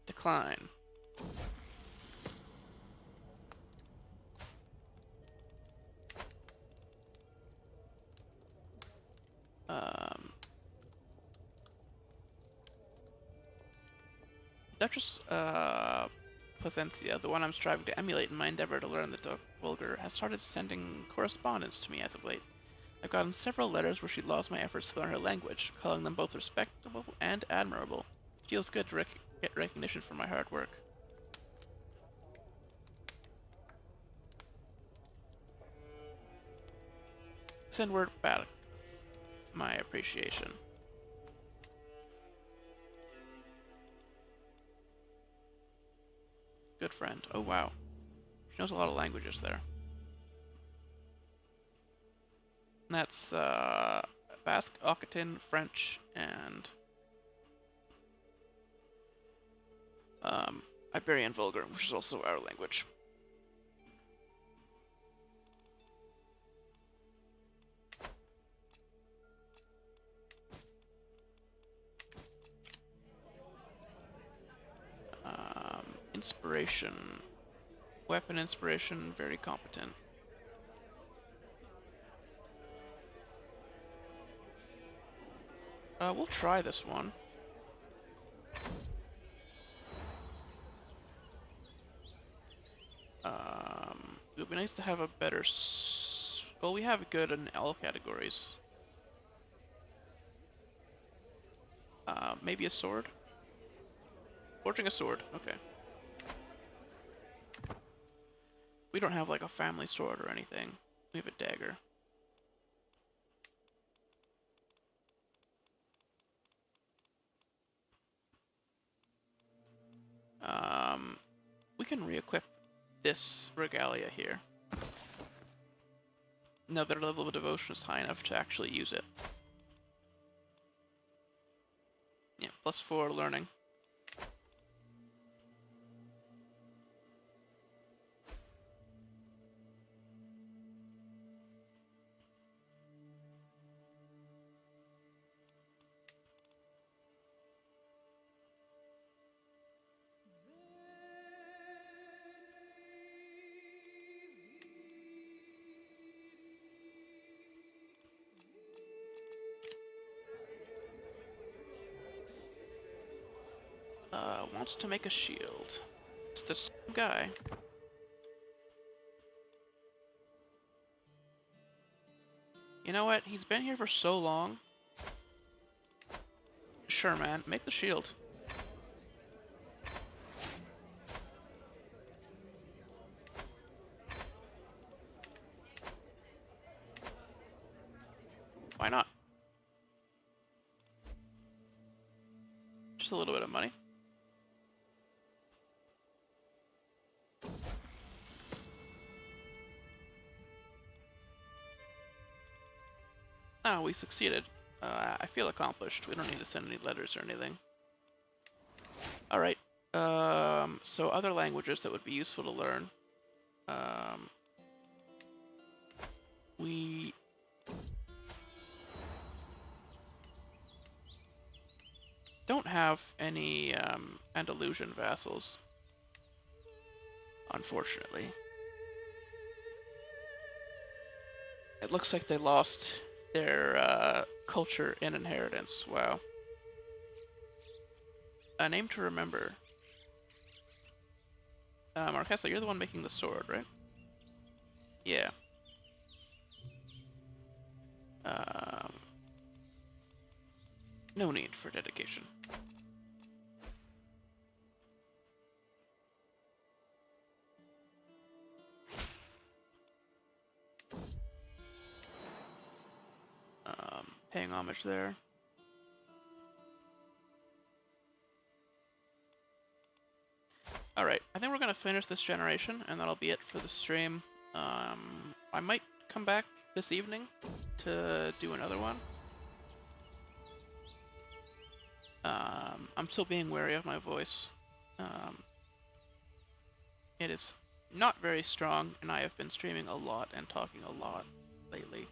Decline. Duchess, Placencia, the one I'm striving to emulate in my endeavor to learn the vulgar, has started sending correspondence to me as of late. I've gotten several letters where she lauds my efforts to learn her language, calling them both respectable and admirable. It feels good to get recognition for my hard work. Send word back my appreciation. Good friend. Oh wow. She knows a lot of languages there. And that's Basque, Occitan, French, and Iberian Vulgar, which is also our language. Inspiration. Weapon inspiration, very competent. We'll try this one. It would be nice to have a better well, we have good in all categories. Maybe a sword? Forging a sword, okay. We don't have like a family sword or anything. We have a dagger. We can re-equip this regalia here. Now their level of devotion is high enough to actually use it. Yeah, +4 learning. Wants to make a shield. It's the same guy. You know what? He's been here for so long. Sure, man. Make the shield. Why not? a little bit of money. Ah, we succeeded. I feel accomplished. We don't need to send any letters or anything. Alright. So other languages that would be useful to learn. We... don't have any Andalusian vassals, unfortunately. It looks like they lost their culture and inheritance. Wow. A name to remember. Marquesa, you're the one making the sword, right? Yeah. No need for dedication. Paying homage there. Alright, I think we're gonna finish this generation, and that'll be it for the stream. I might come back this evening to do another one. I'm still being wary of my voice. It is not very strong, and I have been streaming a lot and talking a lot lately.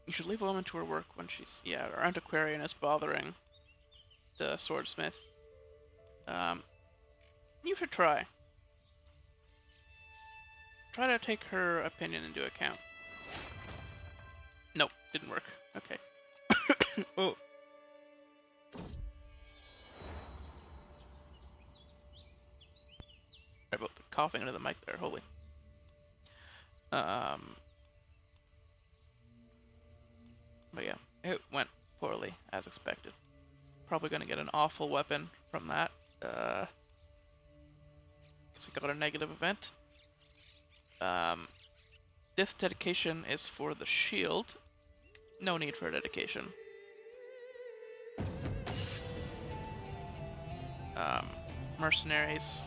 You should leave a woman to her work when she's... yeah, our antiquarian is bothering the swordsmith. You should try. Try to take her opinion into account. Nope, didn't work. Okay. Oh. Sorry about the coughing into the mic there, holy. But yeah, it went poorly, as expected. Probably gonna get an awful weapon from that. Guess we got a negative event. This dedication is for the shield. No need for a dedication. Mercenaries.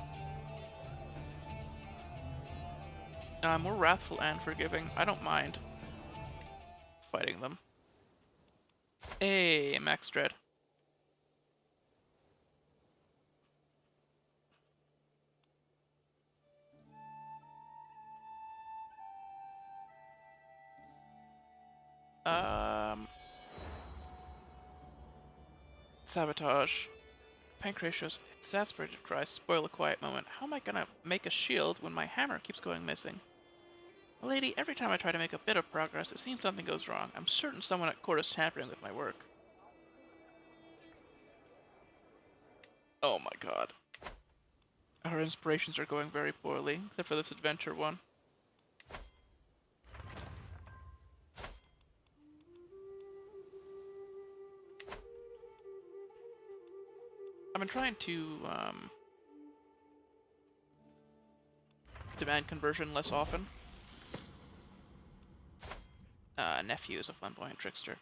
We're wrathful and forgiving. I don't mind fighting them. Hey, Max Dread. Sabotage. Pancratius, exasperated cries spoil a quiet moment. How am I gonna make a shield when my hammer keeps going missing? Lady, every time I try to make a bit of progress, it seems something goes wrong. I'm certain someone at court is tampering with my work. Oh my god. Our inspirations are going very poorly, except for this adventure one. I've been trying to demand conversion less often. Nephew is a flamboyant trickster.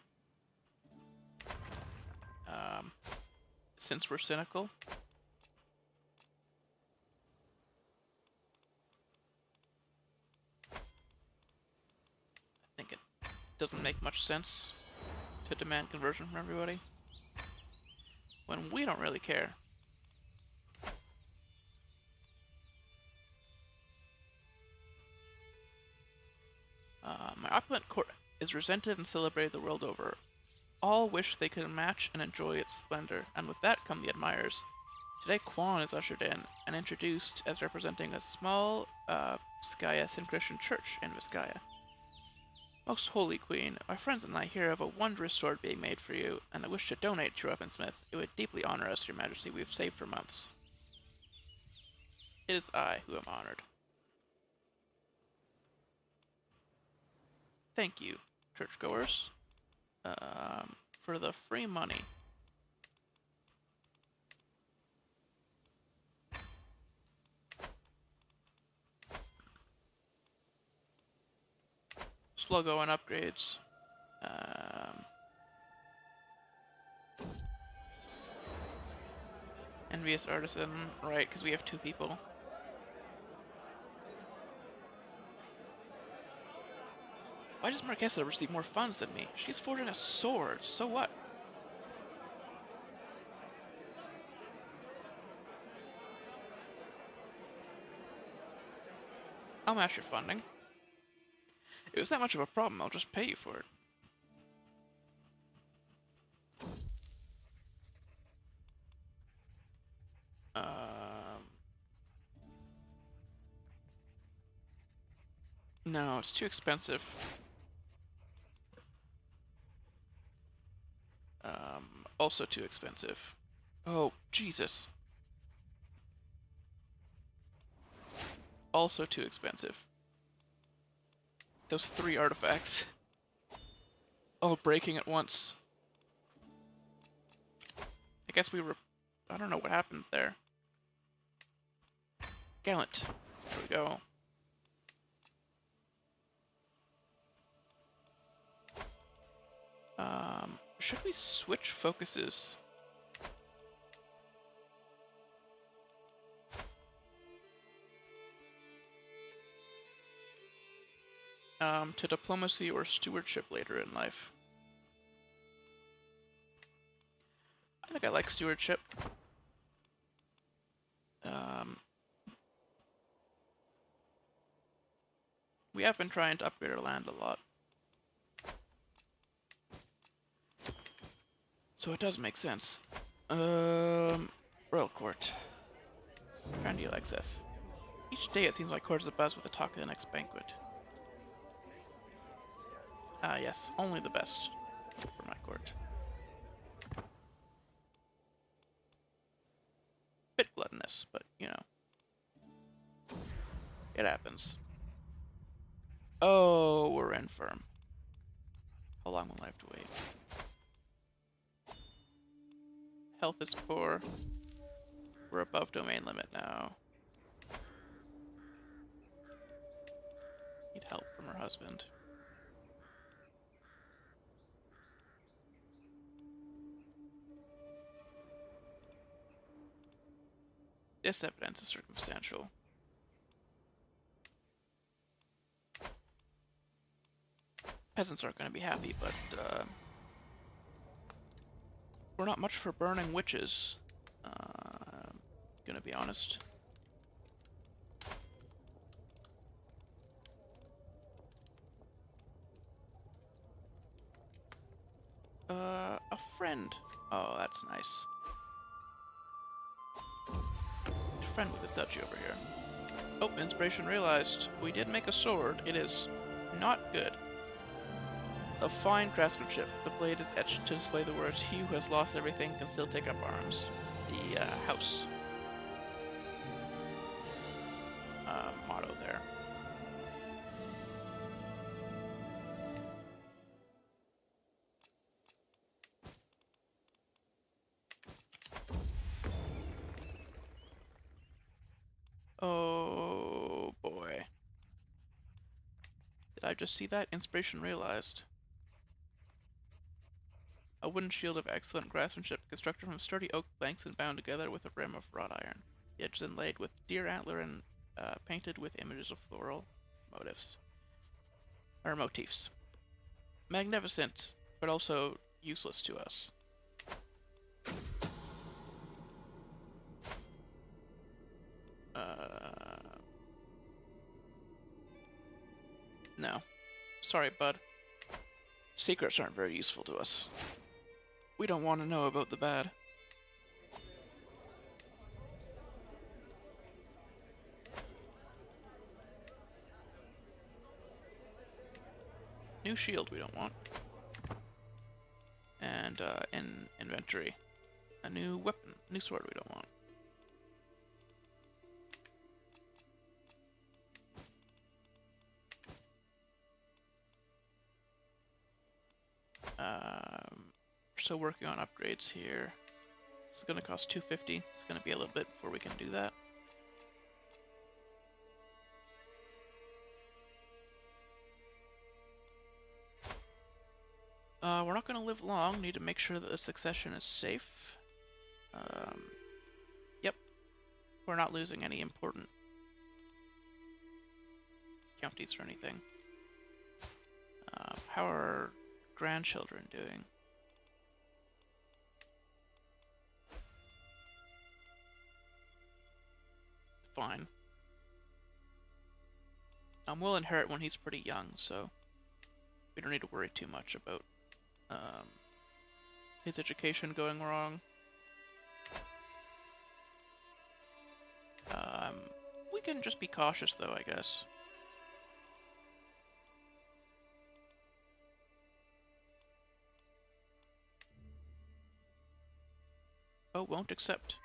Since we're cynical. I think it doesn't make much sense to demand conversion from everybody when we don't really care. My opulent court is resented and celebrated the world over. All wish they could match and enjoy its splendor, and with that come the admirers. Today Quan is ushered in and introduced as representing a small Skiasan Christian church in Vizcaya. Most holy queen, my friends and I hear of a wondrous sword being made for you, and I wish to donate to your weaponsmith. It would deeply honor us, your majesty. We have saved for months. It is I who am honored. Thank you, churchgoers, for the free money. slow going upgrades. Envious Artisan, right, because we have 2 people. Why does Marquesa receive more funds than me? She's forging a sword, so what? I'll match your funding. If it's that much of a problem, I'll just pay you for it. No, it's too expensive. Also too expensive. Oh, Jesus. Also too expensive. Those 3 artifacts. All breaking at once. I guess we were... I don't know what happened there. Gallant. There we go. Should we switch focuses? To diplomacy or stewardship later in life? I think I like stewardship. We have been trying to upgrade our land a lot. So it does make sense. Royal Court. Grandeur access. Each day it seems like court is abuzz with the talk of the next banquet. Ah, yes, only the best for my court. Bit gluttonous, but you know. It happens. Oh, we're infirm. How long will I have to wait? Health is poor. We're above domain limit now. Need help from her husband. This evidence is circumstantial. Peasants aren't going to be happy, but we're not much for burning witches. Gonna be honest. A friend. Oh, that's nice. A friend with this duchy over here. Oh, inspiration realized. We did make a sword. It is not good. Of fine craftsmanship, the blade is etched to display the words, "He who has lost everything can still take up arms." The house motto there. Oh boy. Did I just see that? Inspiration realized. A wooden shield of excellent craftsmanship, constructed from sturdy oak planks and bound together with a rim of wrought iron. The edges inlaid with deer antler and painted with images of floral motifs. Or motifs. Magnificent, but also useless to us. No. Sorry, bud. Secrets aren't very useful to us. We don't want to know about the bad. New shield we don't want. And in inventory, a new weapon, new sword we don't want. Still working on upgrades here. It's gonna cost 250. It's gonna be a little bit before we can do that. We're not going to live long. Need to make sure that the succession is safe. Yep. We're not losing any important counties or anything. How are our grandchildren doing? Fine. We'll inherit when he's pretty young, so we don't need to worry too much about his education going wrong. We can just be cautious, though, I guess. Oh, won't accept.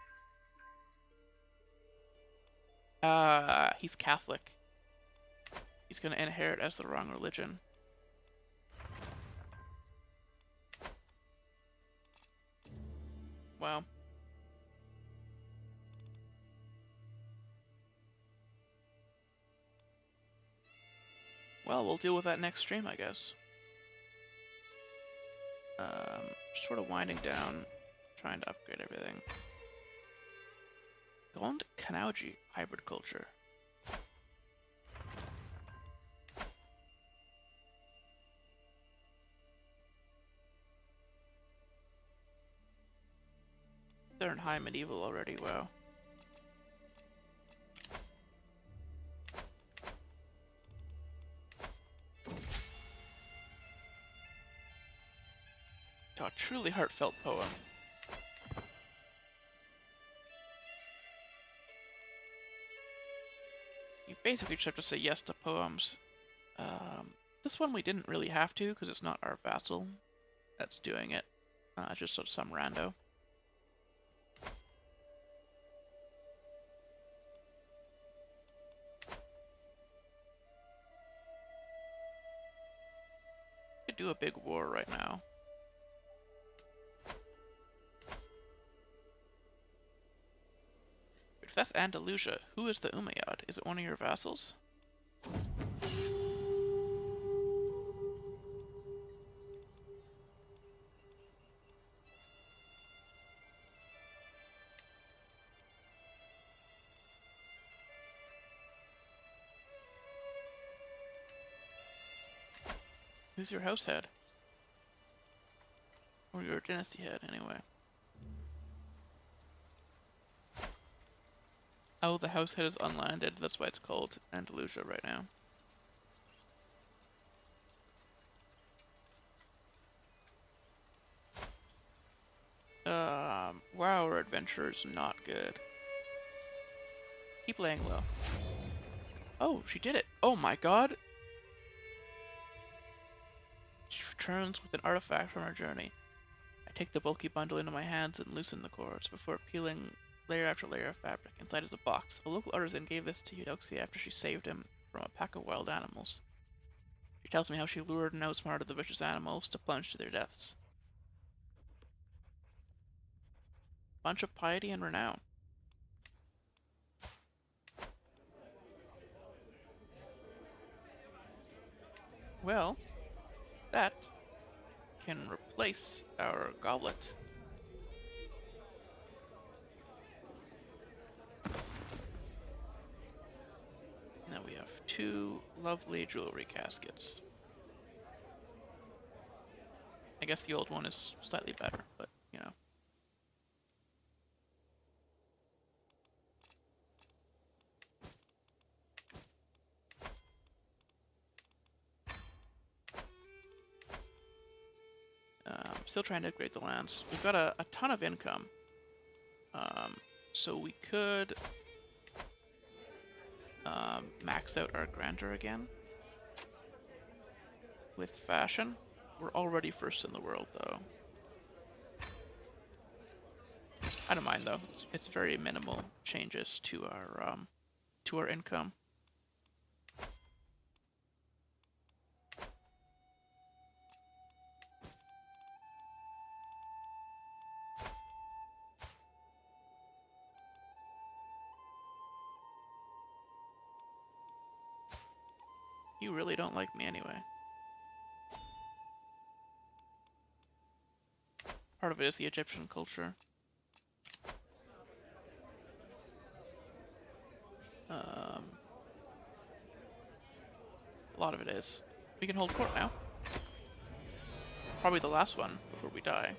He's Catholic. He's gonna inherit as the wrong religion. Wow. Well, we'll deal with that next stream, I guess. Sort of winding down, trying to upgrade everything. Go on to Kanauji, hybrid culture. They're in high medieval already, wow. Oh, a truly heartfelt poem. You basically just have to say yes to poems. This one we didn't really have to, because it's not our vassal that's doing it. Just some rando. Could do a big war right now. If that's Andalusia, who is the Umayyad? Is it one of your vassals? Who's your house head? Or your dynasty head, anyway. Oh, the house head is unlanded. That's why it's called Andalusia right now. Wow, our adventure is not good. Keep laying low. Oh, she did it. Oh my god. She returns with an artifact from her journey. I take the bulky bundle into my hands and loosen the cords before peeling layer after layer of fabric. Inside is a box. A local artisan gave this to Eudoxia after she saved him from a pack of wild animals. She tells me how she lured and outsmarted the vicious animals to plunge to their deaths. Bunch of piety and renown. Well, that can replace our goblet. Now we have 2 lovely jewelry caskets. I guess the old one is slightly better, but, you know. Still trying to upgrade the lands. We've got a ton of income. So we could max out our grandeur again with fashion. We're already first in the world, though. I don't mind though. It's very minimal changes to our income. You really don't like me anyway. part of it is the Egyptian culture. A lot of it is. We can hold court now. Probably the last one before we die.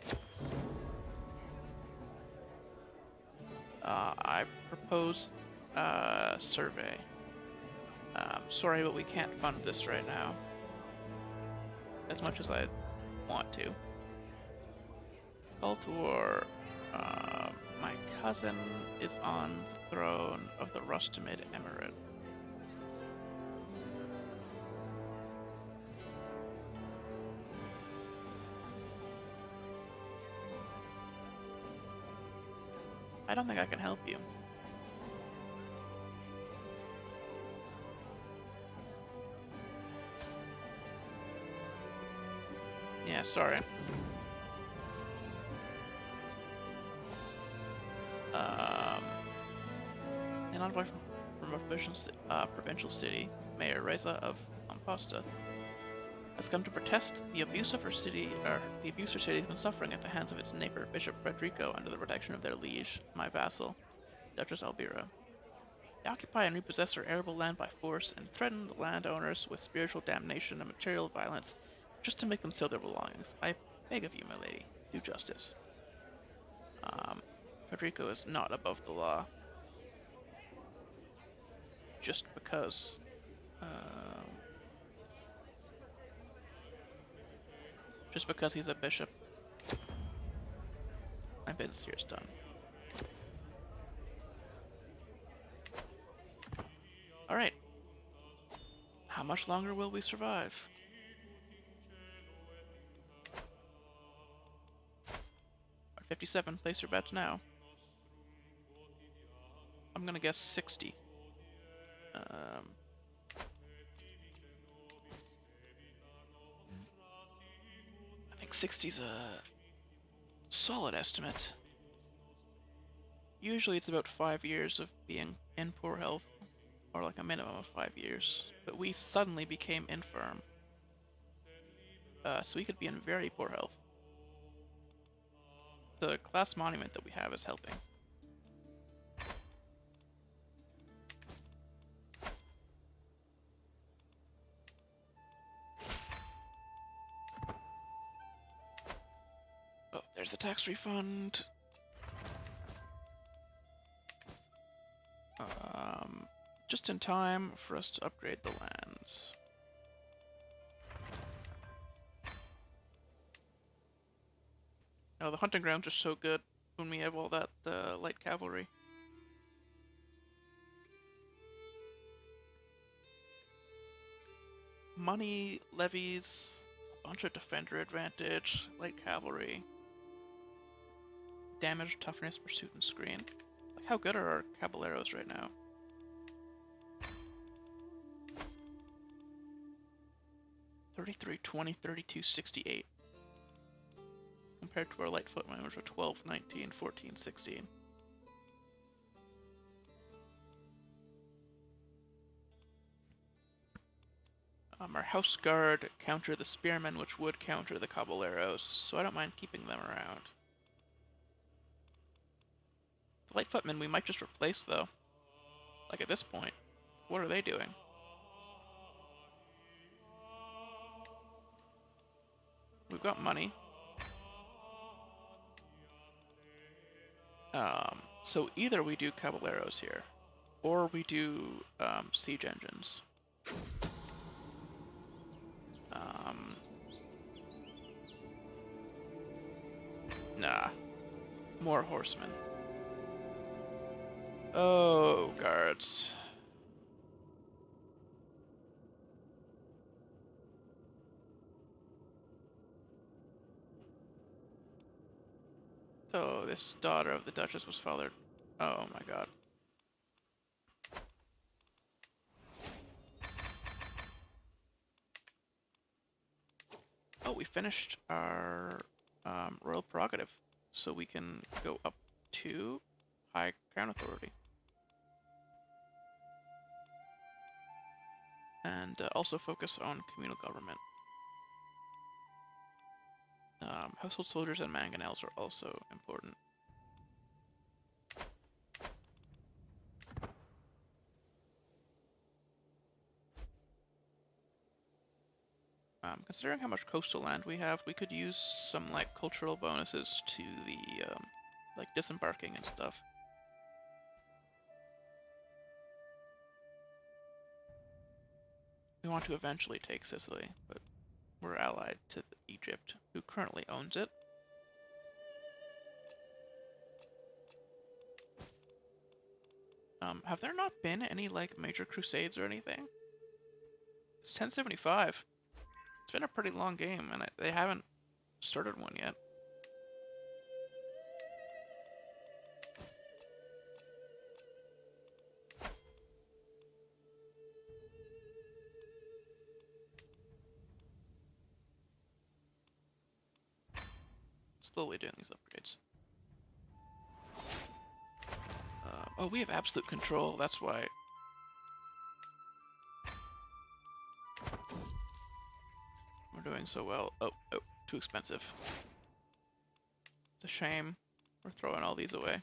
I propose survey. Sorry, but we can't fund this right now. As much as I want to. Call to war. My cousin is on the throne of the Rustamid Emirate. I don't think I can help you. Yeah, sorry. An envoy from a provincial city, Mayor Reza of Ampasta, has come to protest the abuse of her city, the abuse her city has been suffering at the hands of its neighbor, Bishop Frederico, under the protection of their liege, my vassal, Duchess Elvira. They occupy and repossess her arable land by force and threaten the landowners with spiritual damnation and material violence just to make them sell their belongings. I beg of you, my lady, do justice. Federico is not above the law. Just because he's a bishop. My business here is done. Alright. How much longer will we survive? At 57, place your bets now. I'm gonna guess 60. I think 60's a solid estimate. Usually it's about 5 years of being in poor health, or like a minimum of 5 years, but we suddenly became infirm. So we could be in very poor health. The class monument that we have is helping. Oh, there's the tax refund. Just in time for us to upgrade the lands. Oh, the hunting grounds are so good when we have all that light cavalry. Money, levies, a bunch of defender advantage, light cavalry. Damage, toughness, pursuit, and screen. Like, how good are our caballeros right now? $33, $20, $32, $68. Compared to our light footmen, which are 12, 19, 14, 16. Our house guard counter the spearmen, which would counter the caballeros, so I don't mind keeping them around. The light footmen we might just replace, though. Like, at this point, what are they doing? We've got money. So either we do caballeros here, or we do siege engines. Nah. More horsemen. Oh, guards. Oh, this daughter of the Duchess was fathered. Oh my god. Oh, we finished our royal prerogative, so we can go up to High Crown Authority. And also focus on communal government. Household soldiers and mangonels are also important. Considering how much coastal land we have, we could use some like cultural bonuses to the like disembarking and stuff. We want to eventually take Sicily, but we're allied to Egypt, who currently owns it. Have there not been any like major crusades or anything? It's 1075. It's been a pretty long game, and they haven't started one yet. Slowly doing these upgrades. Oh, we have absolute control, that's why. We're doing so well. Oh, too expensive. It's a shame. We're throwing all these away.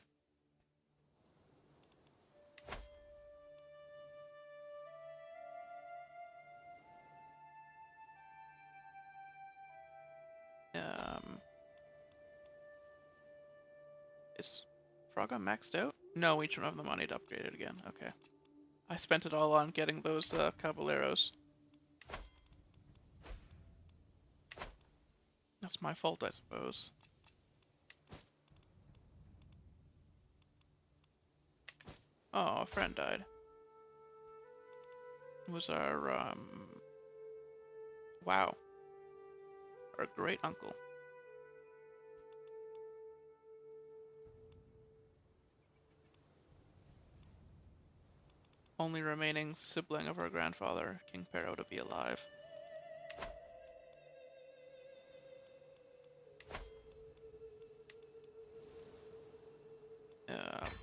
Is Fraga maxed out? No, we don't have the money to upgrade it again. Okay. I spent it all on getting those Cavalleros. That's my fault, I suppose. Oh, a friend died. It was our, wow. Our great uncle. Only remaining sibling of our grandfather, King Pharaoh, to be alive.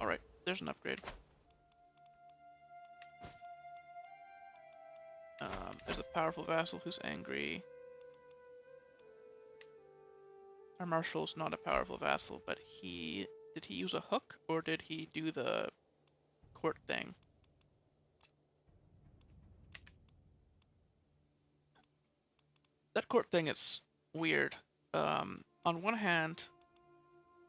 Alright, there's an upgrade. There's a powerful vassal who's angry. Our marshal's not a powerful vassal, but did he use a hook, or did he do the court thing? That court thing is weird. On one hand,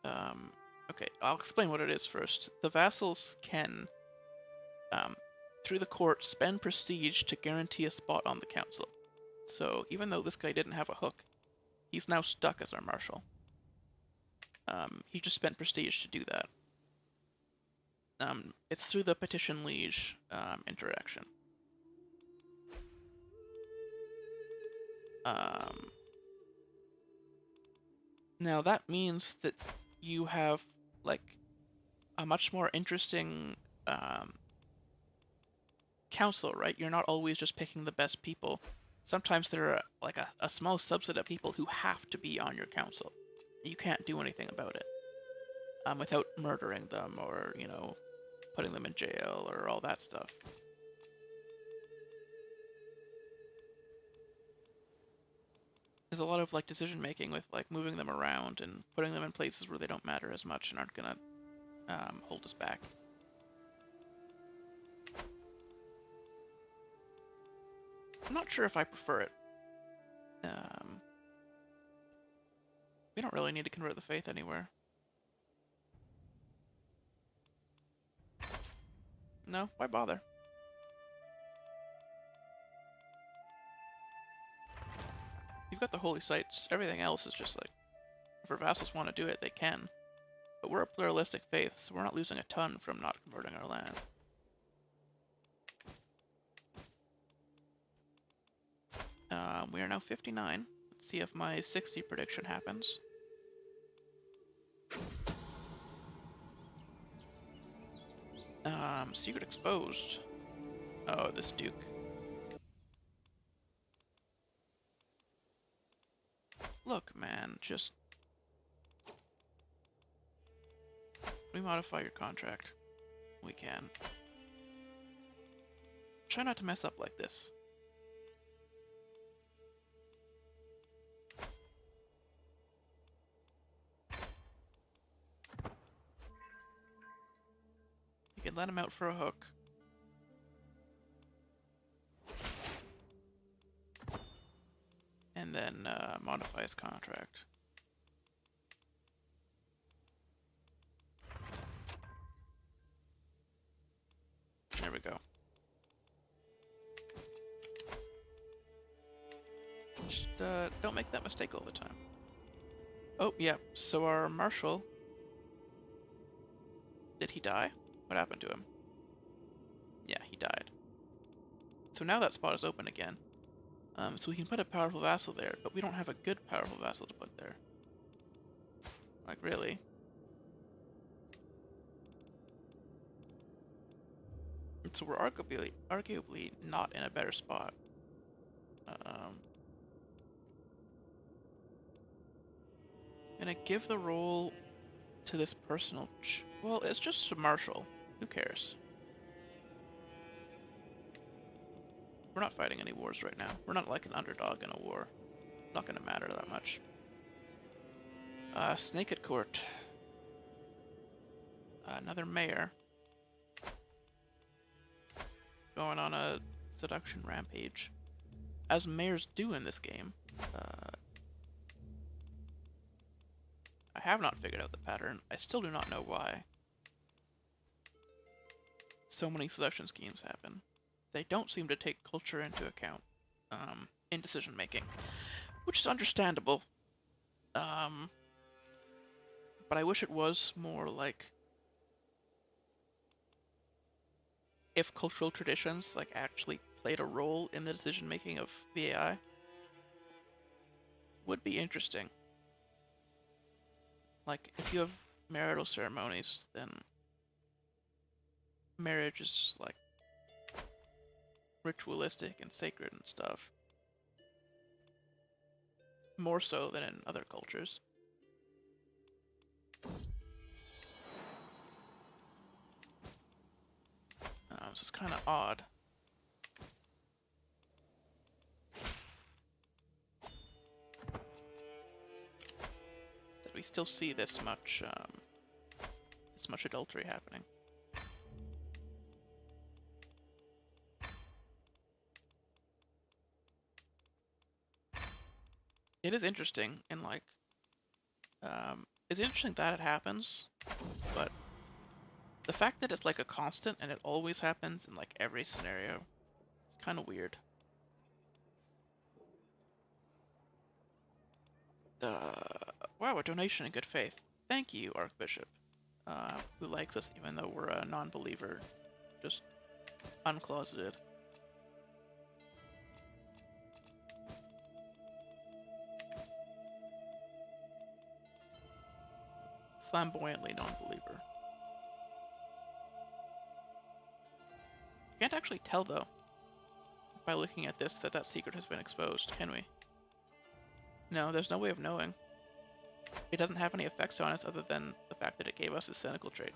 okay, I'll explain what it is first. The vassals can, through the court, spend prestige to guarantee a spot on the council. So even though this guy didn't have a hook, he's now stuck as our marshal. He just spent prestige to do that. It's through the petition liege interaction. Now that means that you have like a much more interesting council, right? You're not always just picking the best people. Sometimes there are like a small subset of people who have to be on your council. You can't do anything about it without murdering them or, you know, putting them in jail or all that stuff. There's a lot of like decision making with like moving them around and putting them in places where they don't matter as much and aren't gonna hold us back. I'm not sure if I prefer it. We don't really need to convert the faith anywhere. No, why bother? You've got the holy sites. Everything else is just like, if our vassals want to do it, they can. But we're a pluralistic faith, so we're not losing a ton from not converting our land. We are now 59. Let's see if my 60 prediction happens. Secret exposed. Oh, this Duke. Look, man, just... We modify your contract. We can. Try not to mess up like this. let him out for a hook. And then modify his contract. There we go. Just don't make that mistake all the time. Oh, yeah, so our marshal... Did he die? What happened to him? Yeah, he died. So now that spot is open again. So we can put a powerful vassal there, but we don't have a good powerful vassal to put there. Like, really? So we're arguably not in a better spot. Gonna give the role to this personal... well, it's just a marshal. Who cares? We're not fighting any wars right now. We're not like an underdog in a war. Not gonna matter that much. Snake at court. Another mayor. Going on a seduction rampage. As mayors do in this game. I have not figured out the pattern. I still do not know why so many seduction schemes happen. They don't seem to take culture into account in decision making, which is understandable. But I wish it was more like if cultural traditions like actually played a role in the decision making of the AI. Would be interesting. Like if you have marital ceremonies, then marriage is like ritualistic and sacred and stuff. More so than in other cultures. This is kind of odd. That we still see this much adultery happening. It is interesting, and like, it's interesting that it happens, but the fact that it's like a constant and it always happens in like every scenario, it's kind of weird. Wow, a donation in good faith. Thank you, Archbishop, who likes us even though we're a non-believer, just uncloseted. Flamboyantly non-believer. Can't actually tell though, by looking at this, that that secret has been exposed, can we? No, there's no way of knowing. It doesn't have any effects on us other than the fact that it gave us a cynical trait.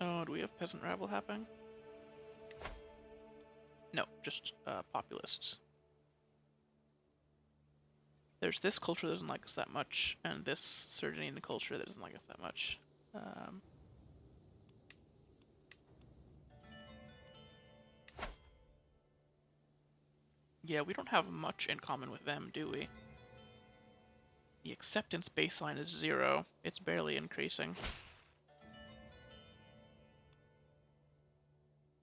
Oh, do we have peasant rabble happening? No, just populists. There's this culture that doesn't like us that much, and this Sardinian culture that doesn't like us that much. Yeah, we don't have much in common with them, do we? The acceptance baseline is 0. It's barely increasing.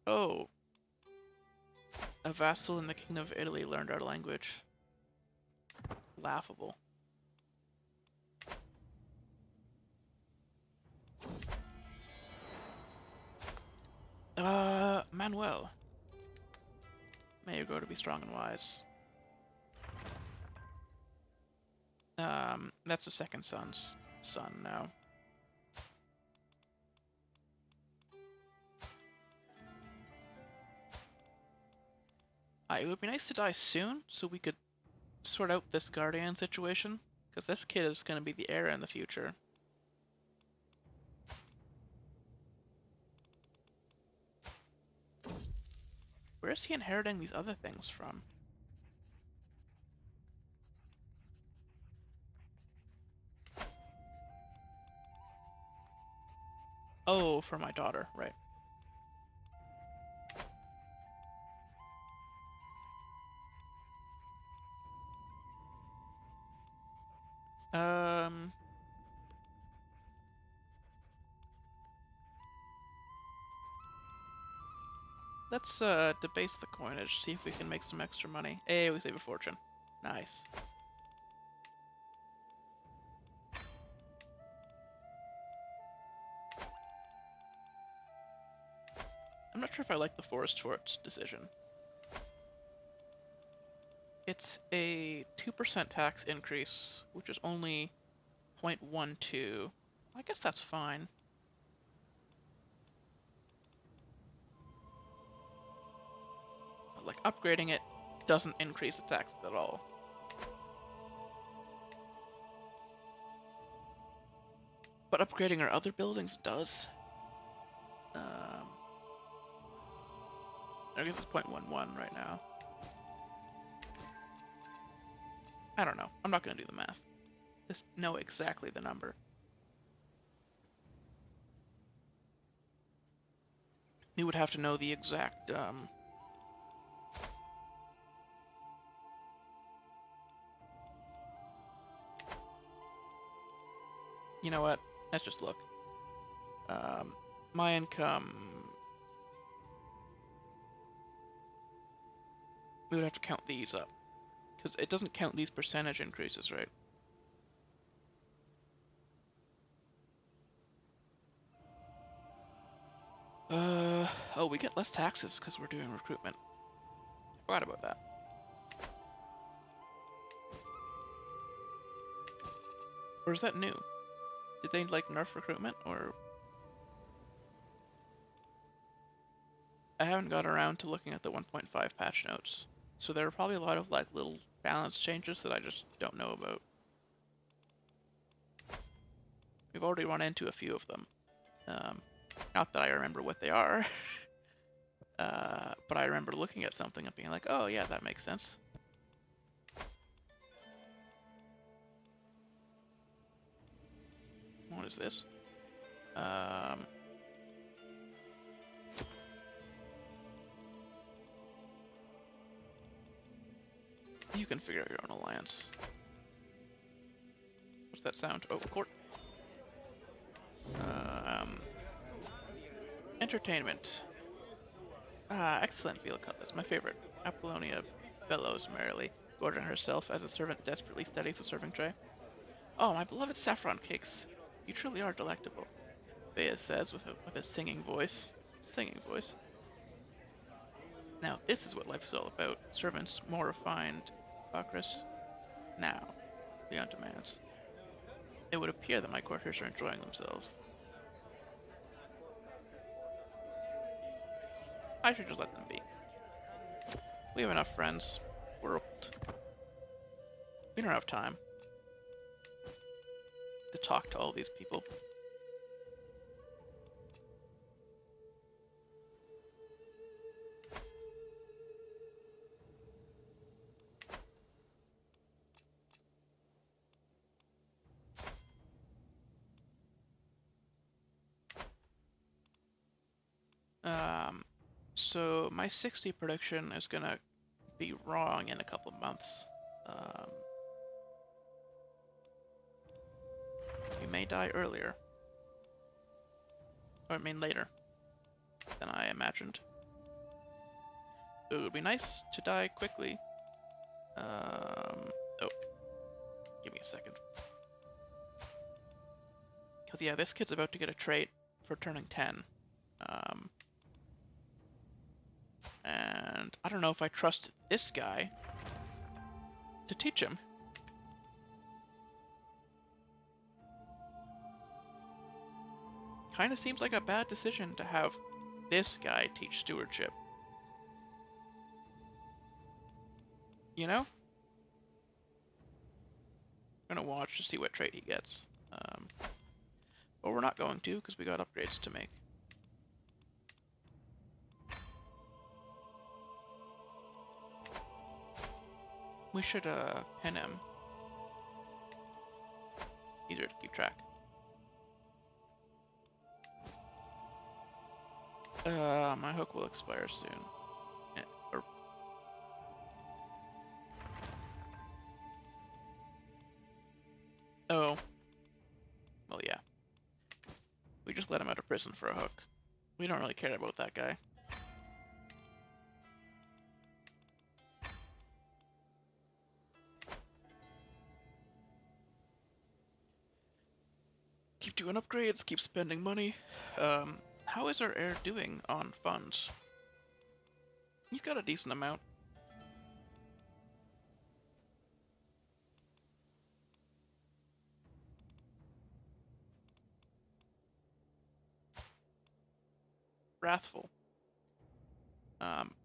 Oh. A vassal in the Kingdom of Italy learned our language. Laughable. Manuel. May you grow to be strong and wise. That's the second son's son now. It would be nice to die soon, so we could sort out this guardian situation, because this kid is going to be the heir in the future. Where is he inheriting these other things from? Oh, for my daughter, right. Let's debase the coinage, see if we can make some extra money. Hey, we save a fortune. Nice. I'm not sure if I like the Forest Fort's decision. It's a 2% tax increase, which is only 0.12. I guess that's fine. But, like, upgrading it doesn't increase the taxes at all. But upgrading our other buildings does. I guess it's 0.11 right now. I don't know. I'm not going to do the math. Just know exactly the number. You would have to know the exact, You know what? Let's just look. My income... We would have to count these up. Because it doesn't count these percentage increases, right? Oh, we get less taxes because we're doing recruitment. I forgot about that. Or is that new? Did they, like, nerf recruitment, or... I haven't got around to looking at the 1.5 patch notes. So there are probably a lot of, like, little balance changes that I just don't know about. We've already run into a few of them. Not that I remember what they are. But I remember looking at something and being like, oh yeah, that makes sense. What is this? You can figure out your own alliance. What's that sound? Oh, court. Entertainment. Ah, excellent field cutlass, my favorite. Apollonia bellows merrily, gorging herself as a servant desperately steadies the serving tray. Oh, my beloved saffron cakes. You truly are delectable, Bea says with a singing voice. Singing voice. Now, this is what life is all about. Servants more refined. Bacchus. Now, Leon demands. It would appear that my courtiers are enjoying themselves. I should just let them be. We have enough friends. We're old. We don't have time to talk to all these people. So my 60 prediction is gonna be wrong in a couple of months. We may die earlier. Or I mean later than I imagined. It would be nice to die quickly. Oh. Give me a second. Because yeah, this kid's about to get a trait for turning 10. And I don't know if I trust this guy to teach him. Kind of seems like a bad decision to have this guy teach stewardship. You know? I'm gonna watch to see what trait he gets. But we're not going to, because we got upgrades to make. We should pin him. Easier to keep track. My hook will expire soon. Oh. Well, yeah. We just let him out of prison for a hook. We don't really care about that guy. Keep doing upgrades, keep spending money. How is our heir doing on funds? He's got a decent amount. Wrathful.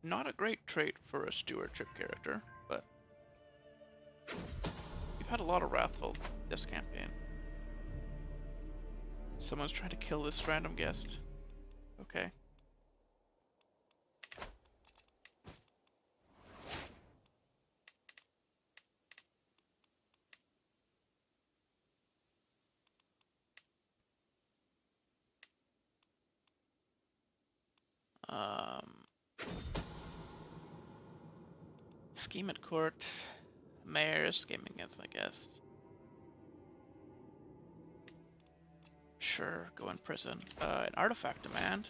Not a great trait for a stewardship character, but we've had a lot of Wrathful this campaign. Someone's trying to kill this random guest. Okay. Scheme at court. Mayor scheming against my guest. Sure, go in prison. An artifact demand.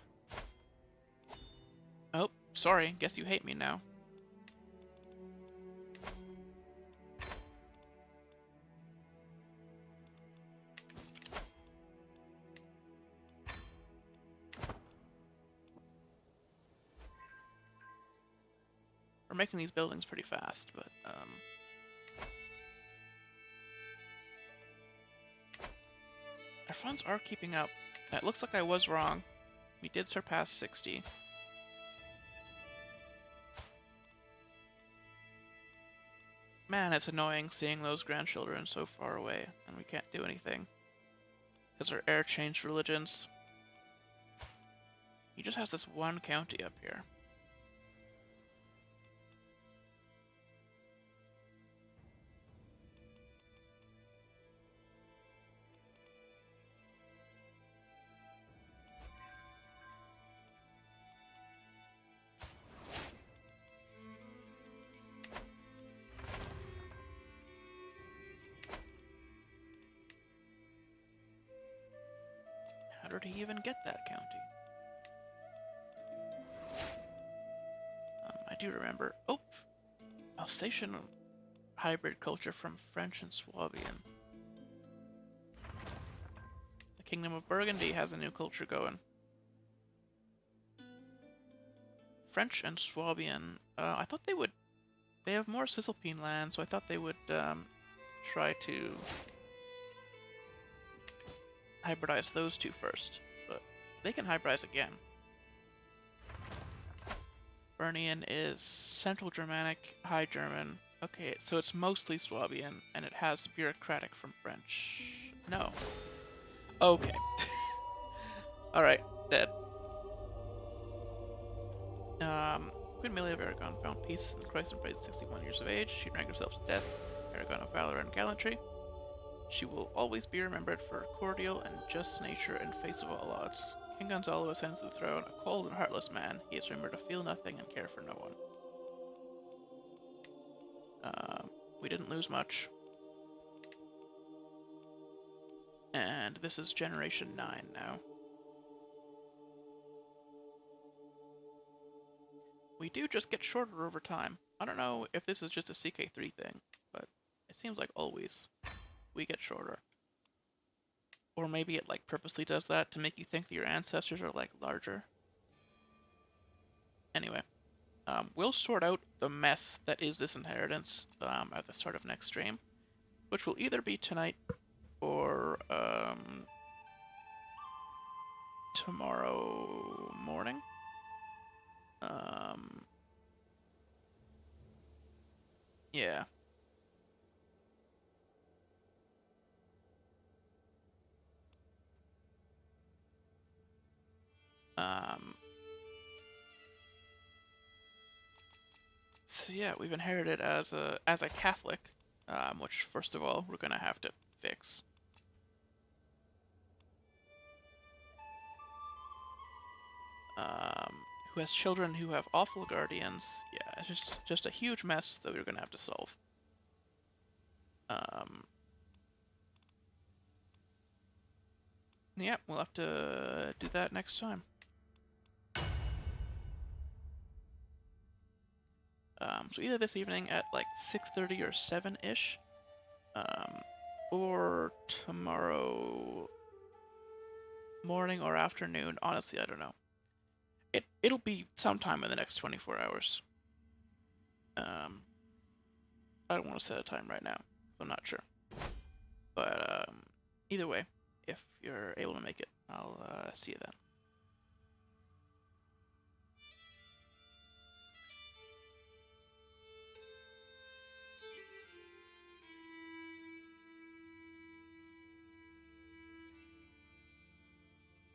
Oh, sorry. Guess you hate me now. We're making these buildings pretty fast, but our funds are keeping up. It looks like I was wrong. We did surpass 60. Man, it's annoying seeing those grandchildren so far away, and we can't do anything. Because our heir changed religions. He just has this one county up here. How did he even get that county? I do remember. Oh! Alsatian hybrid culture from French and Swabian. The Kingdom of Burgundy has a new culture going. French and Swabian. I thought they would... They have more Cisalpine land, so I thought they would try to hybridize those two first. But they can hybridize again. Bernian is Central Germanic, High German. Okay, so it's mostly Swabian, and it has bureaucratic from French. No. Okay. Alright, dead. Queen Amelia of Aragon found peace in Christ and praised 61 years of age. She drank herself to death. Aragon of valor and gallantry. She will always be remembered for her cordial and just nature in face of all odds. King Gonzalo ascends to the throne, a cold and heartless man. He is remembered to feel nothing and care for no one. We didn't lose much. And this is Generation 9 now. We do just get shorter over time. I don't know if this is just a CK3 thing, but it seems like always we get shorter. Or maybe it like purposely does that to make you think that your ancestors are like larger. Anyway, we'll sort out the mess that is this inheritance at the start of next stream, which will either be tonight or tomorrow morning. Yeah. yeah, we've inherited as a Catholic, which first of all we're gonna have to fix. Who has children who have awful guardians. Yeah, it's just a huge mess that we're gonna have to solve. Yeah, we'll have to do that next time. So either this evening at like 6:30 or 7-ish, or tomorrow morning or afternoon. Honestly, I don't know. It'll be sometime in the next 24 hours. I don't want to set a time right now, so I'm not sure. But either way, if you're able to make it, I'll see you then.